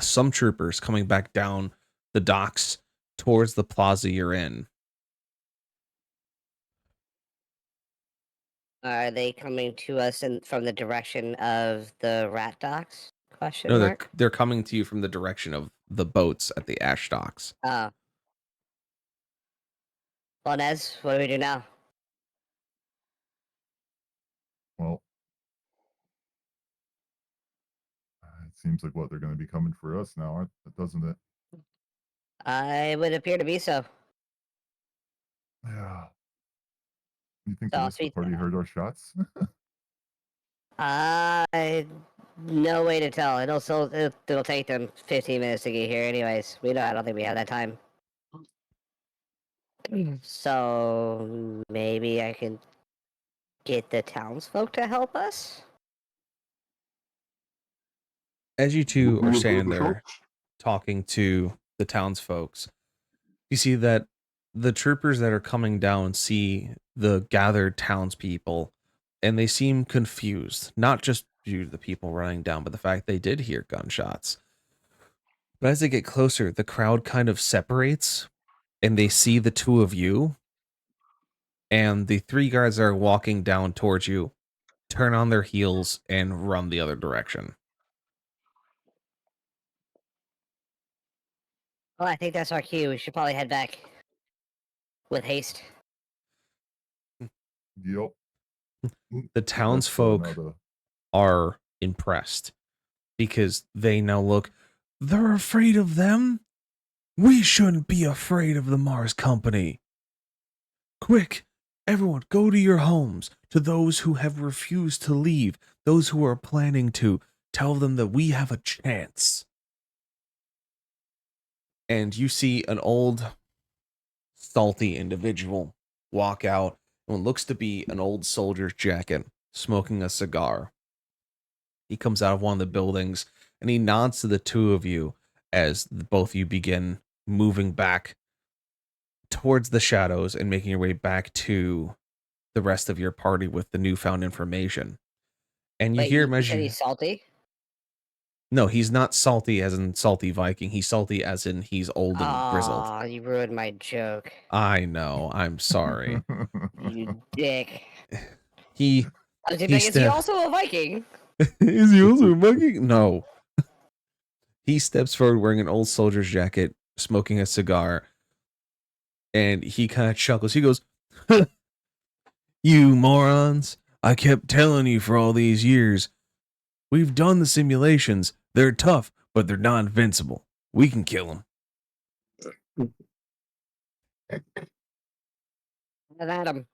some troopers coming back down the docks towards the plaza you're in. Are they coming to us from the direction of the rat docks? Question No, mark. they're coming to you from the direction of the boats at the ash docks. Oh. Well, Nez, what do we do now? Well, it seems like what they're going to be coming for us now, doesn't it? I would appear to be so. Yeah. You think So the I'll rest of the speak. party heard our shots? No way to tell. It'll take them 15 minutes to get here, anyways. I don't think we have that time. So maybe I can get the townsfolk to help us. As you two Would are be a standing better there talking to the townsfolks, you see that the troopers that are coming down see the gathered townspeople, and they seem confused, not just due to the people running down, but the fact they did hear gunshots. But as they get closer, the crowd kind of separates, and they see the two of you, and the three guards that are walking down towards you turn on their heels and run the other direction. Well, I think that's our cue. We should probably head back with haste. Yep. The That's townsfolk not a... are impressed because they now look, they're afraid of them? We shouldn't be afraid of the Mars Company. Quick, everyone, go to your homes. To those who have refused to leave, those who are planning to, tell them that we have a chance. And you see an old, salty individual walk out in what looks to be an old soldier's jacket, smoking a cigar. He comes out of one of the buildings and he nods to the two of you as both of you begin moving back towards the shadows and making your way back to the rest of your party with the newfound information. And you Wait, hear him you as said you... he's salty? No, he's not salty as in salty Viking. He's salty as in he's old and grizzled. Aw, you ruined my joke. I know. I'm sorry. You dick. He I was he like, is he steps... also a Viking? Is he also a Viking? No. He steps forward wearing an old soldier's jacket, smoking a cigar, and he kind of chuckles. He goes, "You morons. I kept telling you for all these years. We've done the simulations. They're tough, but they're not invincible. We can kill them." Have at him.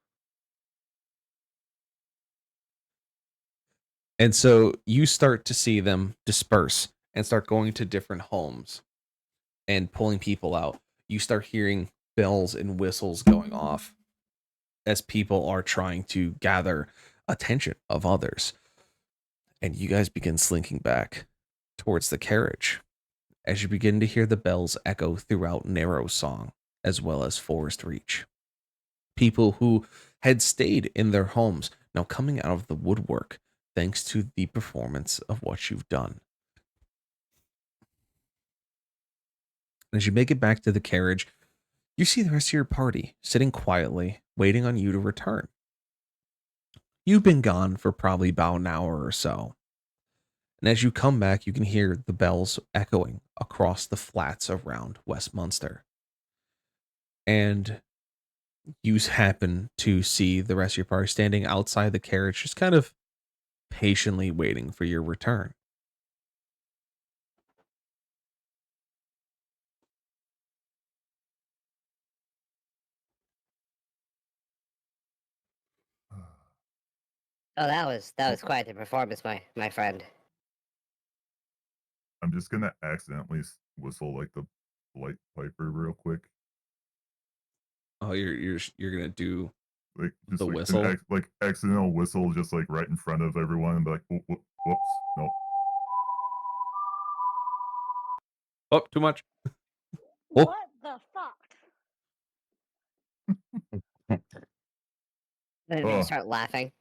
And so you start to see them disperse and start going to different homes and pulling people out. You start hearing bells and whistles going off as people are trying to gather attention of others. And you guys begin slinking back towards the carriage as you begin to hear the bells echo throughout Narrow Song as well as Forest Reach. People who had stayed in their homes now coming out of the woodwork thanks to the performance of what you've done. As you make it back to the carriage, you see the rest of your party sitting quietly, waiting on you to return. You've been gone for probably about an hour or so. And as you come back, you can hear the bells echoing across the flats around Westminster. And you happen to see the rest of your party standing outside the carriage, just kind of patiently waiting for your return. Oh, that was quite the performance, my friend. I'm just gonna accidentally whistle like the light piper real quick. Oh, you're gonna do Like just the like whistle? like accidental whistle just like right in front of everyone and be like, whoops, no. Oh, too much. Oh. What the fuck? Then they Oh. start laughing.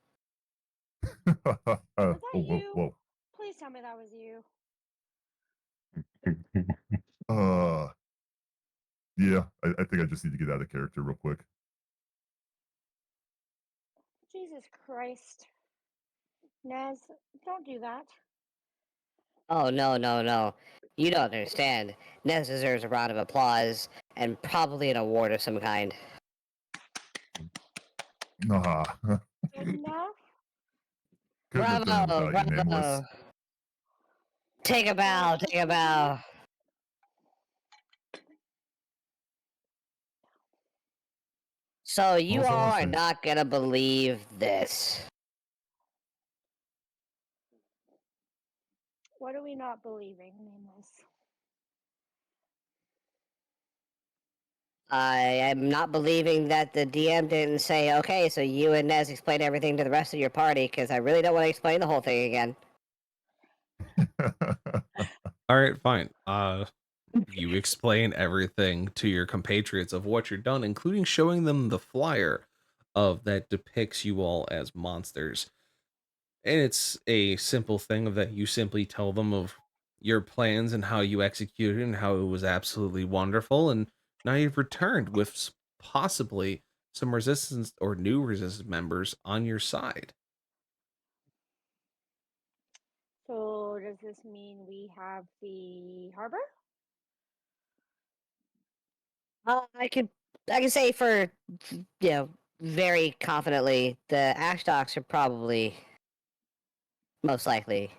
Was that whoa, you? whoa. Please tell me that was you. Yeah, I think I just need to get out of character real quick. Jesus Christ. Nez, don't do that. Oh, no, no, no. You don't understand. Nez deserves a round of applause and probably an award of some kind. Nah, Enough? couldn't have done it Bravo, without you, Nameless. bravo. Take a bow, take a bow. So you That's all all I'm are saying. not gonna believe this. What are we not believing, Nameless? I am not believing that the DM didn't say, okay, so you and Nez explain everything to the rest of your party, because I really don't want to explain the whole thing again. All right, fine. You explain everything to your compatriots of what you're done, including showing them the flyer of that depicts you all as monsters. And it's a simple thing of that you simply tell them of your plans and how you executed and how it was absolutely wonderful. And now you've returned with possibly some resistance or new resistance members on your side. So does this mean we have the harbor? I can say for very confidently the ash docks are probably most likely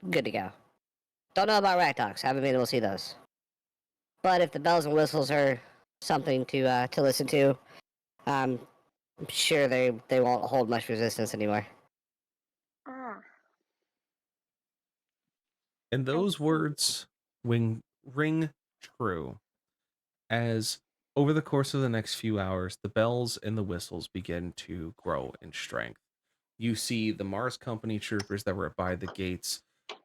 good to go. Don't know about rat docks. Haven't been able to see those. But if the bells and whistles are something to listen to, I'm sure they won't hold much resistance anymore. Ah, And I those see. words ring true as over the course of the next few hours, the bells and the whistles begin to grow in strength. You see the Mars Company troopers that were by the gates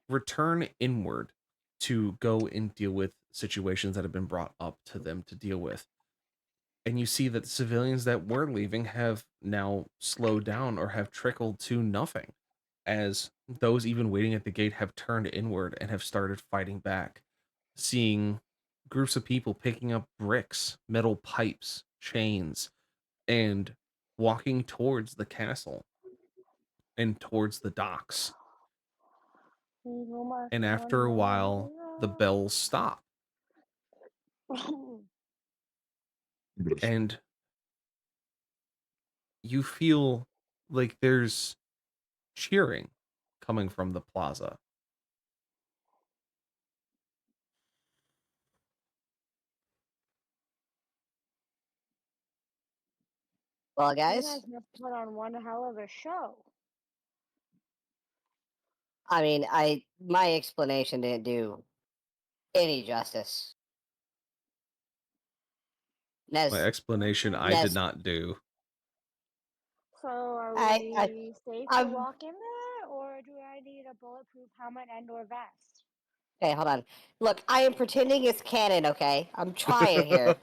return inward to go and deal with situations that have been brought up to them to deal with. And you see that the civilians that were leaving have now slowed down or have trickled to nothing, as those even waiting at the gate have turned inward and have started fighting back, seeing groups of people picking up bricks, metal pipes, chains, and walking towards the castle and towards the docks. We go And marching after a while, the on bells stop, the road. Yes. and you feel like there's cheering coming from the plaza. Well, You guys, guys must put on one hell of a show. I mean, my explanation didn't do any justice. My Nez, explanation I did Nez, not do. So are I, we safe to I'm walk in there, or do I need a bulletproof helmet and or vest? okay. Hold on. Look, I am pretending it's canon. Okay, I'm trying here.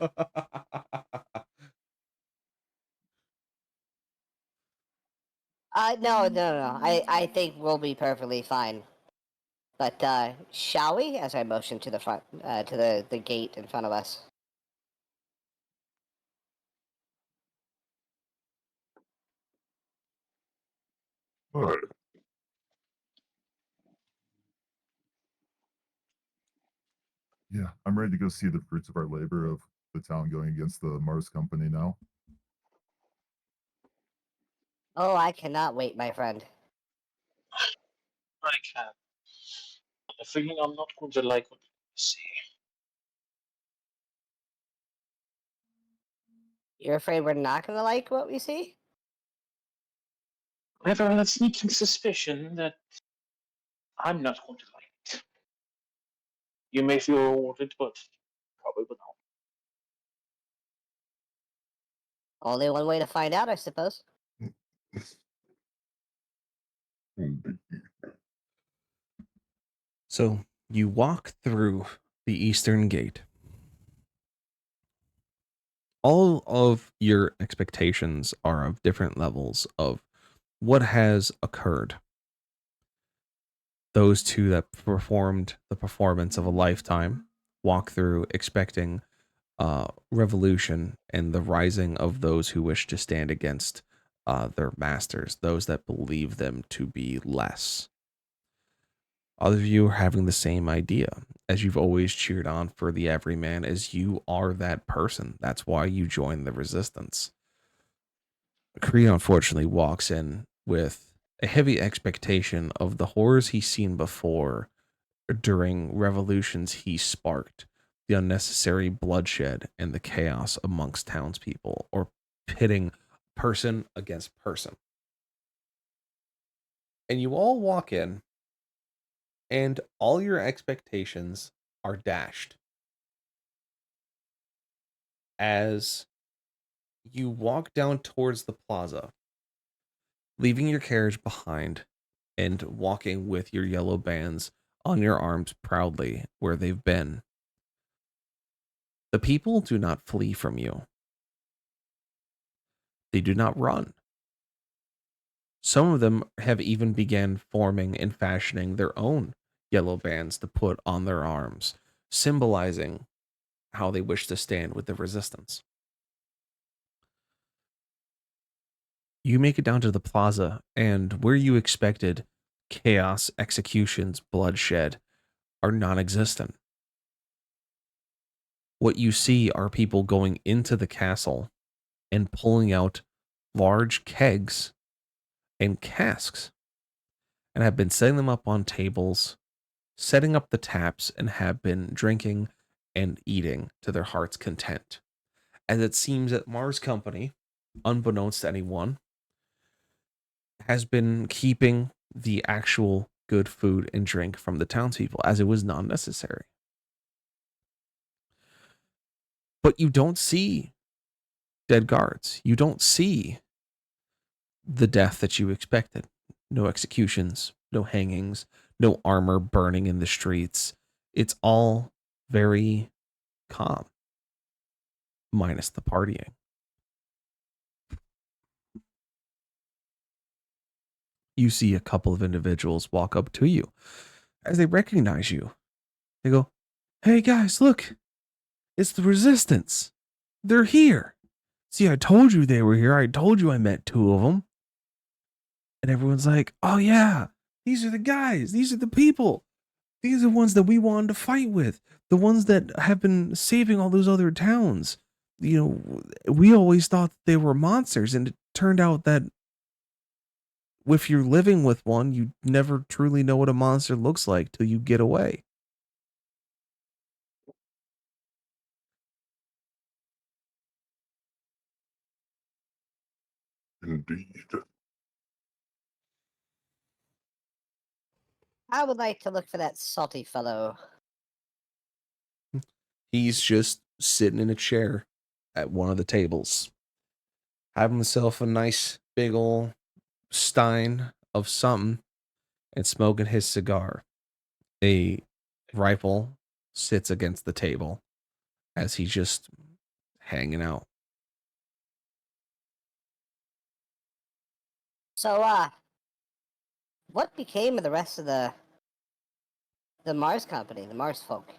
No, no, no. I think we'll be perfectly fine. But shall we? As I motion to the front, to the gate in front of us. All right. Yeah, I'm ready to go see the fruits of our labor of the town going against the Mars Company now. Oh, I cannot wait, my friend. I can. I'm feeling I'm not going to like what I see. You're afraid we're not gonna like what we see? I have a sneaking suspicion that I'm not going to like it. You may feel rewarded, but probably will not. Only one way to find out, I suppose. So you walk through the eastern gate. All of your expectations are of different levels of what has occurred. Those two that performed the performance of a lifetime walk through expecting revolution and the rising of those who wish to stand against their masters, those that believe them to be less. Other of you are having the same idea, as you've always cheered on for the everyman, as you are that person. That's why you joined the resistance. Kree unfortunately walks in with a heavy expectation of the horrors he's seen before during revolutions he sparked, the unnecessary bloodshed and the chaos amongst townspeople, or pitting person against person. And you all walk in, and all your expectations are dashed. As you walk down towards the plaza, leaving your carriage behind and walking with your yellow bands on your arms proudly where they've been, the people do not flee from you. They do not run. Some of them have even began forming and fashioning their own yellow bands to put on their arms, symbolizing how they wish to stand with the resistance. You make it down to the plaza, and where you expected chaos, executions, bloodshed are non existent. What you see are people going into the castle and pulling out large kegs and casks and have been setting them up on tables, setting up the taps, and have been drinking and eating to their heart's content. As it seems that Mars Company, unbeknownst to anyone, has been keeping the actual good food and drink from the townspeople as it was non necessary. But you don't see dead guards. You don't see the death that you expected. No executions, no hangings, no armor burning in the streets. It's all very calm, minus the partying. You see a couple of individuals walk up to you. As they recognize you, they go, "Hey guys, look, it's the resistance. They're here. See, I told you they were here. I told you I met two of them." And everyone's like, "Oh yeah, these are the guys. These are the people. These are the ones that we wanted to fight with. The ones that have been saving all those other towns. You know, we always thought they were monsters, and it turned out that if you're living with one, you never truly know what a monster looks like till you get away." Indeed. I would like to look for that salty fellow. He's just sitting in a chair at one of the tables, having himself a nice big ol' stein of something and smoking his cigar. A rifle sits against the table as he's just hanging out. So, what became of the rest of the Mars Company, the Mars folk,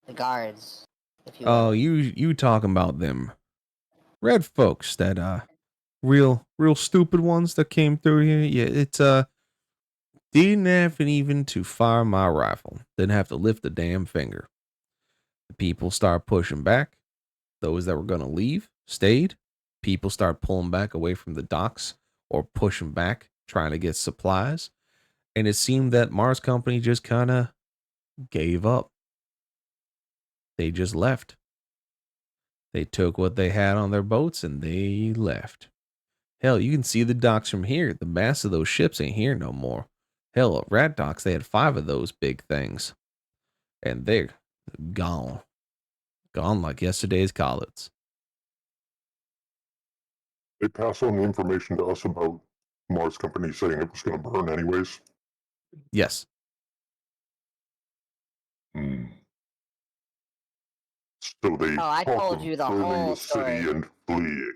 the guards, if you will? Oh, you talking about them red folks that real stupid ones that came through here? Yeah, it's didn't have even to fire my rifle. Didn't have to lift a damn finger. The people start pushing back. Those that were gonna leave stayed. People start pulling back away from the docks or pushing back, trying to get supplies. And it seemed that Mars Company just kind of gave up. They just left. They took what they had on their boats and they left. Hell, you can see the docks from here. The mass of those ships ain't here no more. Hell, at Rat Docks, they had 5 of those big things. And they're gone. Gone like yesterday's collards. They pass on the information to us about Mars Company saying it was going to burn anyways. Yes. So they Oh, I talk told of you the burning whole the city story. and fleeing.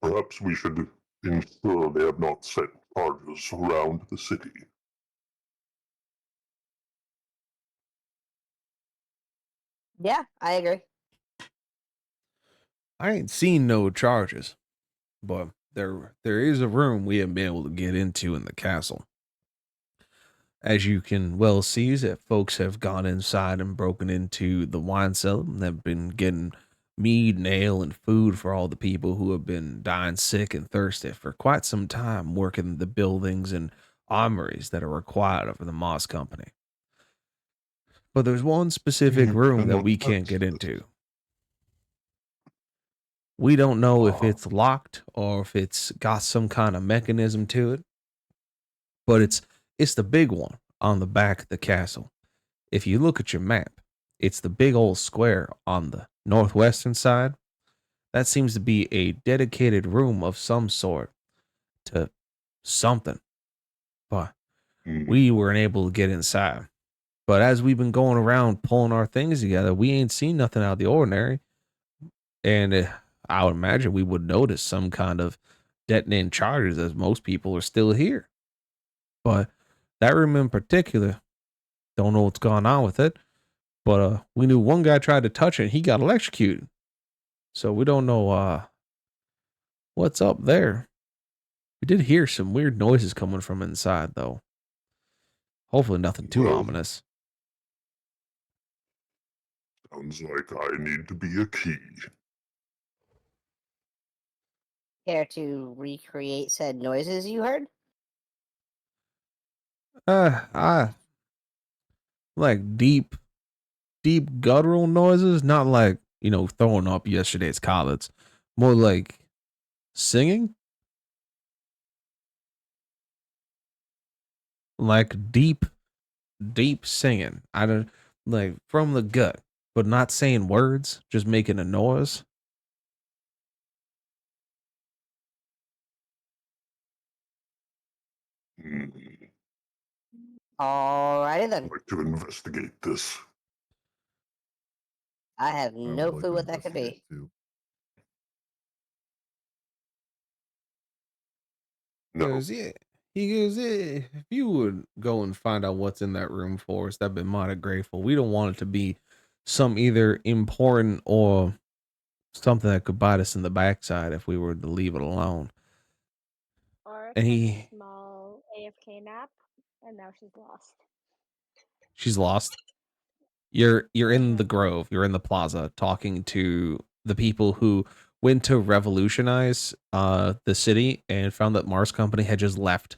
Perhaps we should ensure they have not set charges around the city. Yeah, I agree. I ain't seen no charges, but there is a room we haven't been able to get into in the castle. As you can well see, is that folks have gone inside and broken into the wine cellar and have been getting mead and ale and food for all the people who have been dying sick and thirsty for quite some time working the buildings and armories that are required of the Moss Company. But there's one specific room that we can't get into. We don't know if it's locked or if it's got some kind of mechanism to it, but it's the big one on the back of the castle. If you look at your map, it's the big old square on the northwestern side. That seems to be a dedicated room of some sort to something. But we weren't able to get inside. But as we've been going around pulling our things together, we ain't seen nothing out of the ordinary. And I would imagine we would notice some kind of detonating charges as most people are still here. But that room in particular, don't know what's going on with it. But we knew one guy tried to touch it and he got electrocuted. So we don't know what's up there. We did hear some weird noises coming from inside though. Hopefully nothing too ominous. Sounds like I need to be a key. Care to recreate said noises you heard? I like deep guttural noises, not like, throwing up yesterday's collets. More like singing. Like deep singing. I don't like from the gut, but not saying words, just making a noise. Alrighty then. I'd like to investigate this. I have I would no like clue to what that could investigate be. too. No, Goes, yeah. He goes, yeah, if you would go and find out what's in that room for us, that'd be mighty grateful. We don't want it to be some either important or something that could bite us in the backside if we were to leave it alone. Aura And took a he, small AFK nap, and now she's lost. she's lost. You're in the grove, you're in the plaza talking to the people who went to revolutionize the city and found that Mars Company had just left.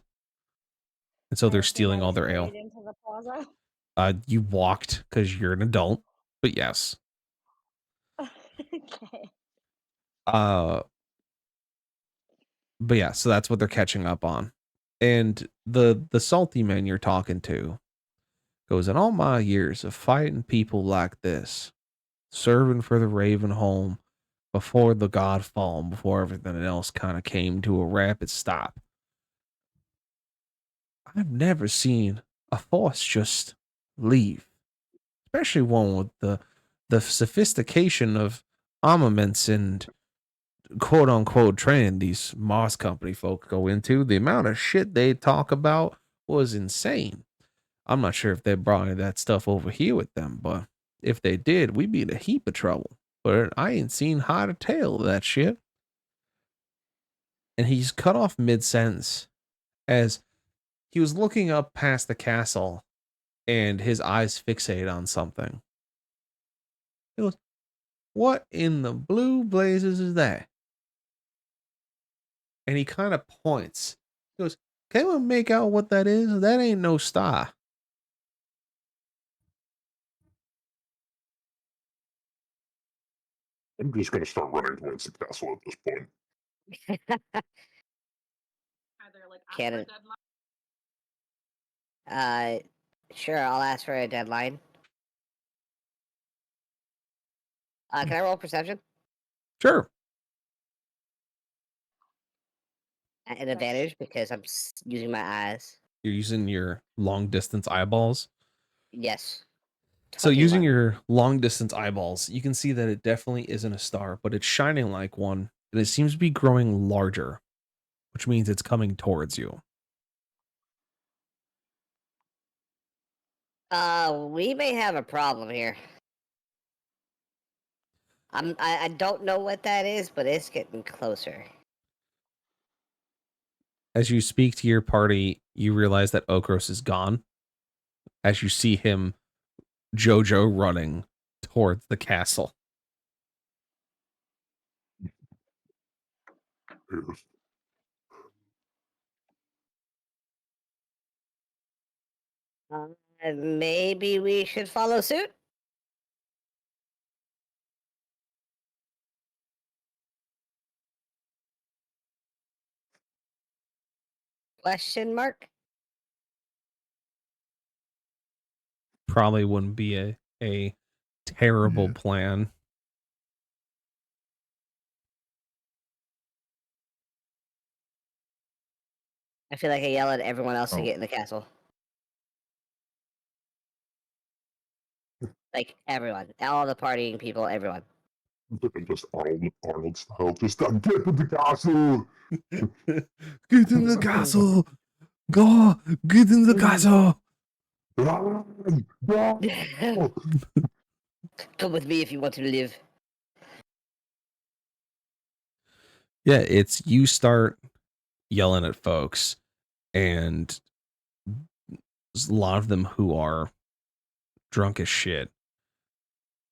And so I they're assume stealing I all their ale. strayed into the plaza. You walked because you're an adult, but yes. Okay. But yeah, so that's what they're catching up on. And the salty man you're talking to goes, in all my years of fighting people like this, serving for the Raven home before the Godfall and before everything else kind of came to a rapid stop, I've never seen a force just leave, especially one with the sophistication of armaments and quote unquote training these Moss Company folk go into. The amount of shit they talk about was insane. I'm not sure if they brought any of that stuff over here with them, but if they did, we'd be in a heap of trouble. But I ain't seen hide or tail of that shit. And he's cut off mid sentence as he was looking up past the castle and his eyes fixate on something. He goes, what in the blue blazes is that? And he kind of points. He goes, can anyone make out what that is? That ain't no star. I'm just gonna start running towards the castle at this point. Are there like Cannon. actual deadlines? Sure, I'll ask for a deadline. Can I roll perception? Sure. At an advantage because I'm using my eyes. You're using your long distance eyeballs. Yes. So using 21. your long distance eyeballs, you can see that it definitely isn't a star, but it's shining like one, and it seems to be growing larger, which means it's coming towards you. We may have a problem here. I don't know what that is, but it's getting closer. As you speak to your party, you realize that Okros is gone. As you see him, Jojo running towards the castle. Yes. Maybe we should follow suit. Question mark. Probably wouldn't be a terrible Yeah. plan. I feel like I yell at everyone else to Oh. get in the castle. Like everyone, all the partying people, everyone. Just Arnold style. Just get to the castle. Get in the castle! Go! Get in the castle! Run! Go! Come with me if you want to live. Yeah, it's you start yelling at folks, and there's a lot of them who are drunk as shit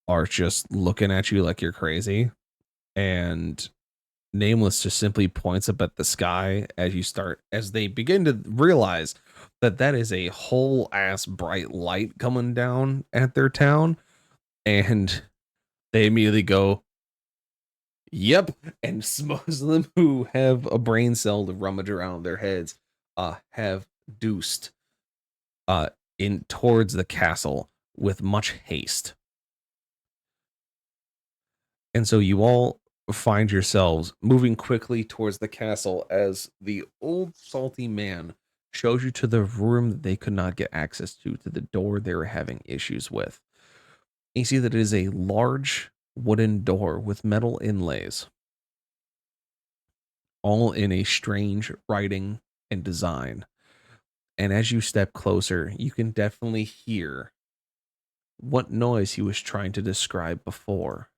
are just looking at you like you're crazy. And Nameless just simply points up at the sky as they begin to realize that that is a whole ass bright light coming down at their town. And they immediately go, yep. And most of them who have a brain cell to rummage around their heads have deuced in towards the castle with much haste. And so you all find yourselves moving quickly towards the castle as the old salty man shows you to the room that they could not get access to the door they were having issues with. And you see that it is a large wooden door with metal inlays, all in a strange writing and design. And as you step closer, you can definitely hear what noise he was trying to describe before.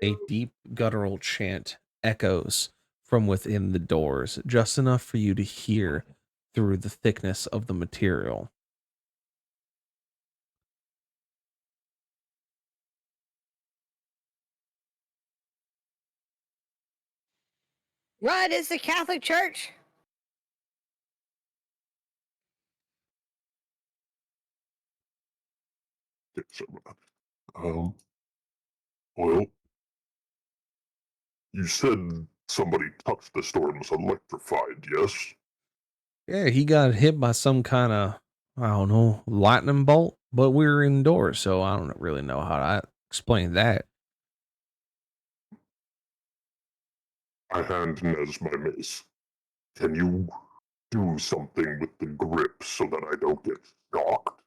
A deep guttural chant echoes from within the doors, just enough for you to hear through the thickness of the material. Right, it's the Catholic Church. Um, well, you said somebody touched the door and was electrified, yes? Yeah, he got hit by some kind of, I don't know, lightning bolt, but we were indoors, so I don't really know how to explain that. I hand Nez my mace. Can you do something with the grip so that I don't get shocked?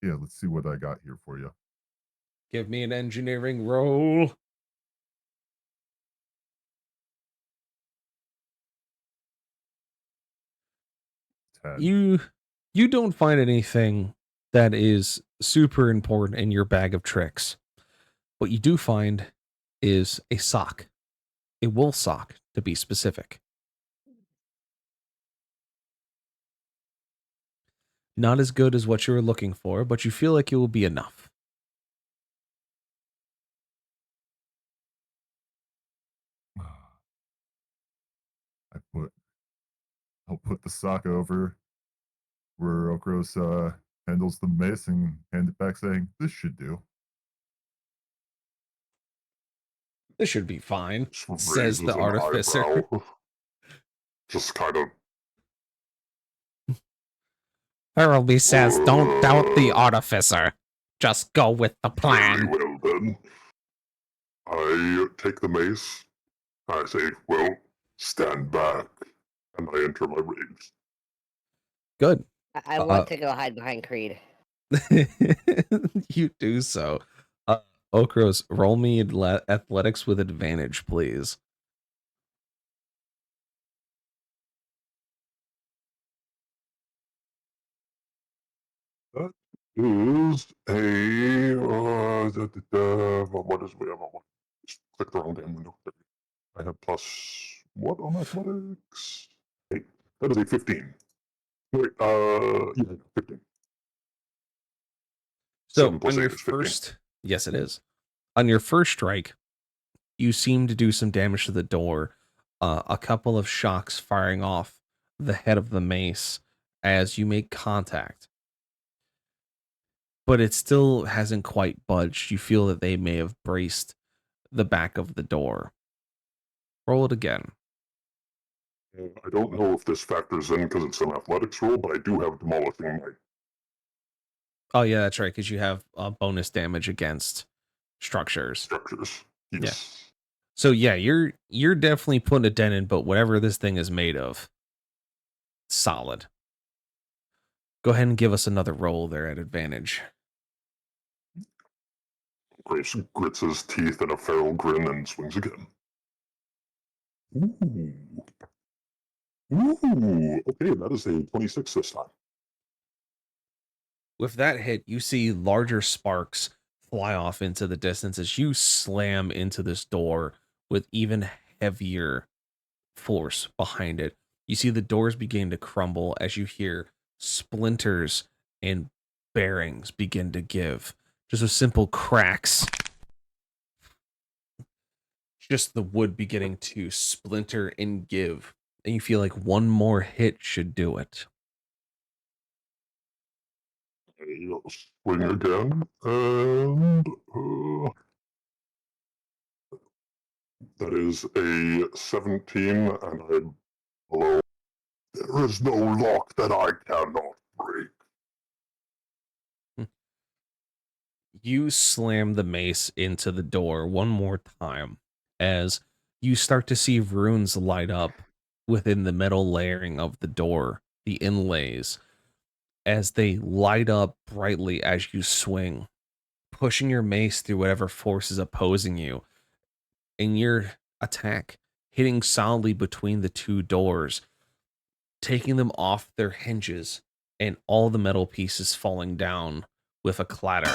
Yeah, let's see what I got here for you. Give me an engineering roll. 10. You don't find anything that is super important in your bag of tricks. What you do find is a sock, a wool sock to be specific. Not as good as what you were looking for, but you feel like it will be enough. I'll put the sock over where Okros handles the mace and hand it back, saying, "This should do." This should be fine, Just says the raises an artificer. eyebrow. Just kind of. Thurlby says, don't doubt the artificer. Just go with the Very plan. well then. I take the mace. I say, well, stand back. And I enter my rage. Good. I want to go hide behind Creed. You do so. Okros, roll me athletics with advantage, please. That is a what is we have? Just click the wrong damn window. I have plus what on athletics? 8. That is a 15. Wait, yeah, 15. So 7 plus on 8 your is 15. first, yes, it is. On your first strike, you seem to do some damage to the door. A couple of shocks firing off the head of the mace as you make contact, but it still hasn't quite budged. You feel that they may have braced the back of the door. Roll it again. I don't know if this factors in because it's an athletics roll, but I do have demolishing might. Oh yeah, that's right, because you have bonus damage against structures. Yes. So yeah, you're definitely putting a dent in, but whatever this thing is made of, solid. Go ahead and give us another roll there at advantage. Grace grits his teeth in a feral grin and swings again. Ooh. Ooh. Okay, that is a 26 this time. With that hit, you see larger sparks fly off into the distance as you slam into this door with even heavier force behind it. You see the doors begin to crumble as you hear splinters and bearings begin to give. Just with simple cracks. Just the wood beginning to splinter and give. And you feel like one more hit should do it. I'll swing again, and that is a 17, and I'm below. There is no lock that I cannot break. You slam the mace into the door one more time as you start to see runes light up within the metal layering of the door, the inlays, as they light up brightly as you swing, pushing your mace through whatever force is opposing you. In your attack, hitting solidly between the two doors, taking them off their hinges, and all the metal pieces falling down with a clatter.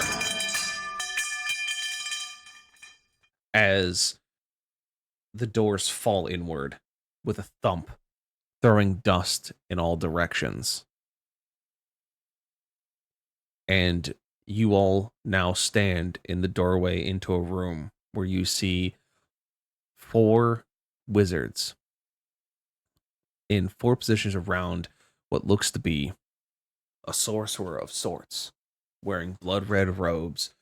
As the doors fall inward with a thump, throwing dust in all directions. And you all now stand in the doorway into a room where you see 4 wizards in 4 positions around what looks to be a sorcerer of sorts, wearing blood red robes,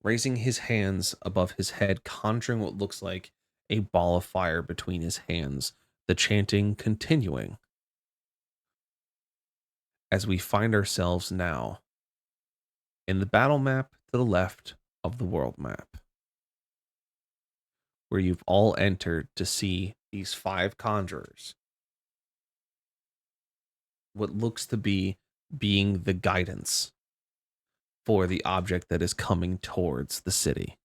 raising his hands above his head, conjuring what looks like a ball of fire between his hands, the chanting continuing. As we find ourselves now in the battle map to the left of the world map, where you've all entered to see these 5 conjurers, what looks to be being the guidance for the object that is coming towards the city.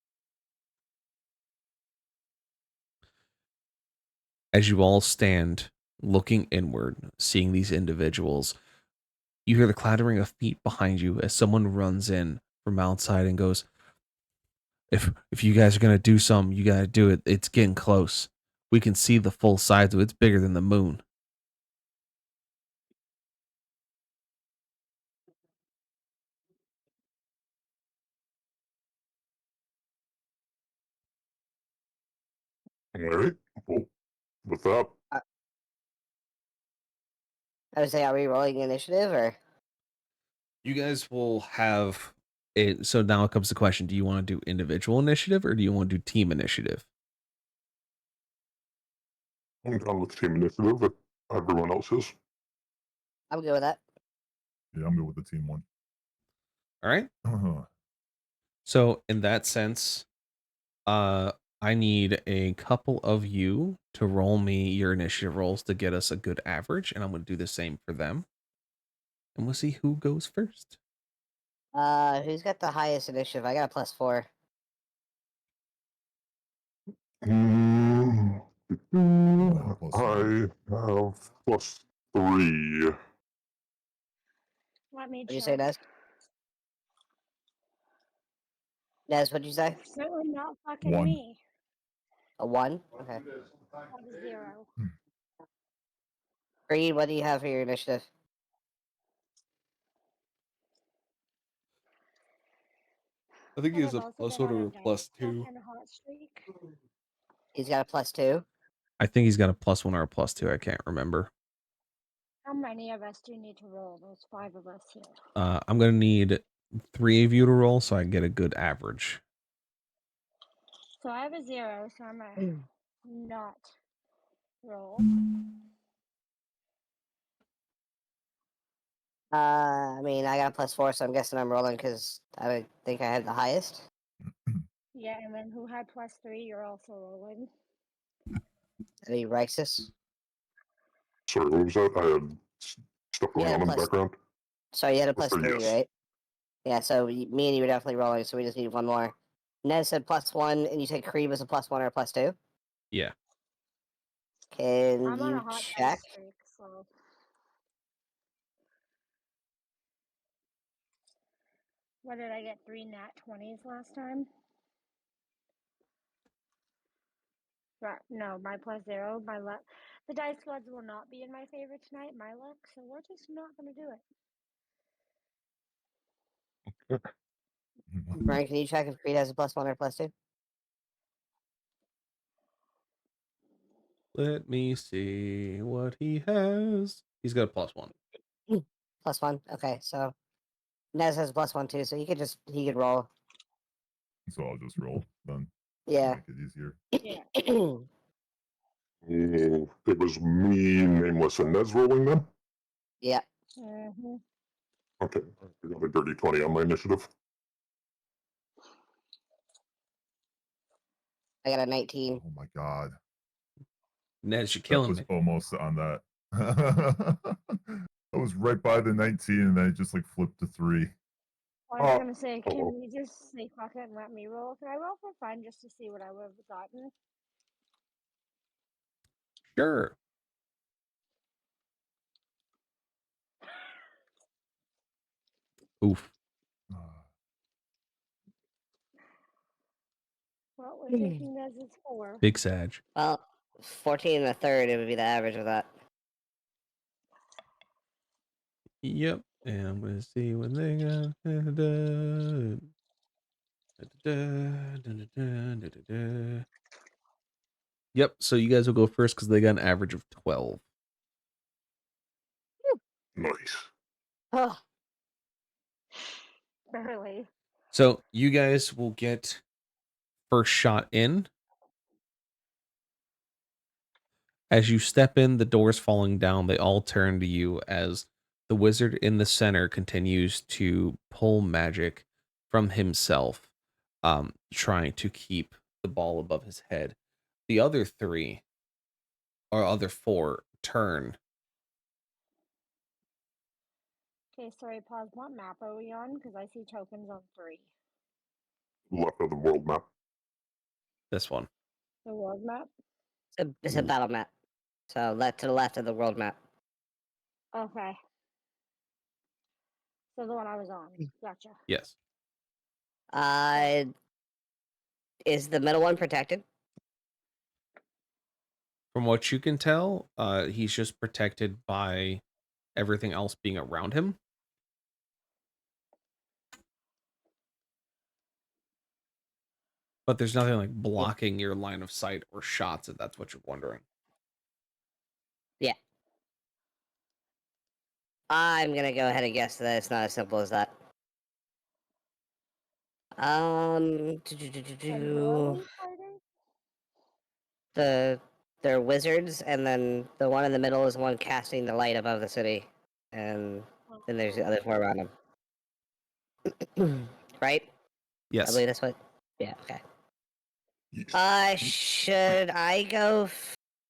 As you all stand looking inward, seeing these individuals, you hear the clattering of feet behind you as someone runs in from outside and goes, if you guys are going to do something, you got to do it. It's getting close. We can see the full size of it. It's bigger than the moon. All right. Well, with that, I would say, are we rolling initiative or? You guys will have it. So now it comes to the question: do you want to do individual initiative or do you want to do team initiative? I'm done with team initiative, but everyone else is. I'm good with that. Yeah, I'm good with the team one. All right. So in that sense, I need a couple of you to roll me your initiative rolls to get us a good average, and I'm going to do the same for them, and we'll see who goes first. Who's got the highest initiative? I got a +4. Mm, Plus I have +3. Let me What'd you say, check. Nez? Nez, what'd you say? Certainly not fucking 1. me. A 1? Okay. I have a 0. Creed, what do you have for your initiative? I think he And has I've a also plus been one on or a a dice plus two. fucking hot streak. He's got a +2. I think he's got a plus one or a plus two. I can't remember. How many of us do you need to roll? There's 5 of us here. I'm gonna need 3 of you to roll so I get a good average. So I have a 0, so I'm gonna not roll. I mean, I got a +4, so I'm guessing I'm rolling because I don't think I had the highest. Yeah, and then who had +3, you're also rolling. Any Rixus? Sorry, what was that? I had stuff going Yeah, on in the plus- background. Sorry, you had a Plus three, +3, yes. right? Yeah, so me and you were definitely rolling, so we just need one more. Nez said +1, and you said Creed was a +1 or a +2? Yeah. Can I'm on you a hot check? dice streak, so. What did I get? 3 nat 20s last time? Right, no, my +0, my luck. The dice gods will not be in my favor tonight, my luck, so we're just not gonna do it. Brian, can you check if Creed has a +1 or a +2? Let me see what he has. He's got a plus one. +1. Okay, so Nez has a +1 too, so he could roll. So I'll just roll then. Yeah. Make it easier. Yeah. It was me, Nameless, and Nez rolling then? Yeah. Mm-hmm. Okay. I got a dirty 20 on my initiative. I got a 19. Oh my god. Nez, you're That killing was me. almost on that. I was right by the 19 and then it just like flipped to 3. I was Oh, gonna say, oh, can oh. we just say fuck it and let me roll? Can I roll for fun just to see what I would have gotten? Sure. Oof. Well, we're taking this as 4. Big Sag. Well, 14 and a third, it would be the average of that. Yep. And I'm gonna see what they got. Yep. So you guys will go first because they got an average of 12. Nice. Oh, Barely. So you guys will get first shot in. As you step in, the doors falling down, they all turn to you as the wizard in the center continues to pull magic from himself, trying to keep the ball above his head. The other 3 or other 4 turn. Okay, sorry, pause. What map are we on? Because I see tokens on 3. Left of the world map. This one. The world map? it's a battle map. So to the left of the world map. Okay. So the one I was on. Gotcha. Yes. Is the middle one protected? From what you can tell, he's just protected by everything else being around him. But there's nothing like blocking your line of sight or shots, if that's what you're wondering. Yeah. I'm gonna go ahead and guess that it's not as simple as that. And who are we fighting? They're wizards, and then the one in the middle is the one casting the light above the city, and then there's the other 4 around him. Right? I Yes. believe that's what. Yeah. Okay. Yes. Should I go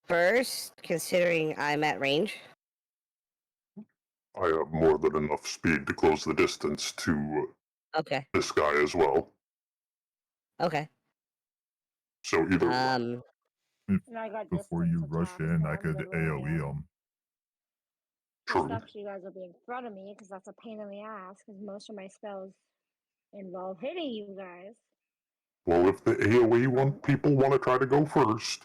first, considering I'm at range? I have more than enough speed to close the distance to Okay. this guy as well. Okay. So either way. Um. If, And I got before distance you rush attack, in, so I I'm could good where I AoE am. them. Just True. after you guys will be in front of me, because that's a pain in the ass, because most of my spells involve hitting you guys. Well, if the AoE one people want to try to go first,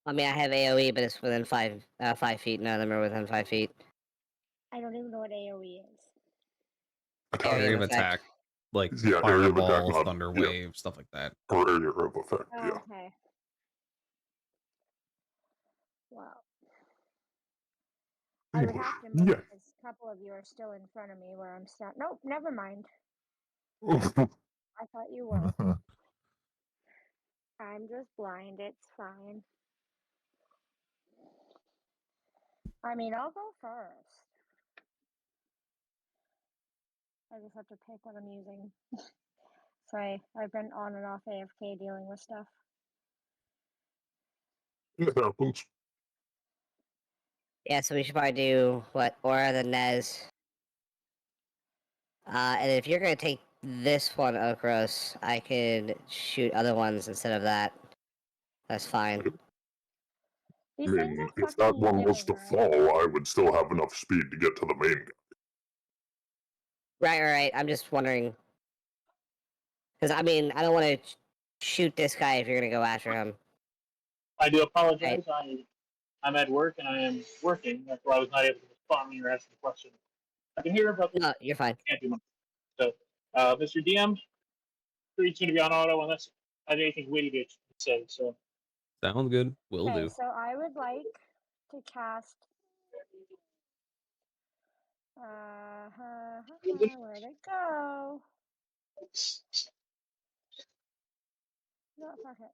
I mean, I have AOE, but it's within 5 feet. None of them are within 5 feet. I don't even know what AoE is. attack. Area of attack, like Yeah, area of attack, fireball, not thunder yeah, wave, stuff like that. or area of effect. Oh, Yeah. okay. Well, I would have to move Yeah. because a couple of you are still in front of me where I'm standing. Nope, never mind. Yeah. I thought you were. I'm just blind. It's fine. I mean, I'll go first. I just have to pick what I'm using. Sorry, I've been on and off AFK dealing with stuff. It happens. Yeah, so we should probably do what? Aura, the Nez. And if you're gonna take this one, Okros, I could shoot other ones instead of that. That's fine. These I things mean, are if that fucking one was huge, to right? fall, I would still have enough speed to get to the main guy. Right. I'm just wondering. Because, I mean, I don't want to shoot this guy if you're gonna go after him. I do apologize. I'm at work and I am working. That's why I was not able to respond when you were asking the question. I can hear, but No, you're fine. can't do much. So, Mr. DM, it's going to be on auto unless I have anything witty to say. So, Sounds good. Will Okay, do. so I would like to cast. Where'd it go? No, fuck it.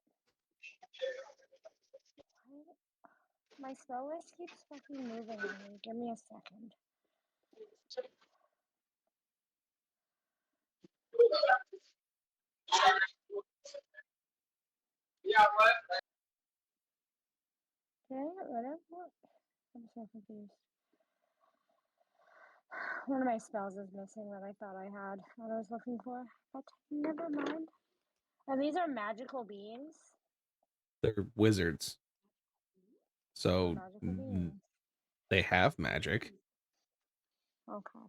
My spell list keeps fucking moving on me. Give me a second. Did I get rid of what? I'm so confused. One of my spells is missing that I thought I had what I was looking for, but never mind. And these are magical beings. They're wizards, so Magical beings. they have magic. Okay.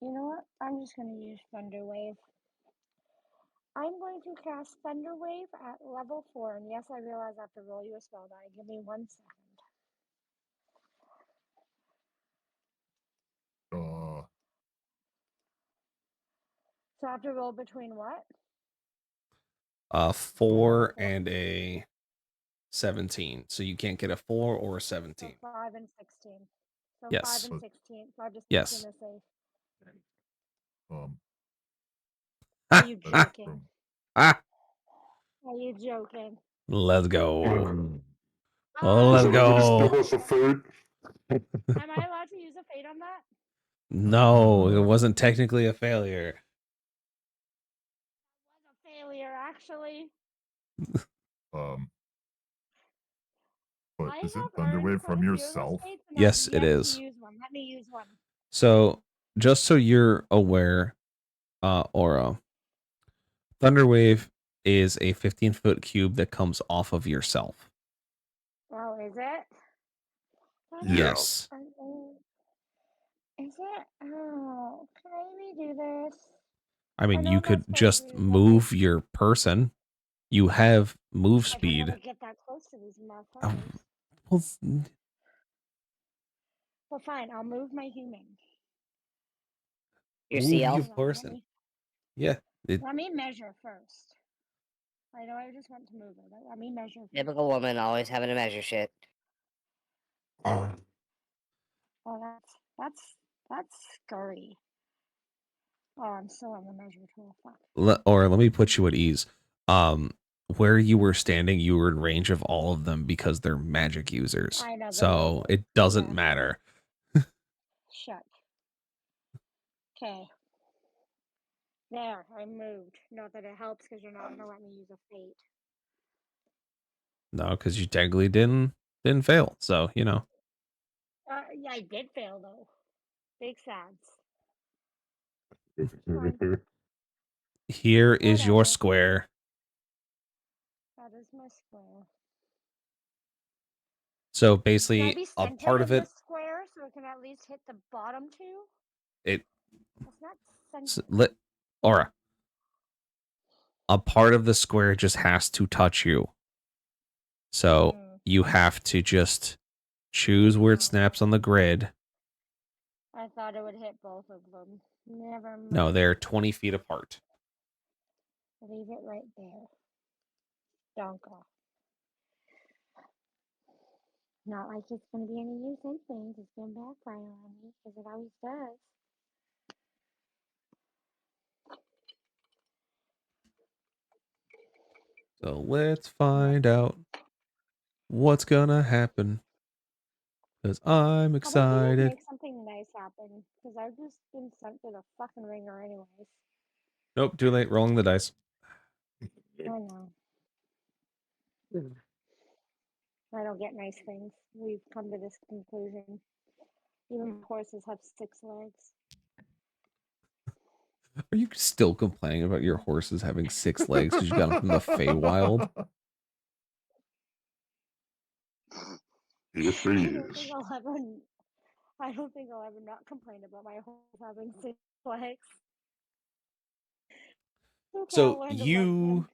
You know what? I'm just going to use Thunder Wave. I'm going to cast Thunder Wave at level 4. And yes, I realize I have to roll you a spell die. Give me 1 second. So I have to roll between what? 4 and a 17. So you can't get a 4 or a So 17. 5 and 16. So 5 Yes. and 16. 5 to 16 Yes. is safe. Um, Are you that's joking? from Ah, Are you joking? let's go. Uh, Let's So you just give go. us a fate. Am I allowed to use a fate on that? No, it wasn't technically a failure. That was a failure, actually. but I is it have earned Thunderwave quite from a few of those yourself? fates, and Yes, I've it yet to is. use one. Let me use one. So, just so you're aware, Aura, Thunderwave is a 15-foot cube that comes off of yourself. Oh, is it? Yeah. Yes. Is it? Oh, can I redo this? I mean, know you I'm not could supposed just to, but move your person. You have move I can never speed. get that close to these Oh, motherfuckers. well, Well, fine. I'll move my human. Your move CL? your Hold on, person. Yeah. let me measure first. I know I just want to move it, but let me measure first. Typical woman, always having to measure shit. Oh, that's scurry. Oh, I'm still on the measure tool. Fuck. Or let me put you at ease. Where you were standing, you were in range of all of them because they're magic users. I know the So rules. it doesn't Yeah. matter. Shut. Okay. There, I moved. Not that it helps because you're not gonna let me use a fate. No, because you technically didn't fail. So, you know. Yeah, I did fail though. Big sads. Fine. Here is your Whatever. square. That is my square. So Can I basically, be a center part of of it, the square so it can at least hit the bottom two? it That's not center. lit, Aura. A part of the square just has to touch you. So you have to just choose where it snaps on the grid. I thought it would hit both of them. Never mind. No, they're 20 feet apart. Leave it right there. Donka. Not like it's going to be any use anyways. It's going to backfire on me because it always does. So let's find out what's gonna happen. Because I'm How about you excited. make something nice happen? Because I've just been sent to the fucking ringer anyways. Nope, too late. Rolling the dice. I know. I don't get nice things. We've come to this conclusion. Even horses have 6 legs. Are you still complaining about your horses having 6 legs because you got them from the Feywild? Yes, he I don't is. think I'll ever not complain about my horse having 6 legs. Okay, I'll learn to love them.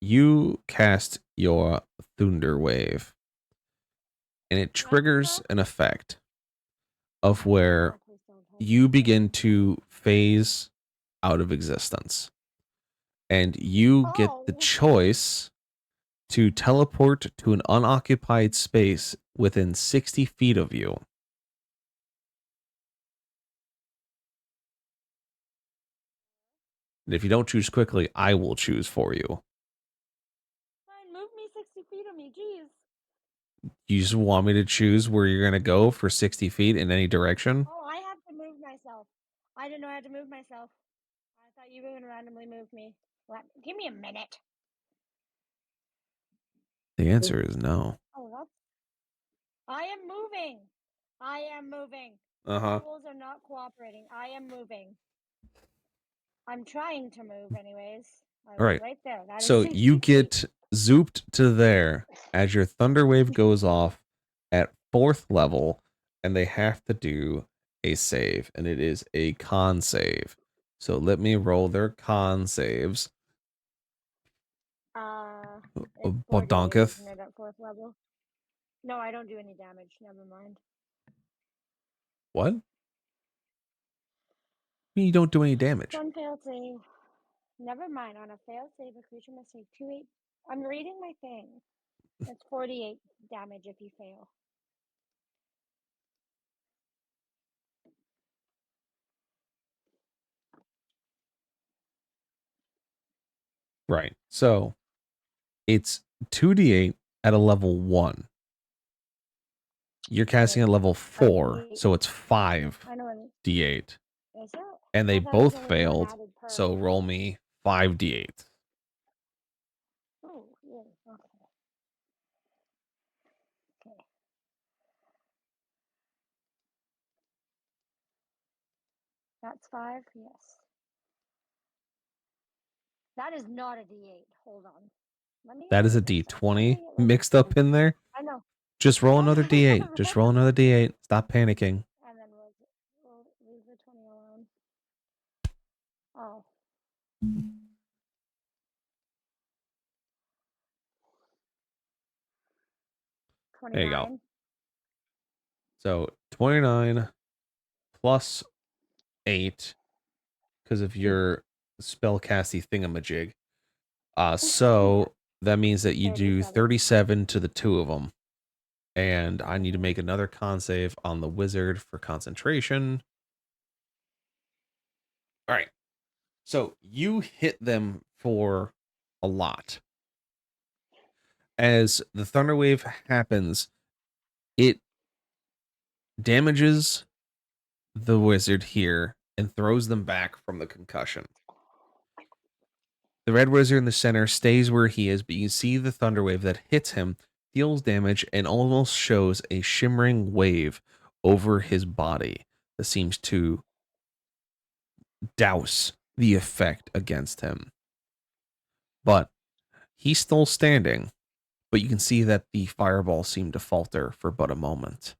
You cast your Thunder Wave, and it triggers an effect of where Oh, please don't touch you me. begin to phase out of existence, and you get the Oh, choice to teleport to an unoccupied space within 60 feet of you. And if you don't choose quickly, I will choose for you. fine, move me 60 feet of me, jeez. You just want me to choose where you're going to go for 60 feet in any direction? Oh, I have to move myself. I didn't know I had to move myself. I thought you were going to randomly move me. Give me a minute. The answer is no. Oh, that's... I am moving. I am moving. Uh-huh. Rules are not cooperating. I am moving. I'm trying to move anyways. I All was right. right there. That is So 60 you feet. get zooped to there as your Thunder Wave goes off at 4th level, and they have to do a save, and it is a con save. So let me roll their con saves. It's 48, Bodonketh. isn't it, at 4th level? No, I don't do any damage. Never mind. What? You don't do any damage. On failed save. Never mind. On a failed save, a creature must take 2 8. I'm reading my thing. It's 48 damage if you fail. Right. So it's 2d8 at a level 1. You're casting at level 4, so it's 5d8. I know what it is. It? And they I thought it was both only 1 failed, added per. so roll me 5d8. Oh, yeah. Okay. Okay. That's 5? Yes. That is not a D8. Hold on. That is a Let me d20 get mixed up in there. I know. Just roll No, another d8. Just roll another d8. Stop panicking. And then we'll leave the 20 alone. Oh. There you go. 29. So 29 plus 8 because of your spellcasty thingamajig. So that means that you do 37 to the 2 of them. And I need to make another con save on the wizard for concentration. All right. So you hit them for a lot. As the thunder wave happens, it damages the wizard here and throws them back from the concussion. The red wizard in the center stays where he is, but you see the thunder wave that hits him deals damage and almost shows a shimmering wave over his body that seems to douse the effect against him. But he's still standing, but you can see that the fireball seemed to falter for but a moment.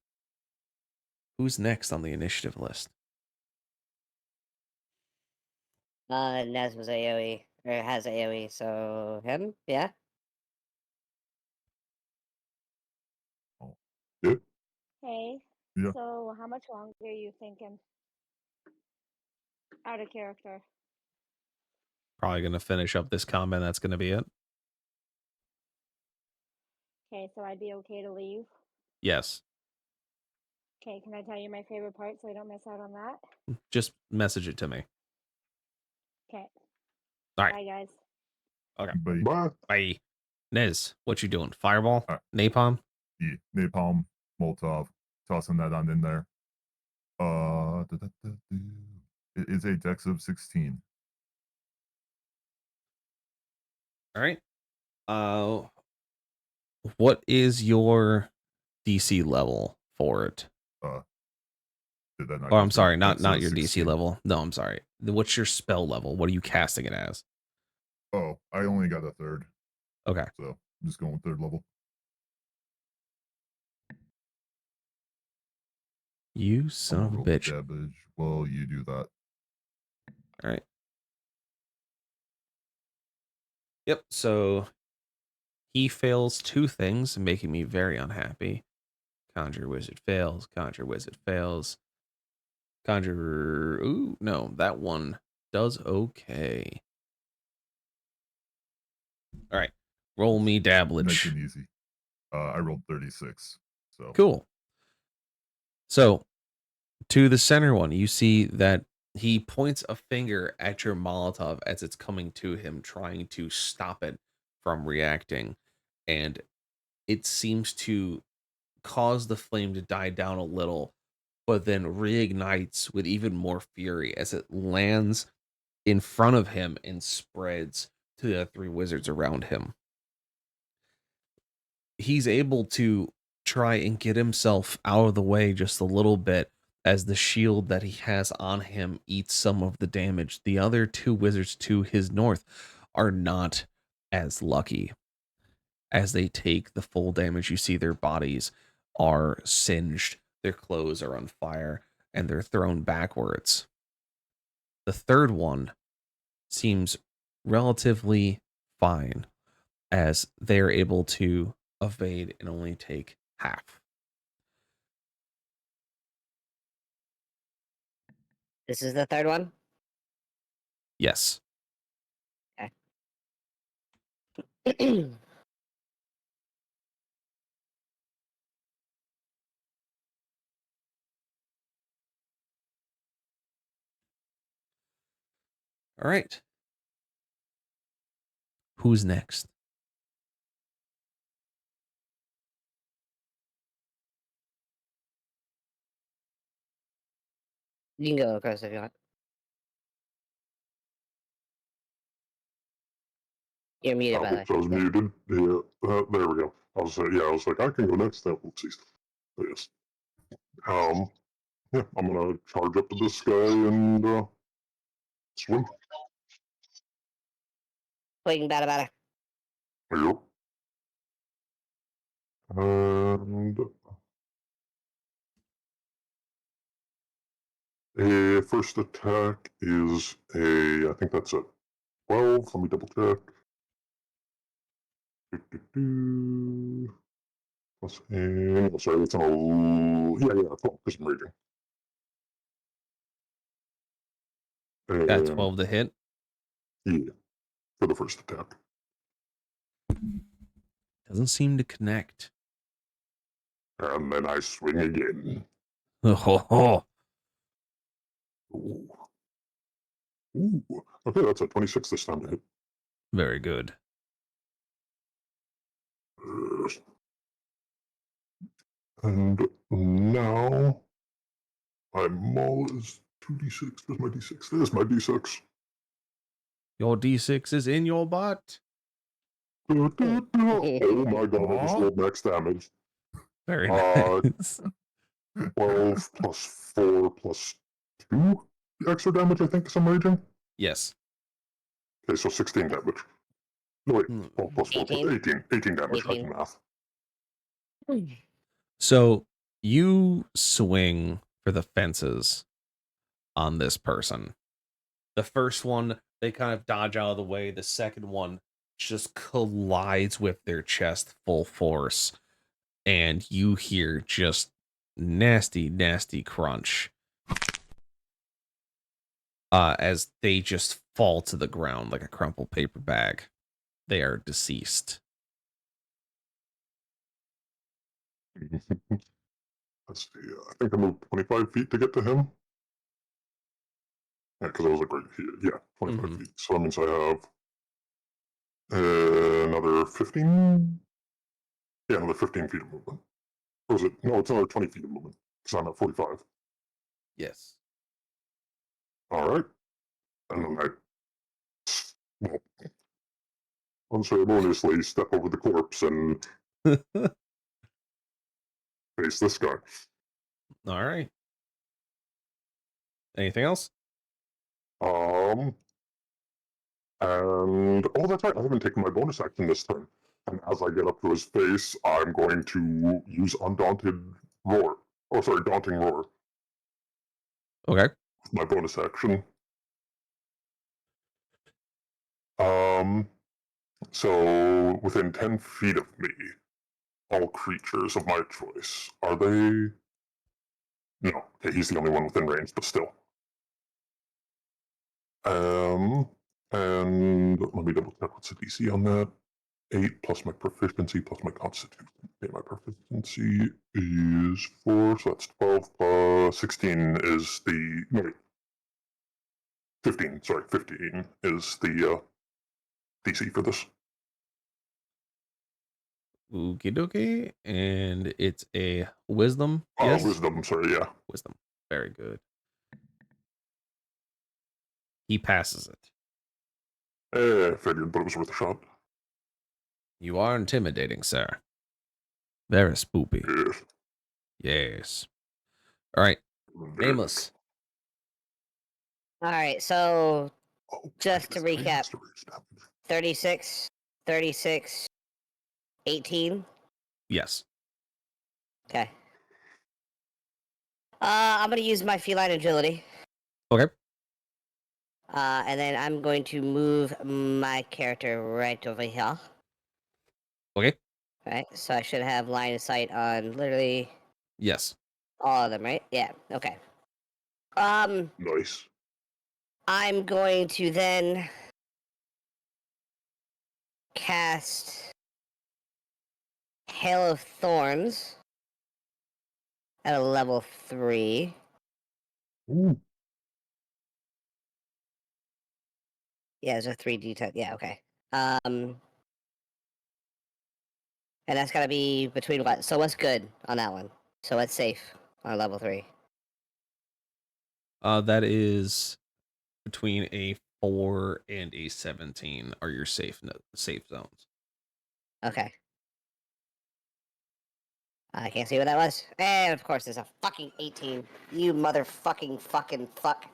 Who's next on the initiative list? Nez was AoE, or has AoE, so him? Yeah? Hey. Yeah. So, how much longer are you thinking? Out of character. Probably going to finish up this combat. That's going to be it. Okay, so I'd be okay to leave. Yes. Okay, can I tell you my favorite part so I don't miss out on that? Just message it to me. Okay. All right. Bye, guys. Okay. But Bye. Bye. Nez, what you doing? Fireball? Napalm? yeah, napalm, Molotov, tossing that on in there. It is a dex of 16. All right. What is your DC level for it? Did that not Oh, go I'm through? sorry, not Dex not of your DC 16. level. No, I'm sorry. What's your spell level? What are you casting it as? Oh, I only got a third, Okay. so I'm just going with third level. You I'm son gonna of a roll the bitch. damage while you do that. All right. Yep. So he fails two things, making me very unhappy. Conjure wizard fails. Conjure wizard fails. Conjure. Ooh, no, that one does okay. All right. Roll me Nice dabblage. and easy. I rolled 36. So Cool. So to the center one, you see that he points a finger at your Molotov as it's coming to him, trying to stop it from reacting. And it seems to cause the flame to die down a little, but then reignites with even more fury as it lands in front of him and spreads to the three wizards around him. He's able to try and get himself out of the way just a little bit as the shield that he has on him eats some of the damage. The other two wizards to his north are not as lucky as they take the full damage. You see their bodies are singed, their clothes are on fire, and they're thrown backwards. The third one seems relatively fine as they're able to evade and only take half. This is the third one? Yes. Okay. All right. Who's next? You can go across if you want. You're muted, by the way. I was Yeah. muted. Yeah, there we go. I was like, I can go next. That oopsies. But yes. Yeah, I'm gonna charge up to this guy and swim. Swing, bada bada. Yep. And a first attack is I think that's a 12. Let me double check. Plus, oh, sorry, that's an yeah, 12 because I'm raging. Got And 12 to hit. yeah, for the first attack. Doesn't seem to connect. And then I swing again. Oh, Ooh. Ooh. Okay, that's a 26 this time to hit. very good. And now my maul is 2d6. There's my d6. There's my d6. Your D6 is in your butt. Oh my god, I just rolled max damage. Very Uh, nice. 12 plus 4 plus 2 extra damage, I think, because I'm raging. Yes. Okay, so 16 damage. No, wait, Hmm. 12 plus 4 plus 18? 18. 18 damage, I 18. can math. So you swing for the fences on this person. The first one, they kind of dodge out of the way. The second one just collides with their chest full force. And you hear just nasty, nasty crunch as they just fall to the ground like a crumpled paper bag. They are deceased. Let's see, I think I moved 25 feet to get to him. Yeah, because I was like right here. Yeah, 25 Mhm. feet. So that means I have another 15? Yeah, another 15 feet of movement. Or is it? No, it's another 20 feet of movement because I'm at 45. Yes. All right. And then well, unceremoniously step over the corpse and face this guy. All right. Anything else? Um, and oh, that's right. I haven't taken my bonus action this turn. And as I get up to his face, I'm going to use Undaunted Roar. Oh, sorry, Daunting Roar. Okay. My bonus action. Um, so within 10 feet of me, all creatures of my choice, are they? No, okay, he's the only one within range, but still. Um, and let me double check what's the DC on that. 8 plus my proficiency plus my constitution. Okay, my proficiency is 4, so that's 12 plus 16 is the. No, wait. 15, sorry, 15 is the DC for this. Okie dokie. And it's a wisdom. Yes. Wisdom, sorry, yeah. Wisdom. Very good. He passes it. I figured, but it was worth a shot. You are intimidating, sir. Very spoopy. Yes. Yes. All right. Very Nameless. All right, so Oh, just to I guess 3 recap, extra rage damage. 36, 36, 18. Yes. Okay. I'm gonna use my feline agility. Okay. And then I'm going to move my character right over here. Okay. Right, so I should have line of sight on literally Yes. all of them, right? Yeah. Okay. Nice. I'm going to then cast Hail of Thorns at a level 3. Ooh. Yeah, there's a 3d10. Yeah, okay. And that's gotta be between what? So what's good on that one? So what's safe on level 3? That is between a 4 and a 17 are your safe zones. Okay. I can't see what that was. And of course, there's a fucking 18. You motherfucking fucking fuck.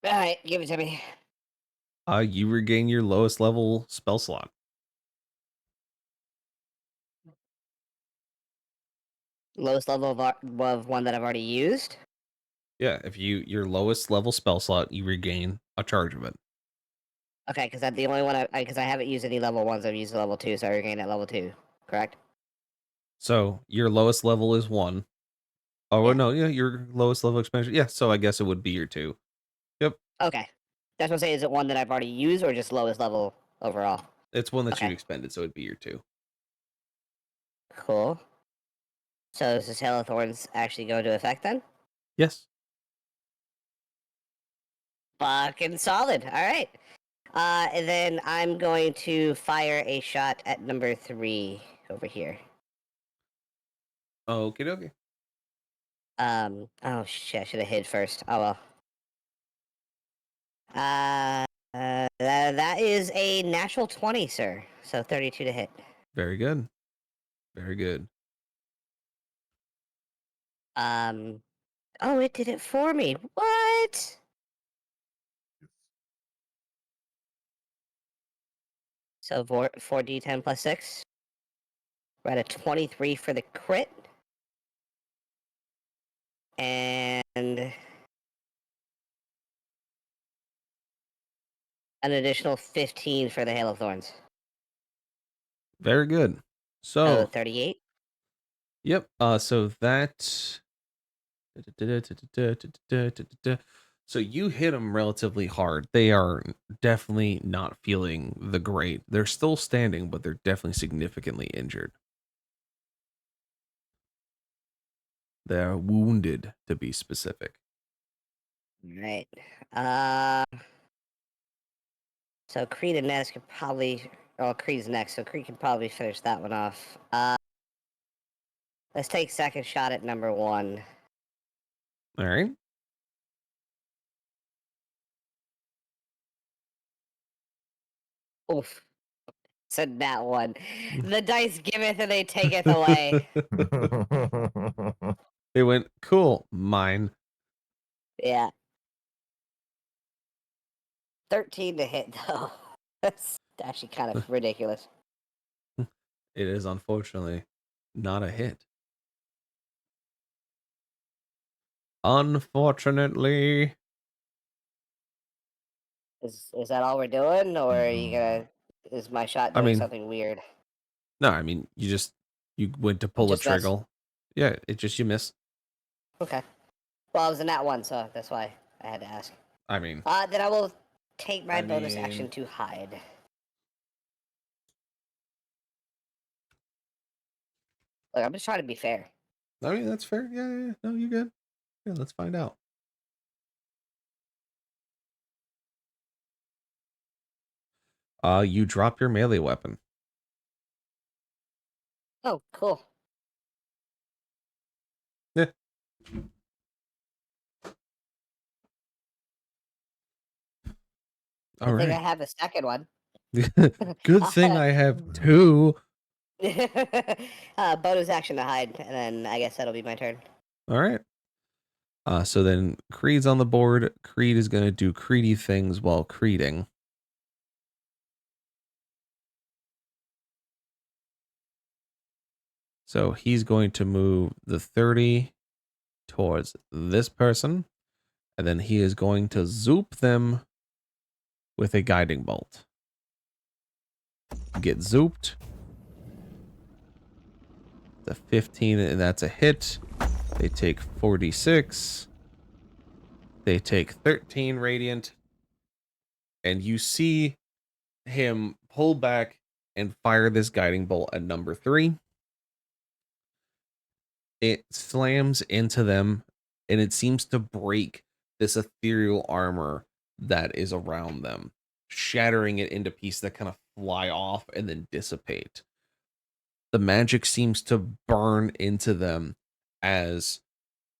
Alright, give it to me. You regain your lowest level spell slot. Lowest level of one that I've already used. Yeah, if your lowest level spell slot, you regain a charge of it. Okay, because that's the only one because I haven't used any level 1s. I've used level 2, so I regain at level 2. Correct? So your lowest level is 1. Oh, Yeah. no, yeah, your lowest level expansion. Yeah, so I guess it would be your 2. Yep. Okay. That's what I'm saying. Is it one that I've already used or just lowest level overall? It's one that you Okay. expended, so it'd be your 2. Cool. So does this Hail of Thorns actually go into effect then? Yes. Fucking solid. All right. And then I'm going to fire a shot at number 3 over here. Okay, okay. Oh shit! I should have hid first. Oh well. That is a natural 20, sir. So 32 to hit. Very good. Very good. Oh, it did it for me. What? So 4d10 plus 6. We're at a 23 for the crit. And an additional 15 for the Hail of Thorns. Very good. So So, 38. yep. So that. So you hit them relatively hard. They are definitely not feeling the great. They're still standing, but they're definitely significantly injured. They're wounded, to be specific. Right. So Creed and Nez could probably. Oh, Creed's next, so Creed can probably finish that one off. Let's take second shot at number 1. All right. Oof. Said that one. The dice giveth and they taketh away. They went, cool, mine. Yeah. 13 to hit, though. That's actually kind of ridiculous. It is unfortunately not a hit. Unfortunately. Is that all we're doing, or are you gonna? Is my shot I doing mean, something weird? no, I mean, you went to pull a Just miss? trigger. Yeah, it just, you miss. Okay. Well, I was in that one, so that's why I had to ask. I mean, Then I will take my I bonus mean- action to hide. Look, I'm just trying to be fair. that's fair. Yeah. No, you good. Yeah, let's find out. You drop your melee weapon. Oh, cool. Yeah. I All think I right. have a second one. Good thing I have 2. Bonus action to hide, and then I guess that'll be my turn. All right. So then Creed's on the board. Creed is going to do Creedy things while Creeding. So he's going to move the 30 towards this person, and then he is going to zoop them with a guiding bolt. Get zooped. The 15, and that's a hit. They take 46. They take 13 radiant. And you see him pull back and fire this guiding bolt at number 3. It slams into them, and it seems to break this ethereal armor that is around them, shattering it into pieces that kind of fly off and then dissipate. The magic seems to burn into them, as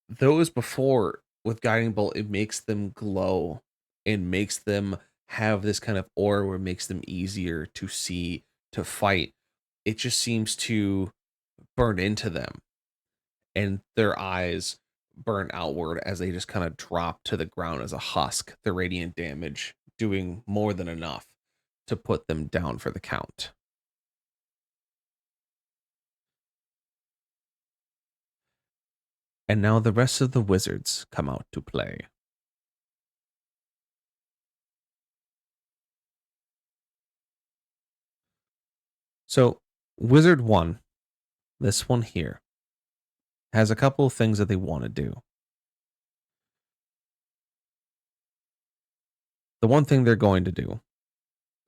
those before with guiding bolt, it makes them glow and makes them have this kind of aura where it makes them easier to see, to fight. It just seems to burn into them, and their eyes burn outward as they just kind of drop to the ground as a husk, the radiant damage doing more than enough to put them down for the count. And now the rest of the wizards come out to play. So, Wizard 1, this one here, has a couple of things that they want to do. The one thing they're going to do,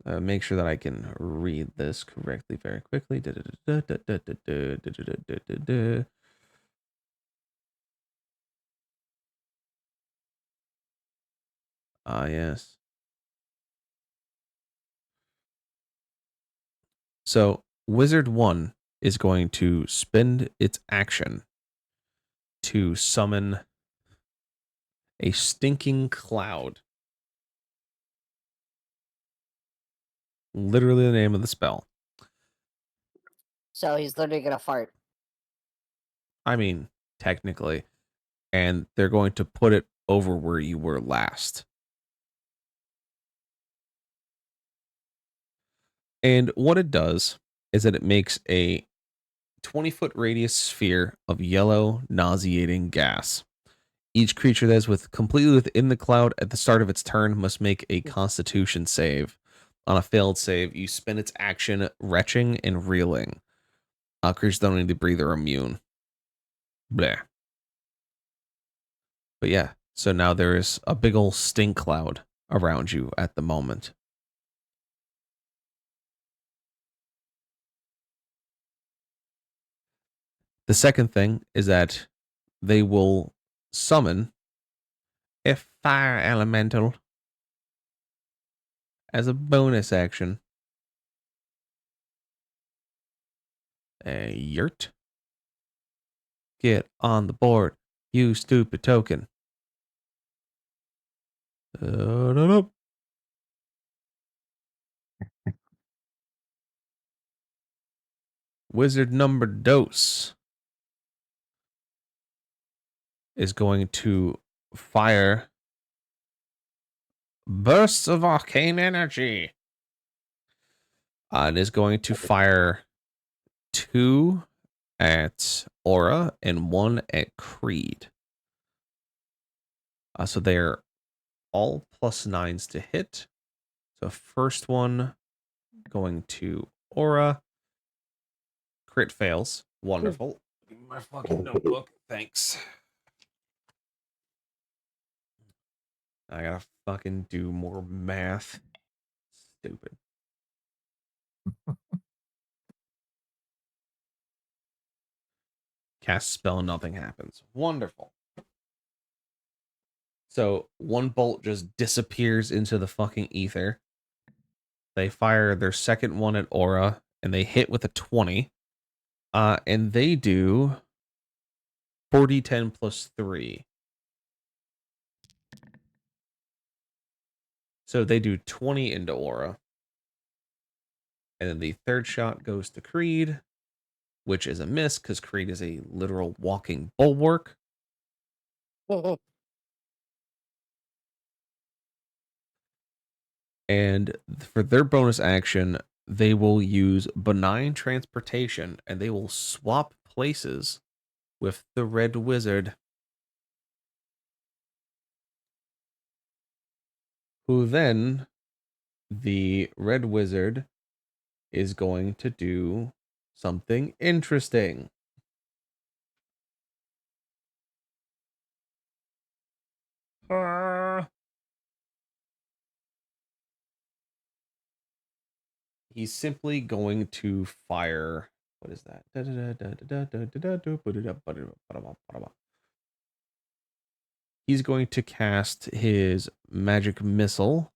make sure that I can read this correctly very quickly. Yes. So, Wizard 1 is going to spend its action to summon a stinking cloud literally the name of the spell. So he's literally gonna fart. I mean, technically. And they're going to put it over where you were last. And what it does is that it makes a 20-foot radius sphere of yellow, nauseating gas. Each creature that is completely within the cloud at the start of its turn must make a Constitution save. On a failed save, you spend its action retching and reeling. Creatures don't need to breathe are immune. Bleh. But yeah, so now there is a big old stink cloud around you at the moment. The second thing is that they will summon a fire elemental as a bonus action. A yurt. Get on the board, you stupid token. Wizard number dose is going to fire bursts of arcane energy. And is going to fire 2 at Aura and 1 at Creed. So they're all +9s to hit. So first one going to Aura. Crit fails. Wonderful. Give me my fucking notebook. Thanks. I gotta fucking do more math. Stupid. Cast spell, nothing happens. Wonderful. So one bolt just disappears into the fucking ether. They fire their second one at Aura, and they hit with a 20. And they do 4d10 plus 3. So they do 20 into Aura. And then the third shot goes to Creed, which is a miss because Creed is a literal walking bulwark. And for their bonus action, they will use benign transportation and they will swap places with the red wizard, who then the red wizard is going to do something interesting. He's simply going to fire. What is that? He's going to cast his magic missile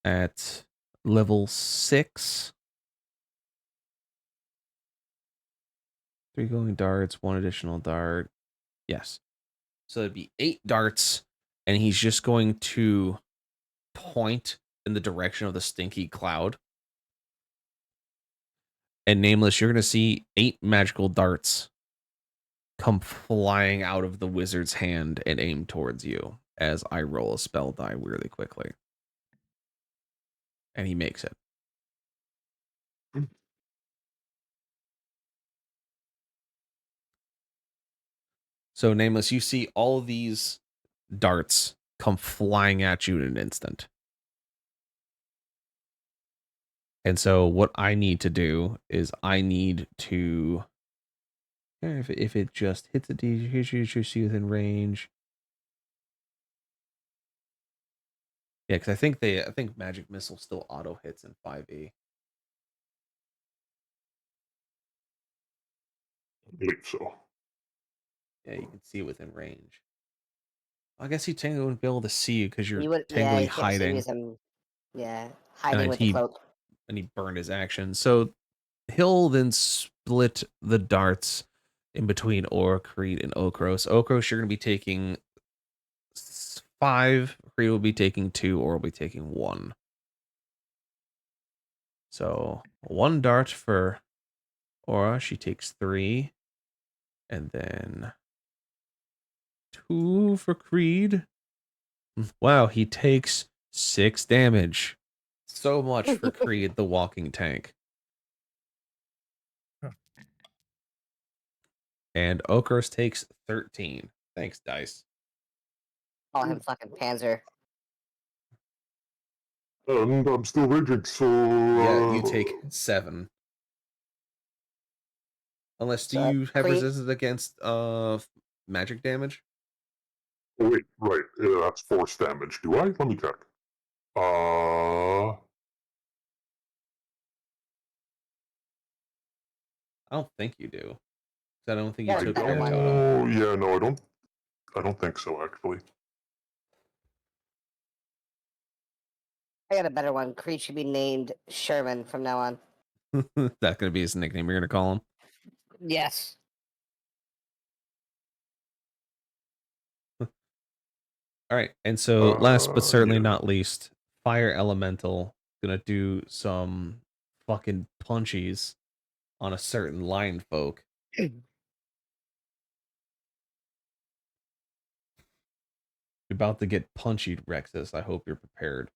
at level 6. 3 glowing darts, 1 additional dart. Yes. So it'd be 8 darts, and he's just going to point in the direction of the stinky cloud. And Nameless, you're going to see 8 magical darts come flying out of the wizard's hand and aim towards you as I roll a spell die really quickly. And he makes it. So, Nameless, you see all of these darts come flying at you in an instant. And so what I need to do is I need to, if it just hits a D, you should see within range. Yeah, because I think Magic Missile still auto hits in 5e. I believe so. Yeah, you can see it within range. I guess he technically wouldn't be able to see you because you're You would, yeah, technically you can't see me hiding. as I'm, yeah, And hiding then with the cloak. and he burned his action. So he'll then split the darts in between Aura, Creed, and Okros. Okros, you're going to be taking 5. Creed will be taking 2, or will be taking 1. So 1 dart for Aura. She takes 3. And then 2 for Creed. Wow, he takes 6 damage. So much for Creed, the walking tank. And Okros takes 13. Thanks, Dice. Call him fucking Panzer. And I'm still raging, so. Yeah, you take 7. Unless, do So you have Creed- resistance against magic damage? Oh, wait, right. That's force damage. Do I? Let me check. I don't think you do. 'Cause I don't think you Yeah, took better air one. totem. Oh, yeah, no, I don't think so, actually. I got a better one. Creed should be named Sherman from now on. That's gonna be his nickname. You're gonna call him. Yes. All right, and so last but certainly Yeah. not least, Fire Elemental gonna do some fucking punchies on a certain line folk. You're about to get punchy, Rexus. I hope you're prepared.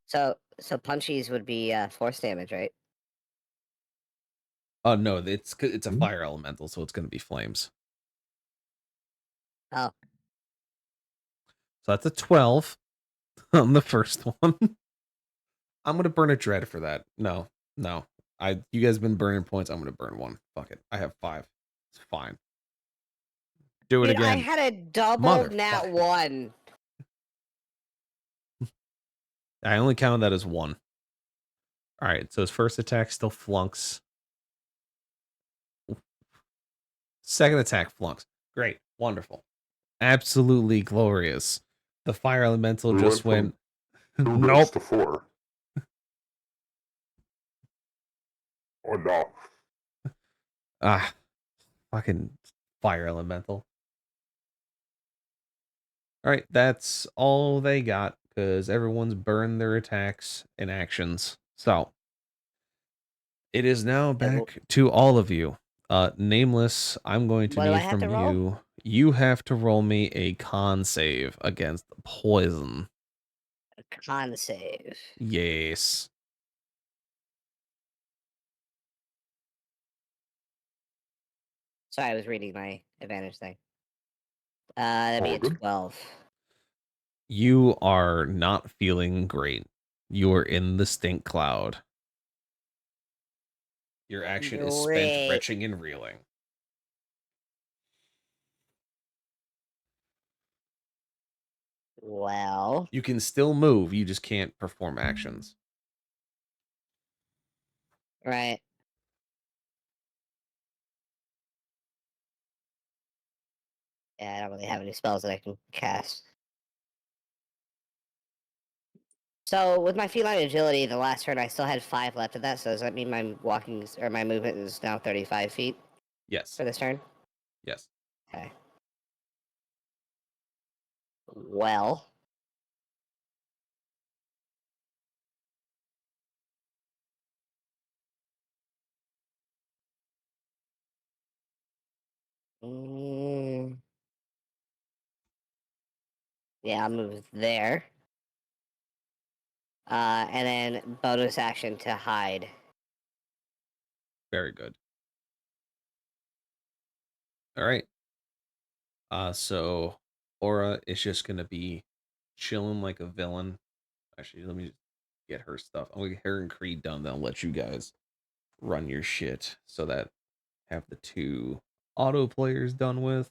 So punchies would be force damage, right? Oh no, it's a fire elemental, so it's gonna be flames. Oh. So that's a 12 on the first one. I'm gonna burn a dread for that. No. You guys have been burning points. I'm gonna burn 1. Fuck it. I have 5. It's fine. Do it Dude, I again. had a double nat Motherfucker. 1. I only counted that as 1. All right, so his first attack still flunks. Second attack flunks. Great. Wonderful. Absolutely glorious. The fire elemental We just went went. 2 Nope. guards to 4. Oh, no. Ah, fucking fire elemental. All right, that's all they got because everyone's burned their attacks and actions. So it is now back to all of you. Nameless, I'm going to What do I need have from to roll? you. You have to roll me a con save against poison. A con save. Yes. Sorry, I was reading my advantage thing. That'd be All a good. 12. You are not feeling great. You are in the stink cloud. Your action is spent Great. retching and reeling. Well, You can still move, you just can't perform actions. right. Yeah, I don't really have any spells that I can cast. So with my feline agility, the last turn I still had 5 left of that. So does that mean my walking or my movement is now 35 feet Yes. for this turn? Yes. Okay. Well. Mm, yeah, I'll move there. And then bonus action to hide. Very good. All right. So Aura is just gonna be chilling like a villain. Actually, let me just get her stuff. I'm gonna get her and Creed done, then I'll let you guys run your shit so that have the 2 auto players done with.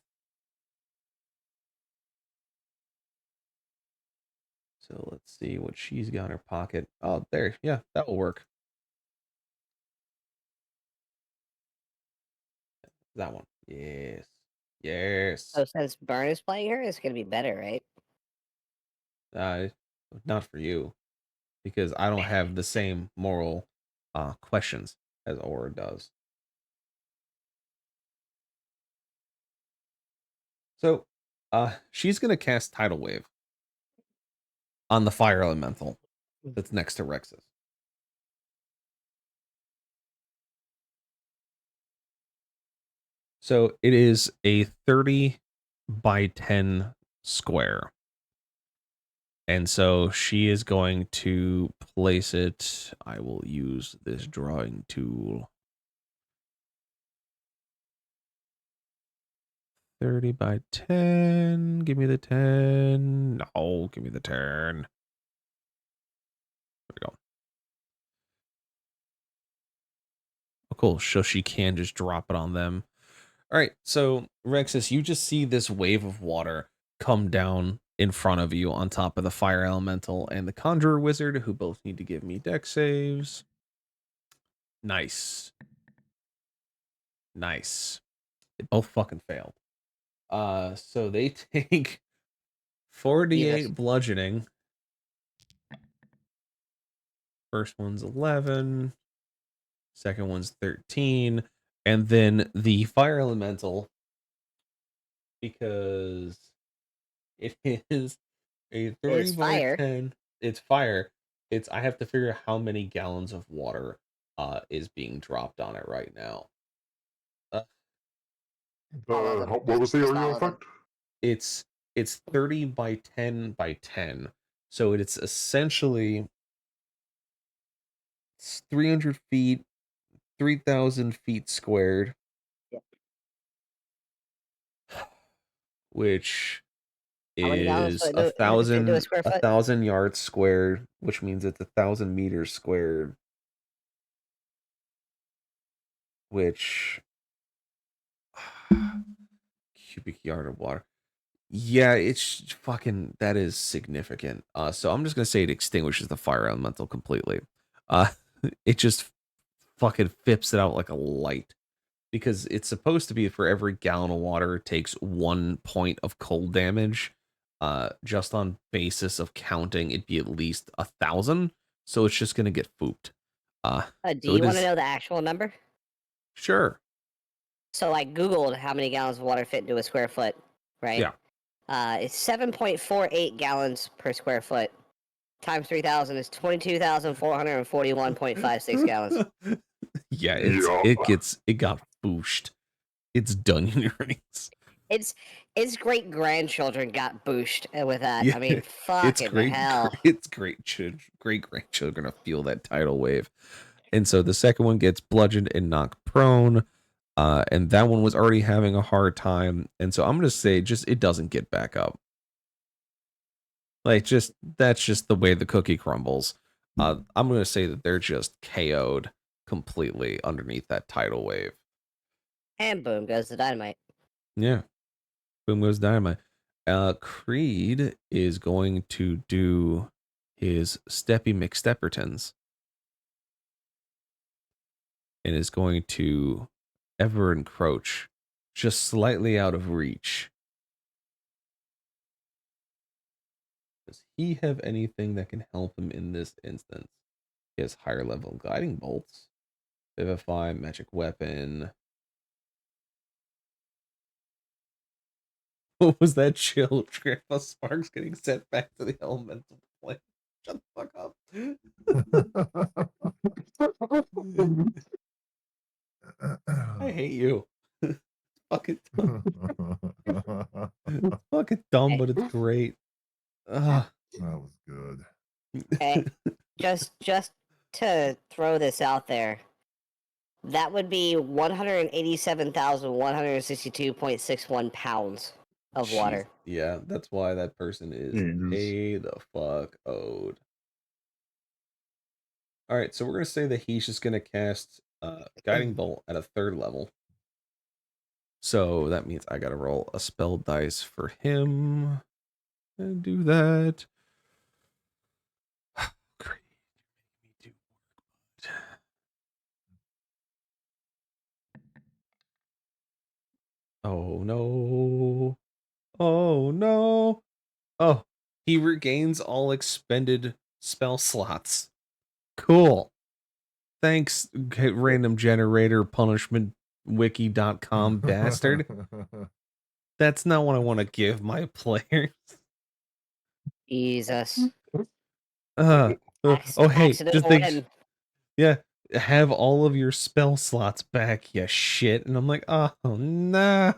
So let's see what she's got in her pocket. Oh, there. Yeah, that will work. That one. Yes. Yes. So since Burn is playing her, it's gonna be better, right? Uh, not for you, because I don't have the same moral questions as Aura does. So, she's gonna cast Tidal Wave on the fire elemental. that's next to Rex's. So it is a 30 by 10 square. And so she is going to place it. I will use this drawing tool. 30 by 10. Give me the 10. No, give me the 10. There we go. Oh, cool. So she can just drop it on them. All right. So, Rexus, you just see this wave of water come down in front of you on top of the fire elemental and the conjurer wizard, who both need to give me deck saves. Nice. Nice. They both fucking failed. So they take 48 bludgeoning. First one's 11. Second one's 13. And then the fire elemental, because it is a 30 It's by fire. 10. It's fire. I have to figure out how many gallons of water is being dropped on it right now. What was the Just area all of them. effect? It's 30 by 10 by 10. So it's essentially 300 feet, 3,000 feet squared. Yep. Which How many gallons is would it fit into a square foot? 1,000 yards squared, which means it's 1,000 meters squared. Which cubic yard of water. Yeah, it's fucking, that is significant. So I'm just gonna say it extinguishes the fire elemental completely. Uh, it just fucking fips it out like a light, because it's supposed to be for every gallon of water it takes 1 point of cold damage. Just on basis of counting, it'd be at least 1,000. So it's just gonna get fooped. Do So you it want to is know the actual number? sure. So I Googled how many gallons of water fit into a square foot, right? Yeah. It's 7.48 gallons per square foot. Times 3,000 is 22,441.56 gallons. Yeah, Yeah. it got booshed. It's done in your rings. Its great grandchildren got booshed with that. Yeah, I mean, it's fucking great. hell. It's great grandchildren to feel that tidal wave. And so the second one gets bludgeoned and knocked prone. And that one was already having a hard time. And so I'm gonna say just it doesn't get back up. Like that's just the way the cookie crumbles. I'm gonna say that they're just KO'd completely underneath that tidal wave. And boom goes the dynamite. Yeah. Boom goes dynamite. Creed is going to do his Steppy McSteppertons and is going to ever encroach just slightly out of reach. Does he have anything that can help him in this instance? He has higher level guiding bolts, Vivify, magic weapon. What was that chill? Grandpa Sparks getting sent back to the elemental plane. Shut the fuck up. I hate you. Fucking dumb. Fucking dumb, but it's great. Ugh. That was good. Okay. just to throw this out there, that would be 187,162.61 pounds of Jeez. water. Yeah, that's why that person is a the fuck owed. All right, so we're gonna say that he's just gonna cast guiding bolt at a 3rd level. So that means I gotta roll a spell dice for him and do that. Great. Oh no. Oh no. Oh, he regains all expended spell slots. Cool. Thanks, random generator punishment wiki.com bastard. That's not what I want to give my players. Jesus. Oh, hey, Accident just think, win. yeah, have all of your spell slots back, you shit. And I'm like, oh no.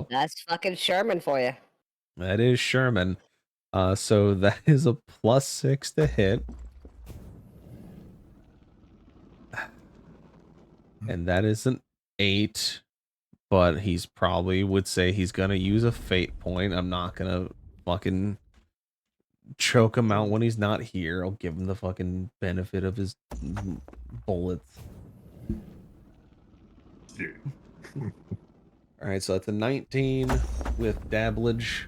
That's fucking Sherman for you. That is Sherman. So that is a +6 to hit. And that is an 8. But he's probably would say he's gonna use a fate point. I'm not gonna fucking choke him out when he's not here. I'll give him the fucking benefit of his bullets. Yeah. All right, so that's a 19 with dabblage,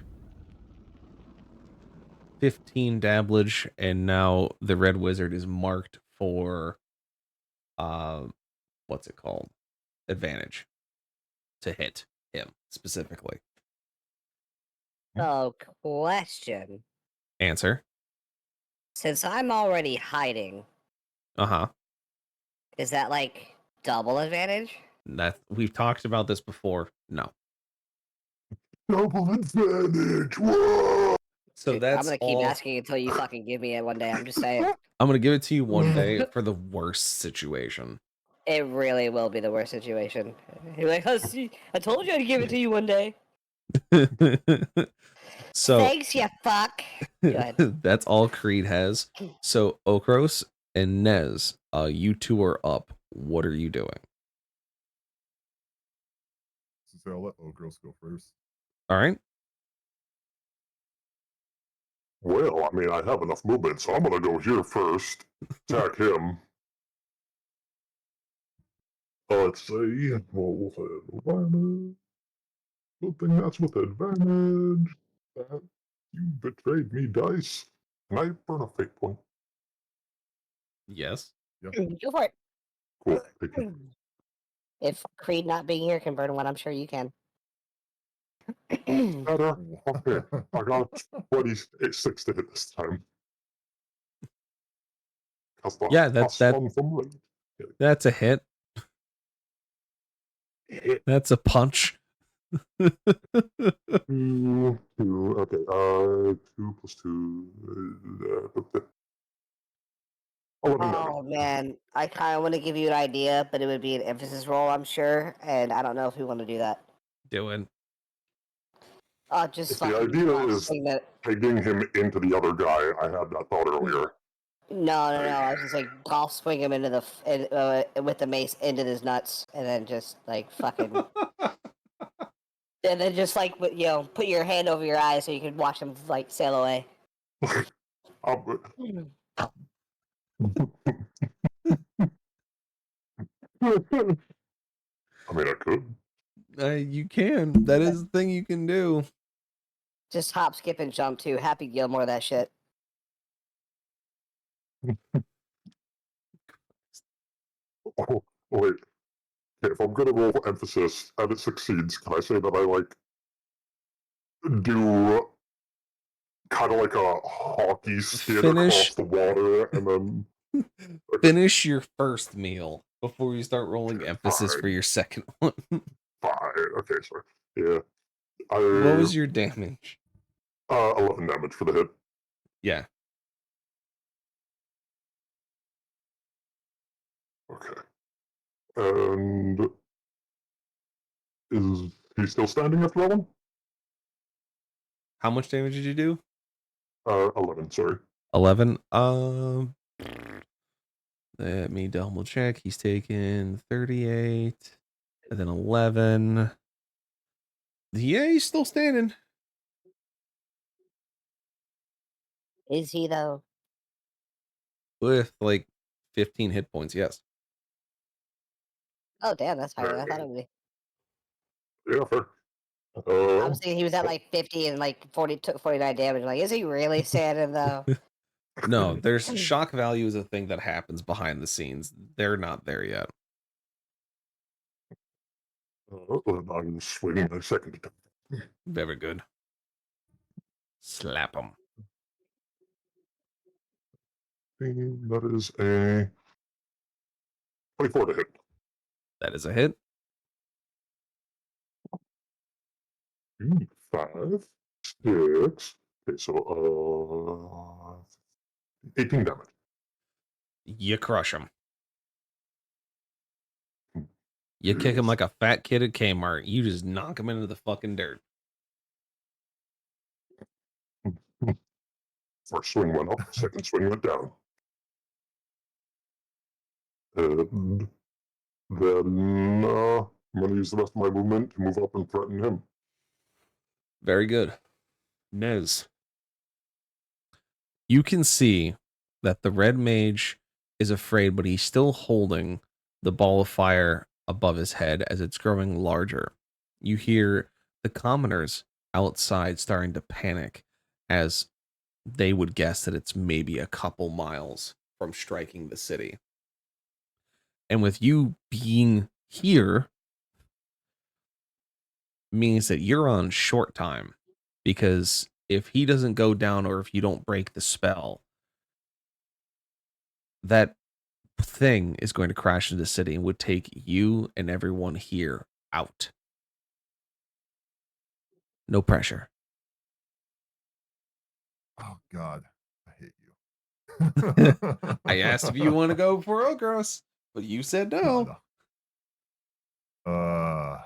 15 dabblage, and now the red wizard is marked for what's it called? Advantage to hit him specifically. So, question. Answer. Since I'm already hiding, Uh-huh. is that like double advantage? That we've talked about this before. No. Double advantage. Whoa! So Dude, I'm that's gonna keep all. asking until you fucking give me it one day. I'm just saying. I'm gonna give it to you one day for the worst situation. It really will be the worst situation. You're like, oh, see, I told you I'd give it to you one day. So Thanks, you fuck. Go ahead. that's all Creed has. So Okros and Nez, you two are up. What are you doing? So I'll let Ogros go first. All right. Well, I mean, I have enough movement, so I'm gonna go here first. Attack him. Let's see. Roll with advantage. Good thing that's with advantage. That you betrayed me, dice. Can I burn a fate point? Yes. Go for it. Cool. Thank you. If Creed not being here can burn one, I'm sure you can. Better. Okay. I got 26 to hit this time. That's the Yeah, plus that one from Red. that's a hit. Hit. That's a punch. Two. Okay. 2 plus 2. 11 damage. Oh man, I kind of want to give you an idea, but it would be an emphasis roll, I'm sure, and I don't know if we want to do that. Doing. Just If the fucking idea is swing that. pegging him into the other guy, I had that thought earlier. No. I was just like golf swing him into with the mace into his nuts, and then just like fucking, and then just like put your hand over your eyes so you can watch him like sail away. I mean, I could. You can. That is the thing you can do. Just hop, skip, and jump too. Happy Gilmore that shit. Oh, wait. Okay, if I'm gonna roll emphasis and it succeeds, can I say that I like do kind of like a hockey skid across the water and then Finish your first meal before you start rolling emphasis fine. for your second one. Fine. Okay, sorry. Yeah. What was your damage? 11 damage for the hit. Yeah. Okay. And is he still standing after that one? How much damage did you do? 11, sorry. 11. Let me double check. He's taken 38 and then 11. Yeah, he's still standing. Is he though? With like 15 hit points, yes. Oh damn, that's higher than I thought it would be. Yeah, fair. I was thinking he was at like 50 and like 40 took 49 damage. Like, is he really standing though? No, there's shock value is a thing that happens behind the scenes. They're not there yet. I'm swinging a second attack. Very good. Slap him. That is a 24 to hit. That is a hit. 5, 6. Okay, so 18 damage. You crush him. You kick him like a fat kid at Kmart. You just knock him into the fucking dirt. First swing went up, second swing went down. And then I'm going to use the rest of my movement to move up and threaten him. Very good. Nez. You can see that the red mage is afraid, but he's still holding the ball of fire above his head as it's growing larger. You hear the commoners outside starting to panic as they would guess that it's maybe a couple miles from striking the city. And with you being here means that you're on short time, because if he doesn't go down or if you don't break the spell, that thing is going to crash into the city and would take you and everyone here out. No pressure. Oh God, I hate you. I asked if you want to go for Ogros, but you said no. No. I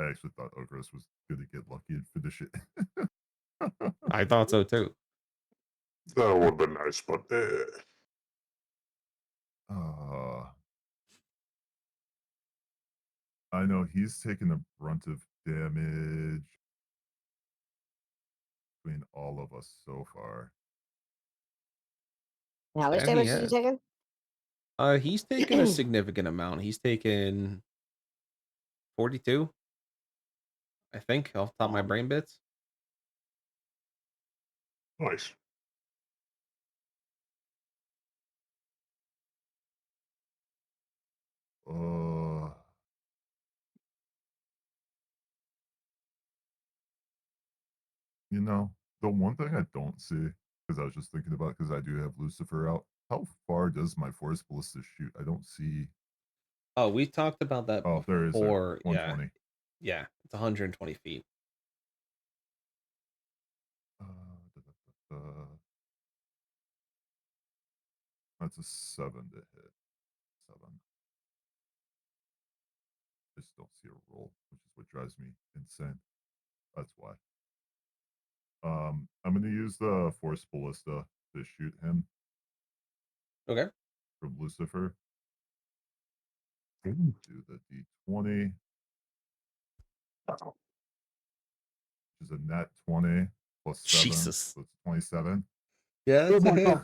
actually thought Ogros was gonna get lucky and finish it. I thought so too. That would have been nice, but I know he's taken the brunt of damage between all of us so far. How much And he damage did you has. take? He's taken a significant amount. He's taken 42, I think, off the top of my brain bits. nice. Uh, you know, the one thing I don't see, because I was just thinking about, because I do have Lucifer out. How far does my Force Ballista shoot? I don't see. Oh, we talked about that Oh, there is there. before. 120. Yeah, it's 120 feet. Da, da, da, da. That's a 7 to hit. 7. I just don't see a roll, which is what drives me insane. That's why. I'm going to use the Force Ballista to shoot him Okay. from Lucifer. Do the D20, which is a net 20 plus 7. Jesus. So it's 27. Yeah, that's a hit.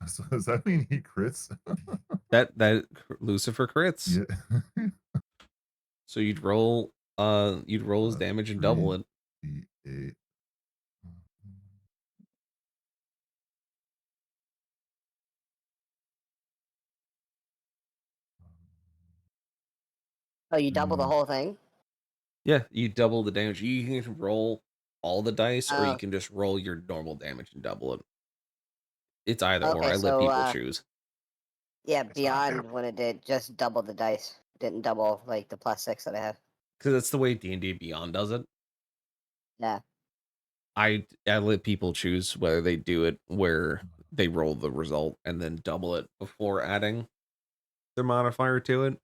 So does that mean he crits? That Lucifer crits. Yeah. So you'd roll his damage and double it. D8. Oh, you double the whole thing? Yeah, you double the damage. You can roll all the dice, or you Oh, can just roll your normal damage and double it. It's either or. okay. I let So, people choose. yeah, not beyond when it did just double the dice. Didn't double like the +6 that I have. Because that's the way D&D Beyond does it. Yeah. I let people choose whether they do it where they roll the result and then double it before adding their modifier to it,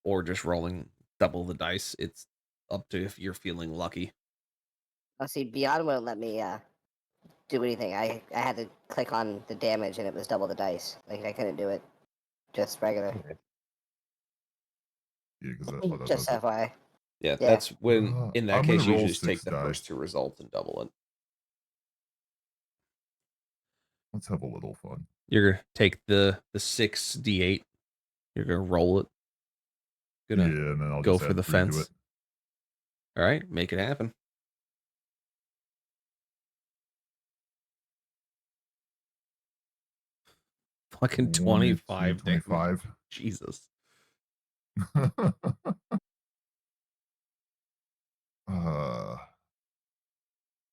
or just rolling double the dice. It's up to if you're feeling lucky. Oh, see, beyond wouldn't let me do anything. I had to click on the damage and it was double the dice. Like I couldn't do it just regular. Yeah, because that Just does it. FYI. Yeah, Yeah. that's when in that I'm gonna case you roll just take 6 the die. first two results and double it. Let's have a little fun. You're gonna take the 6d8. You're gonna roll it. Gonna Yeah, and then I'll go just for add the 3 to fence. it. All right, make it happen. Fucking 25 damage. 25. Jesus.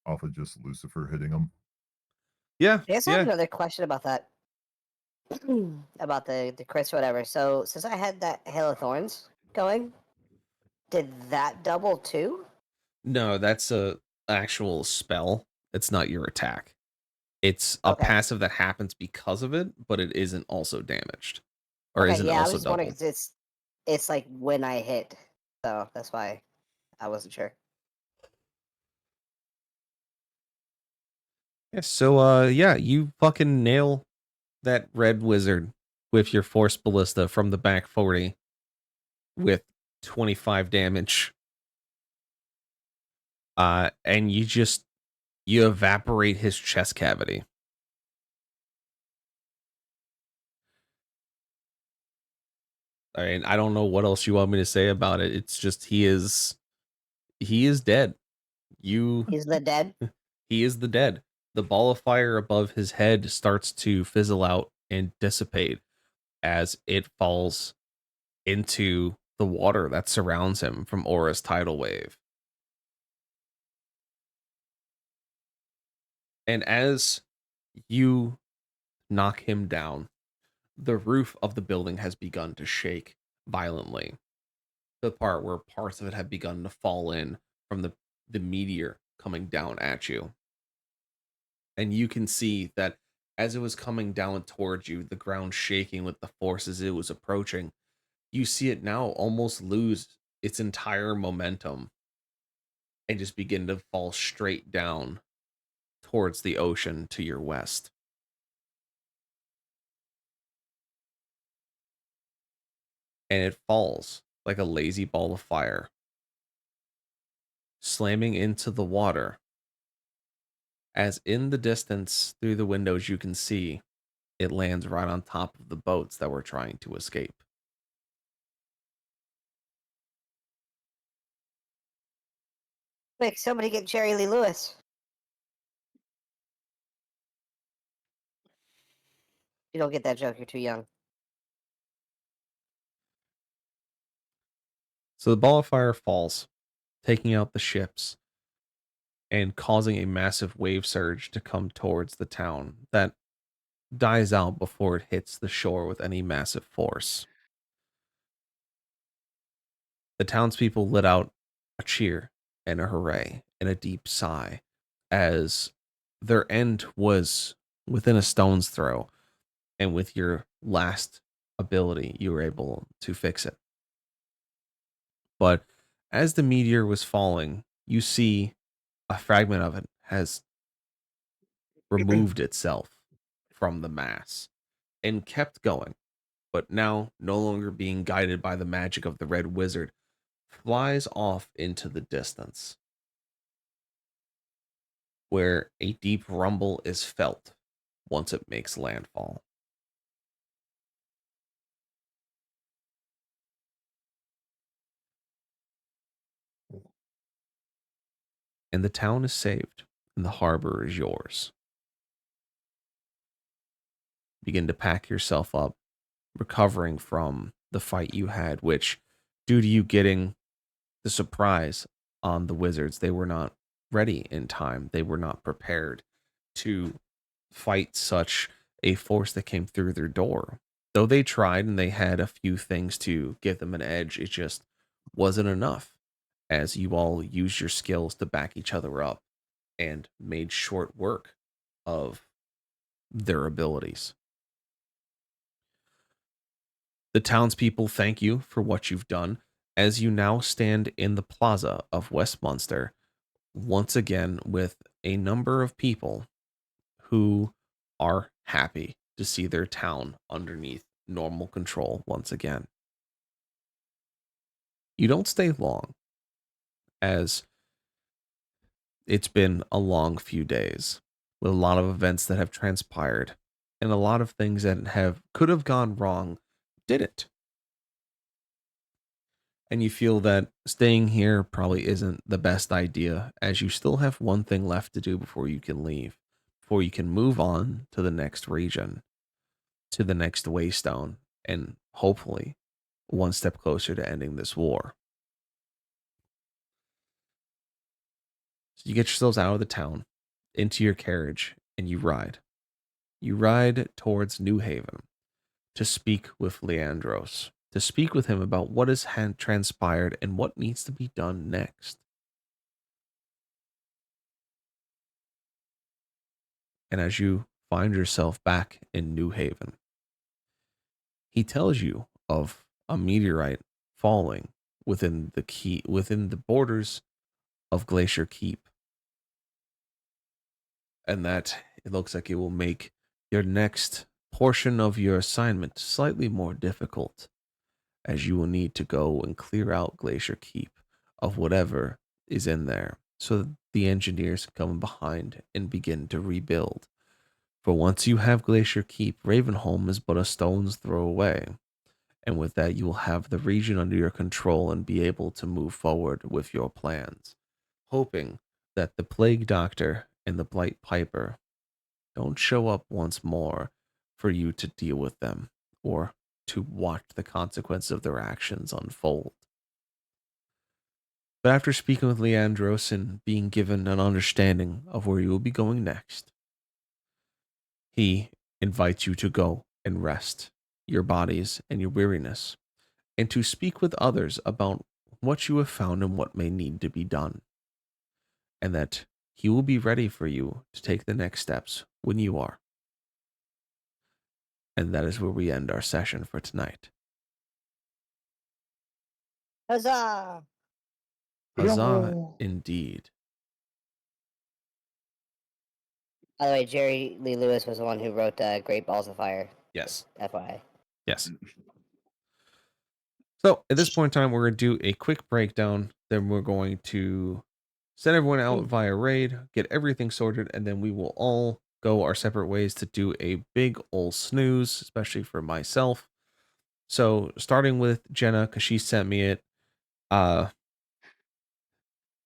Off of just Lucifer hitting him. Yeah, I guess I have yeah. another question about that. About the crits or whatever. So since I had that Hail of Thorns going, did that double too? No, that's a actual spell. It's not your attack. It's a Okay. passive that happens because of it, but it isn't also damaged. Or Okay, isn't yeah, I was also just wondering doubled. 'cause it's like when I hit, so that's why I wasn't sure. Yeah, so yeah, you fucking nail that red wizard with your force ballista from the back 40 with 25 damage. And you evaporate his chest cavity. I mean, I don't know what else you want me to say about it. It's just he is dead. You He's the dead. He is the dead. The ball of fire above his head starts to fizzle out and dissipate as it falls into the water that surrounds him from Aura's tidal wave. And as you knock him down, the roof of the building has begun to shake violently. The part where parts of it have begun to fall in from the meteor coming down at you. And you can see that as it was coming down towards you, the ground shaking with the forces it was approaching, you see it now almost lose its entire momentum and just begin to fall straight down towards the ocean to your west. And it falls like a lazy ball of fire, slamming into the water. As in the distance, through the windows, you can see it lands right on top of the boats that were trying to escape. Quick, somebody get Jerry Lee Lewis. You don't get that joke, you're too young. So the ball of fire falls, taking out the ships and causing a massive wave surge to come towards the town that dies out before it hits the shore with any massive force. The townspeople let out a cheer and a hooray and a deep sigh as their end was within a stone's throw, and with your last ability, you were able to fix it. But as the meteor was falling, you see a fragment of it has removed itself from the mass and kept going, but now no longer being guided by the magic of the red wizard, flies off into the distance, where a deep rumble is felt once it makes landfall. And the town is saved, and the harbor is yours. Begin to pack yourself up, recovering from the fight you had, which, due to you getting the surprise on the wizards, they were not ready in time. They were not prepared to fight such a force that came through their door. Though they tried and they had a few things to give them an edge, it just wasn't enough, as you all used your skills to back each other up and made short work of their abilities. The townspeople thank you for what you've done as you now stand in the plaza of Westminster, once again with a number of people who are happy to see their town underneath normal control once again. You don't stay long, as it's been a long few days with a lot of events that have transpired and a lot of things that could have gone wrong didn't. And you feel that staying here probably isn't the best idea, as you still have one thing left to do before you can leave, before you can move on to the next region, to the next waystone, and hopefully one step closer to ending this war. So you get yourselves out of the town, into your carriage, and you ride. You ride towards New Haven to speak with Leandros, to speak with him about what has transpired and what needs to be done next. And as you find yourself back in New Haven, he tells you of a meteorite falling within the borders of Glacier Keep, and that it looks like it will make your next portion of your assignment slightly more difficult, as you will need to go and clear out Glacier Keep of whatever is in there, so that the engineers can come behind and begin to rebuild. For once you have Glacier Keep, Ravenholm is but a stone's throw away. And with that, you will have the region under your control and be able to move forward with your plans, hoping that the Plague Doctor and the Blight Piper don't show up once more for you to deal with them or to watch the consequences of their actions unfold. But after speaking with Leandros and being given an understanding of where you will be going next, he invites you to go and rest your bodies and your weariness, and to speak with others about what you have found and what may need to be done, and that he will be ready for you to take the next steps when you are. And that is where we end our session for tonight. Huzzah! Huzzah, Yo. indeed. By the way, Jerry Lee Lewis was the one who wrote Great Balls of Fire. Yes. FYI. Yes. So at this point in time, we're going to do a quick breakdown. Then we're going to send everyone out via raid, get everything sorted, and then we will all go our separate ways to do a big ol' snooze, especially for myself. So starting with Jenna, because she sent me it.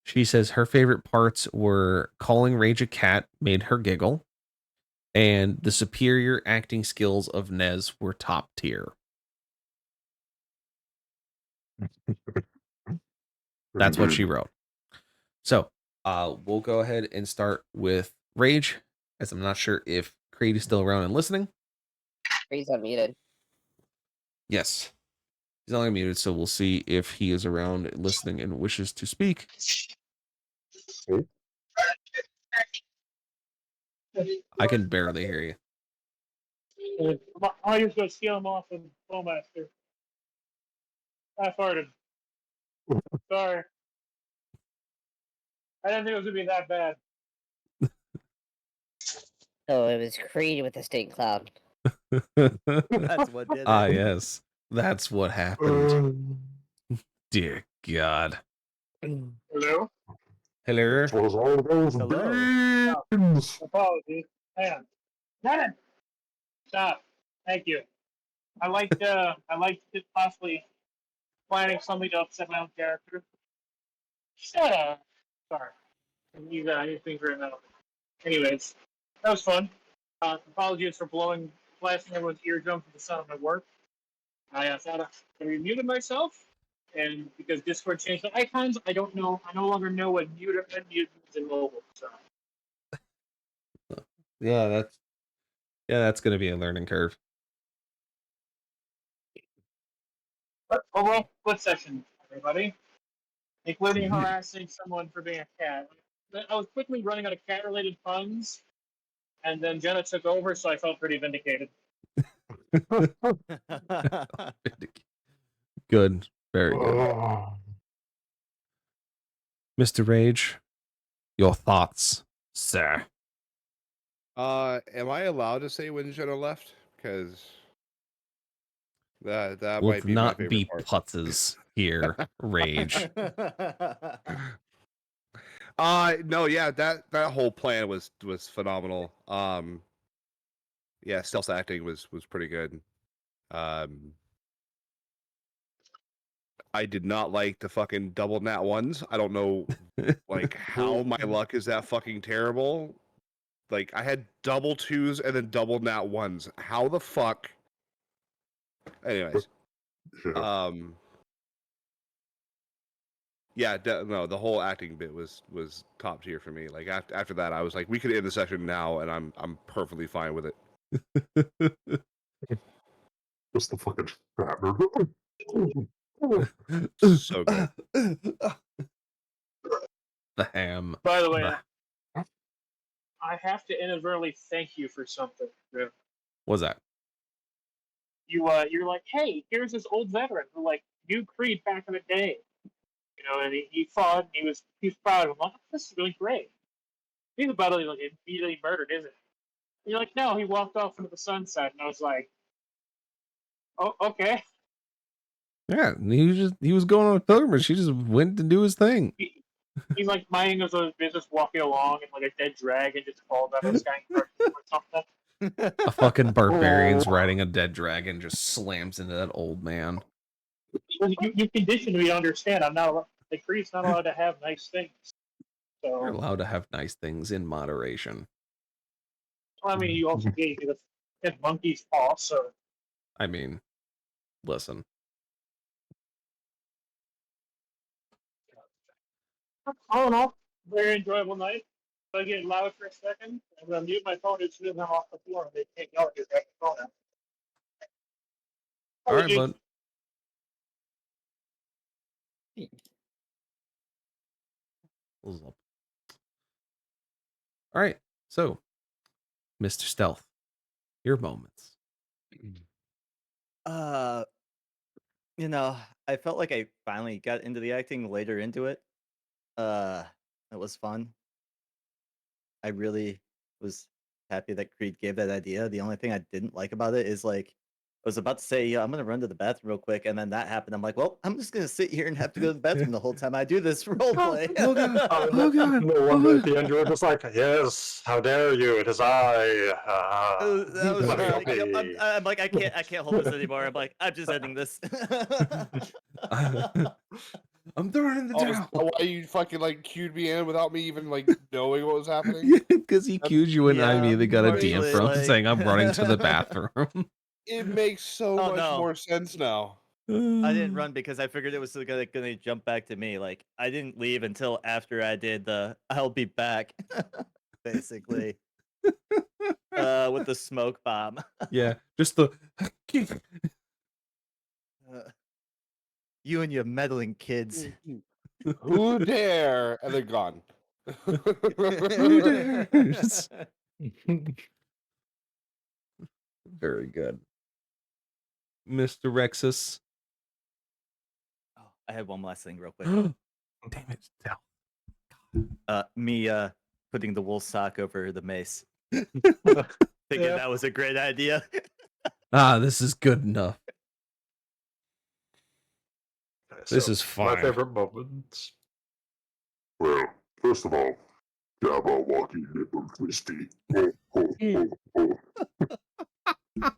She says her favorite parts were calling Rage a cat made her giggle, and the superior acting skills of Nez were top tier. That's what she wrote. So we'll go ahead and start with Rage, as I'm not sure if Creed is still around and listening. He's unmuted. Yes. He's only muted, so we'll see if he is around listening and wishes to speak. I can barely hear you. I just go steal him off of Bowmaster. I farted. Sorry. I didn't think it was going to be that bad. So it was Creed with the stink cloud. That's what did it. Ah, yes. That's what happened. Dear God. Hello? Hello? Was all those Hello. beans. Apologies. Hang on. Shannon! Stop. Thank you. I liked it possibly planning something to upset my own character. Shut up. Sorry. You got anything for now. Anyways, that was fun. Apologies for blasting everyone's eardrums with the sound of my work. I thought I remuted myself, and because Discord changed the icons, I don't know. I no longer know what mute or unmute means in mobile. So Yeah, that's gonna be a learning curve. overall, good session, everybody, including harassing someone for being a cat. I was quickly running out of cat-related puns, and then Jenna took over, so I felt pretty vindicated. Good. Very good. Mr. Rage, your thoughts, sir. Am I allowed to say when Jenna left? Because that Will might be my not favorite be part. putzes here, Rage. No, yeah, that whole plan was phenomenal. Yeah, stealth acting was pretty good. I did not like the fucking double nat ones. I don't know like how my luck is that fucking terrible. Like I had double twos and then double nat ones. How the fuck? Anyways, yeah, no, the whole acting bit was top tier for me. Like after that, I was like, we could end the session now, and I'm perfectly fine with it. Just the fucking fat So good. The ham. By the way, I have to inadvertently thank you for something. Griff. What's that? You're like, hey, here's this old veteran who like knew Creed back in the day, and he fought. And he's proud of him. Like, this is really great. He's about to like immediately murdered, isn't it? And you're like, no, he walked off into the sunset, and I was like, oh, okay. Yeah, he was going on a pilgrimage. He just went to do his thing. He's like minding his own business, walking along, and like a dead dragon just falls out of the sky or something. A fucking barbarian's riding a dead dragon just slams into that old man. You conditioned me to understand. I'm not the Creed's not allowed to have nice things. You're So allowed to have nice things in moderation. I mean, you also gave me the monkey's paw. So I mean, listen. all in all, very enjoyable night. If I get loud for a second, I'm gonna mute my phone as soon as I'm off the floor. They can't yell at you back the phone out. All right, bud. All right, so Mr. Stealth, your moments. You know, I felt like I finally got into the acting later into it. It was fun. I really was happy that Creed gave that idea. The only thing I didn't like about it is like I was about to say, yeah, I'm gonna run to the bathroom real quick, and then that happened. I'm like, well, I'm just gonna sit here and have to go to the bathroom the whole time I do this role play. Oh god! Oh god! No wonder at the end you were just like, yes, how dare you? It is I. That was Let me like, go I'm, pee." I'm like, I can't hold this anymore. I'm like, I'm just ending this. I'm throwing in the Oh, is towel. that why you fucking like cued me in without me even like knowing what was happening? Yeah, because he cued you and I Yeah, immediately got a DM partially, from like- saying I'm running to the bathroom. It makes so Oh, much no. more sense now. I didn't run because I figured it was gonna jump back to me. Like I didn't leave until after I did the "I'll be back," basically, with the smoke bomb. Yeah, just the. You and your meddling kids. Who dare? And they're gone. Who dares? Very good, Mr. Rexus. Oh, I had one last thing real quick. Damn it! Tell. Me putting the wool sock over the mace. Thinking that was a great idea. This is good enough. This is My fine. favorite moments. Well, first of all, Jabberwocky nipple twisty. Oh, oh, oh, oh.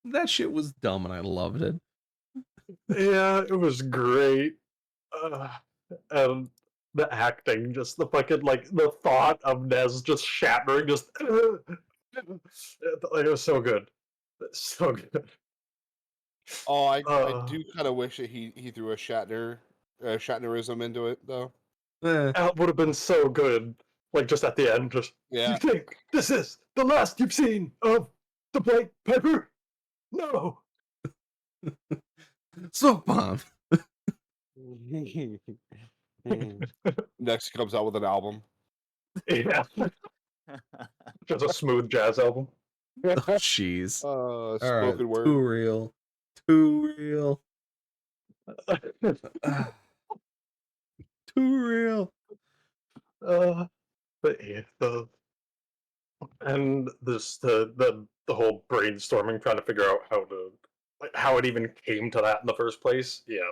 That shit was dumb and I loved it. Yeah, it was great. And the acting, just the fucking, like, the thought of Nez just shattering, just. It was so good. So good. Oh, I do kind of wish that he threw a Shatnerism into it though. That would have been so good. Like, just at the end, just. Yeah. You think this is the last you've seen of the Blight Piper? No! Smoke bomb. Next comes out with an album. Yeah. Just a smooth jazz album. Oh, jeez. Spoken word. Too real. Too real. Too real. But yeah, and this the whole brainstorming, trying to figure out how it even came to that in the first place. Yeah.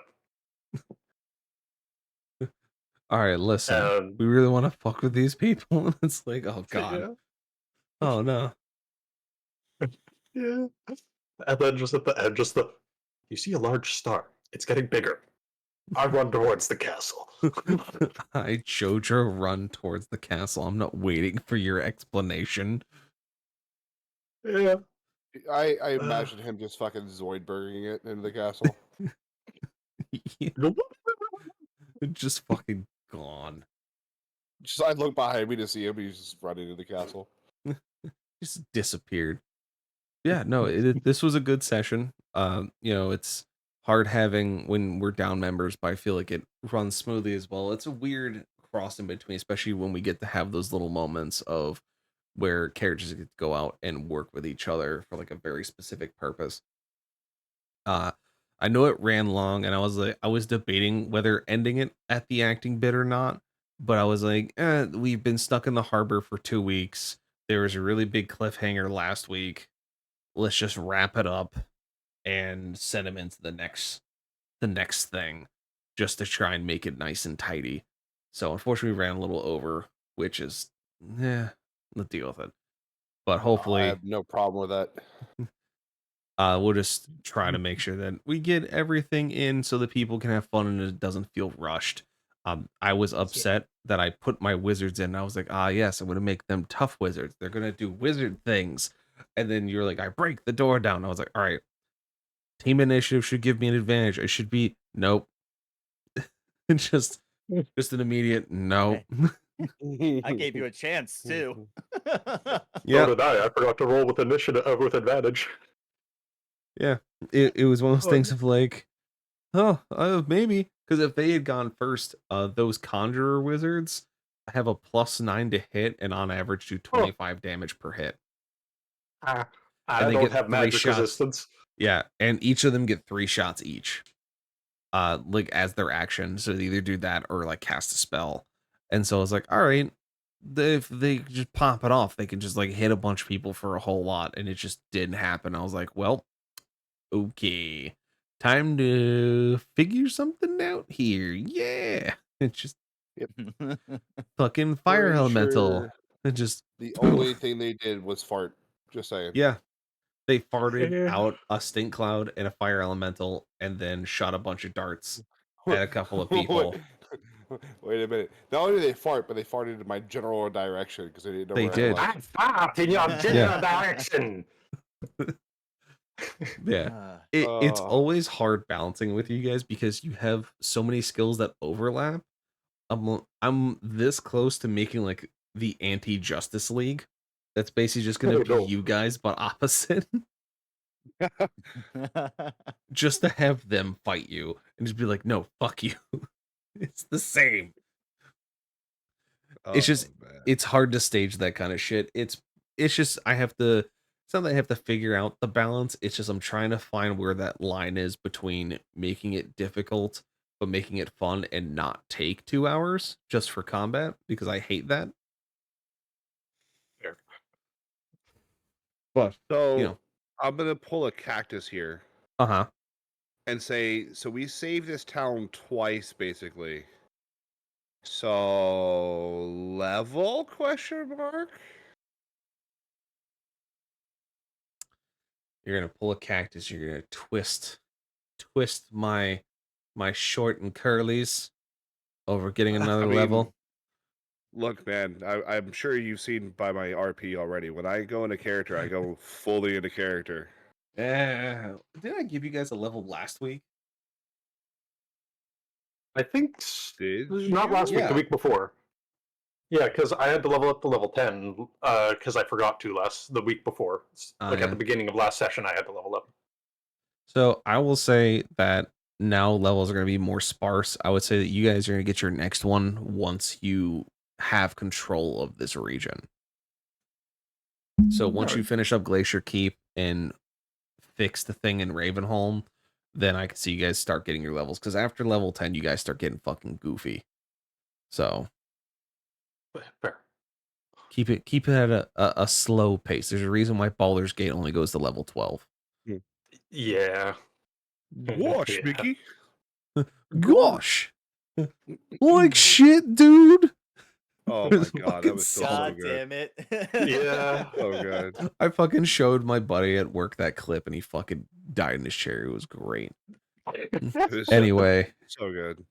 All right, listen. We really want to fuck with these people. It's like, oh god. Yeah. Oh no. Yeah. And then just at the end, you see a large star. It's getting bigger. I run towards the castle. I Jojo run towards the castle. I'm not waiting for your explanation. Yeah. I imagine him just fucking Zoidberging it into the castle. Just fucking gone. Just I look behind me to see him. He's just running into the castle. Just disappeared. Yeah, no, this was a good session. It's hard having when we're down members, but I feel like it runs smoothly as well. It's a weird cross in between, especially when we get to have those little moments of where characters get to go out and work with each other for like a very specific purpose. I know it ran long, and I was debating whether ending it at the acting bit or not, but I was like, we've been stuck in the harbor for 2 weeks. There was a really big cliffhanger last week. Let's just wrap it up and send him into the next thing, just to try and make it nice and tidy. So unfortunately, we ran a little over, which is, let's deal with it. But I hopefully, have no problem with that. we'll just try to make sure that we get everything in so that people can have fun and it doesn't feel rushed. I was upset that I put my wizards in. I was like, yes, I'm going to make them tough wizards. They're going to do wizard things. And then you're like, I break the door down. I was like, all right, team initiative should give me an advantage. I should be, nope. It's just an immediate no. I gave you a chance too. So did I. I forgot to roll with initiative with advantage. Yeah, it was one of those things of like, maybe, because if they had gone first, those conjurer wizards have a +9 to hit and on average do 25 damage per hit. I And they don't get have 3 magic shots. resistance. Yeah, and each of them get 3 shots each. Like as their action, so they either do that or like cast a spell. And so I was like, all right, if they just pop it off, they can just like hit a bunch of people for a whole lot, and it just didn't happen. I was like, well, okay, time to figure something out here. Yeah, it's just fucking fire Pretty elemental. sure It just the only thing they did was fart. Just saying. yeah, they farted out a stink cloud and a fire elemental, and then shot a bunch of darts at a couple of people. Wait a minute. Not only did they fart, but they farted in my general direction because they didn't know They where did. I I fart in your general direction. Yeah. It's always hard balancing with you guys because you have so many skills that overlap. I'm this close to making like the anti-Justice League. That's basically just gonna be you guys, but opposite. Just to have them fight you and just be like, no, fuck you. It's the same. It's just it's hard to stage that kind of shit. It's just I have to, it's not that I have to figure out the balance. It's just I'm trying to find where that line is between making it difficult but making it fun and not take 2 hours just for combat, because I hate that. Fair. But So you know, I'm gonna pull a cactus here uh-huh. and say, so we saved this town twice, basically. So level question mark? You're gonna pull a cactus, you're gonna twist my short and curlies over getting another level. Look, man, I'm sure you've seen by my RP already. When I go into character, I go fully into character. Did I give you guys a level last week? I think Did not last week, the Yeah. week before. Yeah, because I had to level up to level 10 because I forgot to the week before. Like yeah. at the beginning of last session, I had to level up. So I will say that now levels are going to be more sparse. I would say that you guys are going to get your next one once you have control of this region. So once you finish up Glacier Keep and fix the thing in Ravenholm, then I can see you guys start getting your levels. Because after level 10, you guys start getting fucking goofy. So Fair. keep it at a slow pace. There's a reason why Baldur's Gate only goes to level 12. Yeah. Gosh, Yeah. Mickey. Gosh. Like shit, dude. Oh my god, that was so God good. damn it. Yeah. So good. I fucking showed my buddy at work that clip and he fucking died in his chair. It was great. It was Anyway, so good.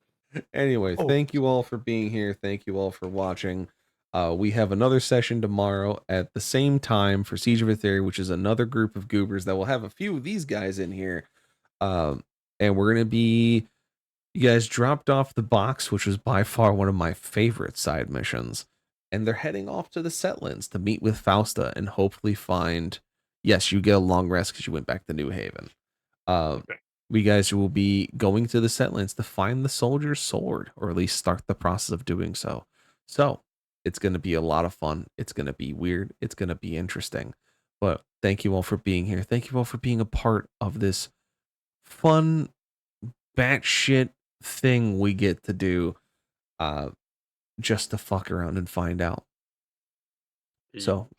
Thank you all for being here. Thank you all for watching. We have another session tomorrow at the same time for Siege of Etheria, which is another group of goobers that will have a few of these guys in here. And we're going to be, you guys dropped off the box, which was by far one of my favorite side missions. And they're heading off to the Setlands to meet with Fausta and hopefully find, yes, you get a long rest because you went back to New Haven. We guys will be going to the Setlands to find the soldier's sword, or at least start the process of doing so. So it's going to be a lot of fun. It's going to be weird. It's going to be interesting. But thank you all for being here. Thank you all for being a part of this fun, batshit thing we get to do just to fuck around and find out. So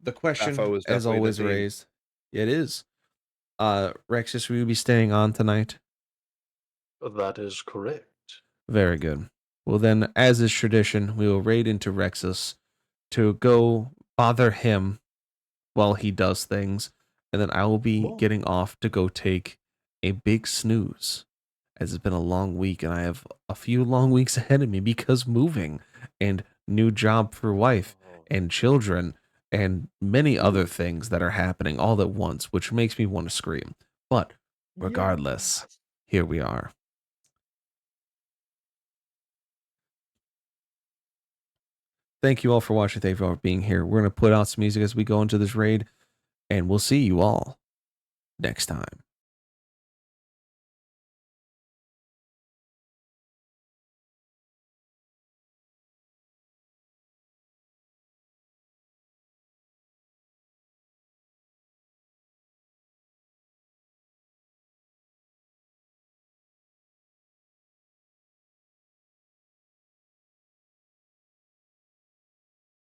the question, Raffo is as definitely the always, theme. raised. It is. Rexus, will you be staying on tonight? That is correct. Very good. Well, then, as is tradition, we will raid into Rexus to go bother him while he does things, and then I will be Whoa. getting off to go take a big snooze, as it's been a long week, and I have a few long weeks ahead of me because moving and new job for wife and children and many other things that are happening all at once, which makes me want to scream. But regardless, here we are. Thank you all for watching. Thank you all for being here. We're going to put out some music as we go into this raid, and we'll see you all next time.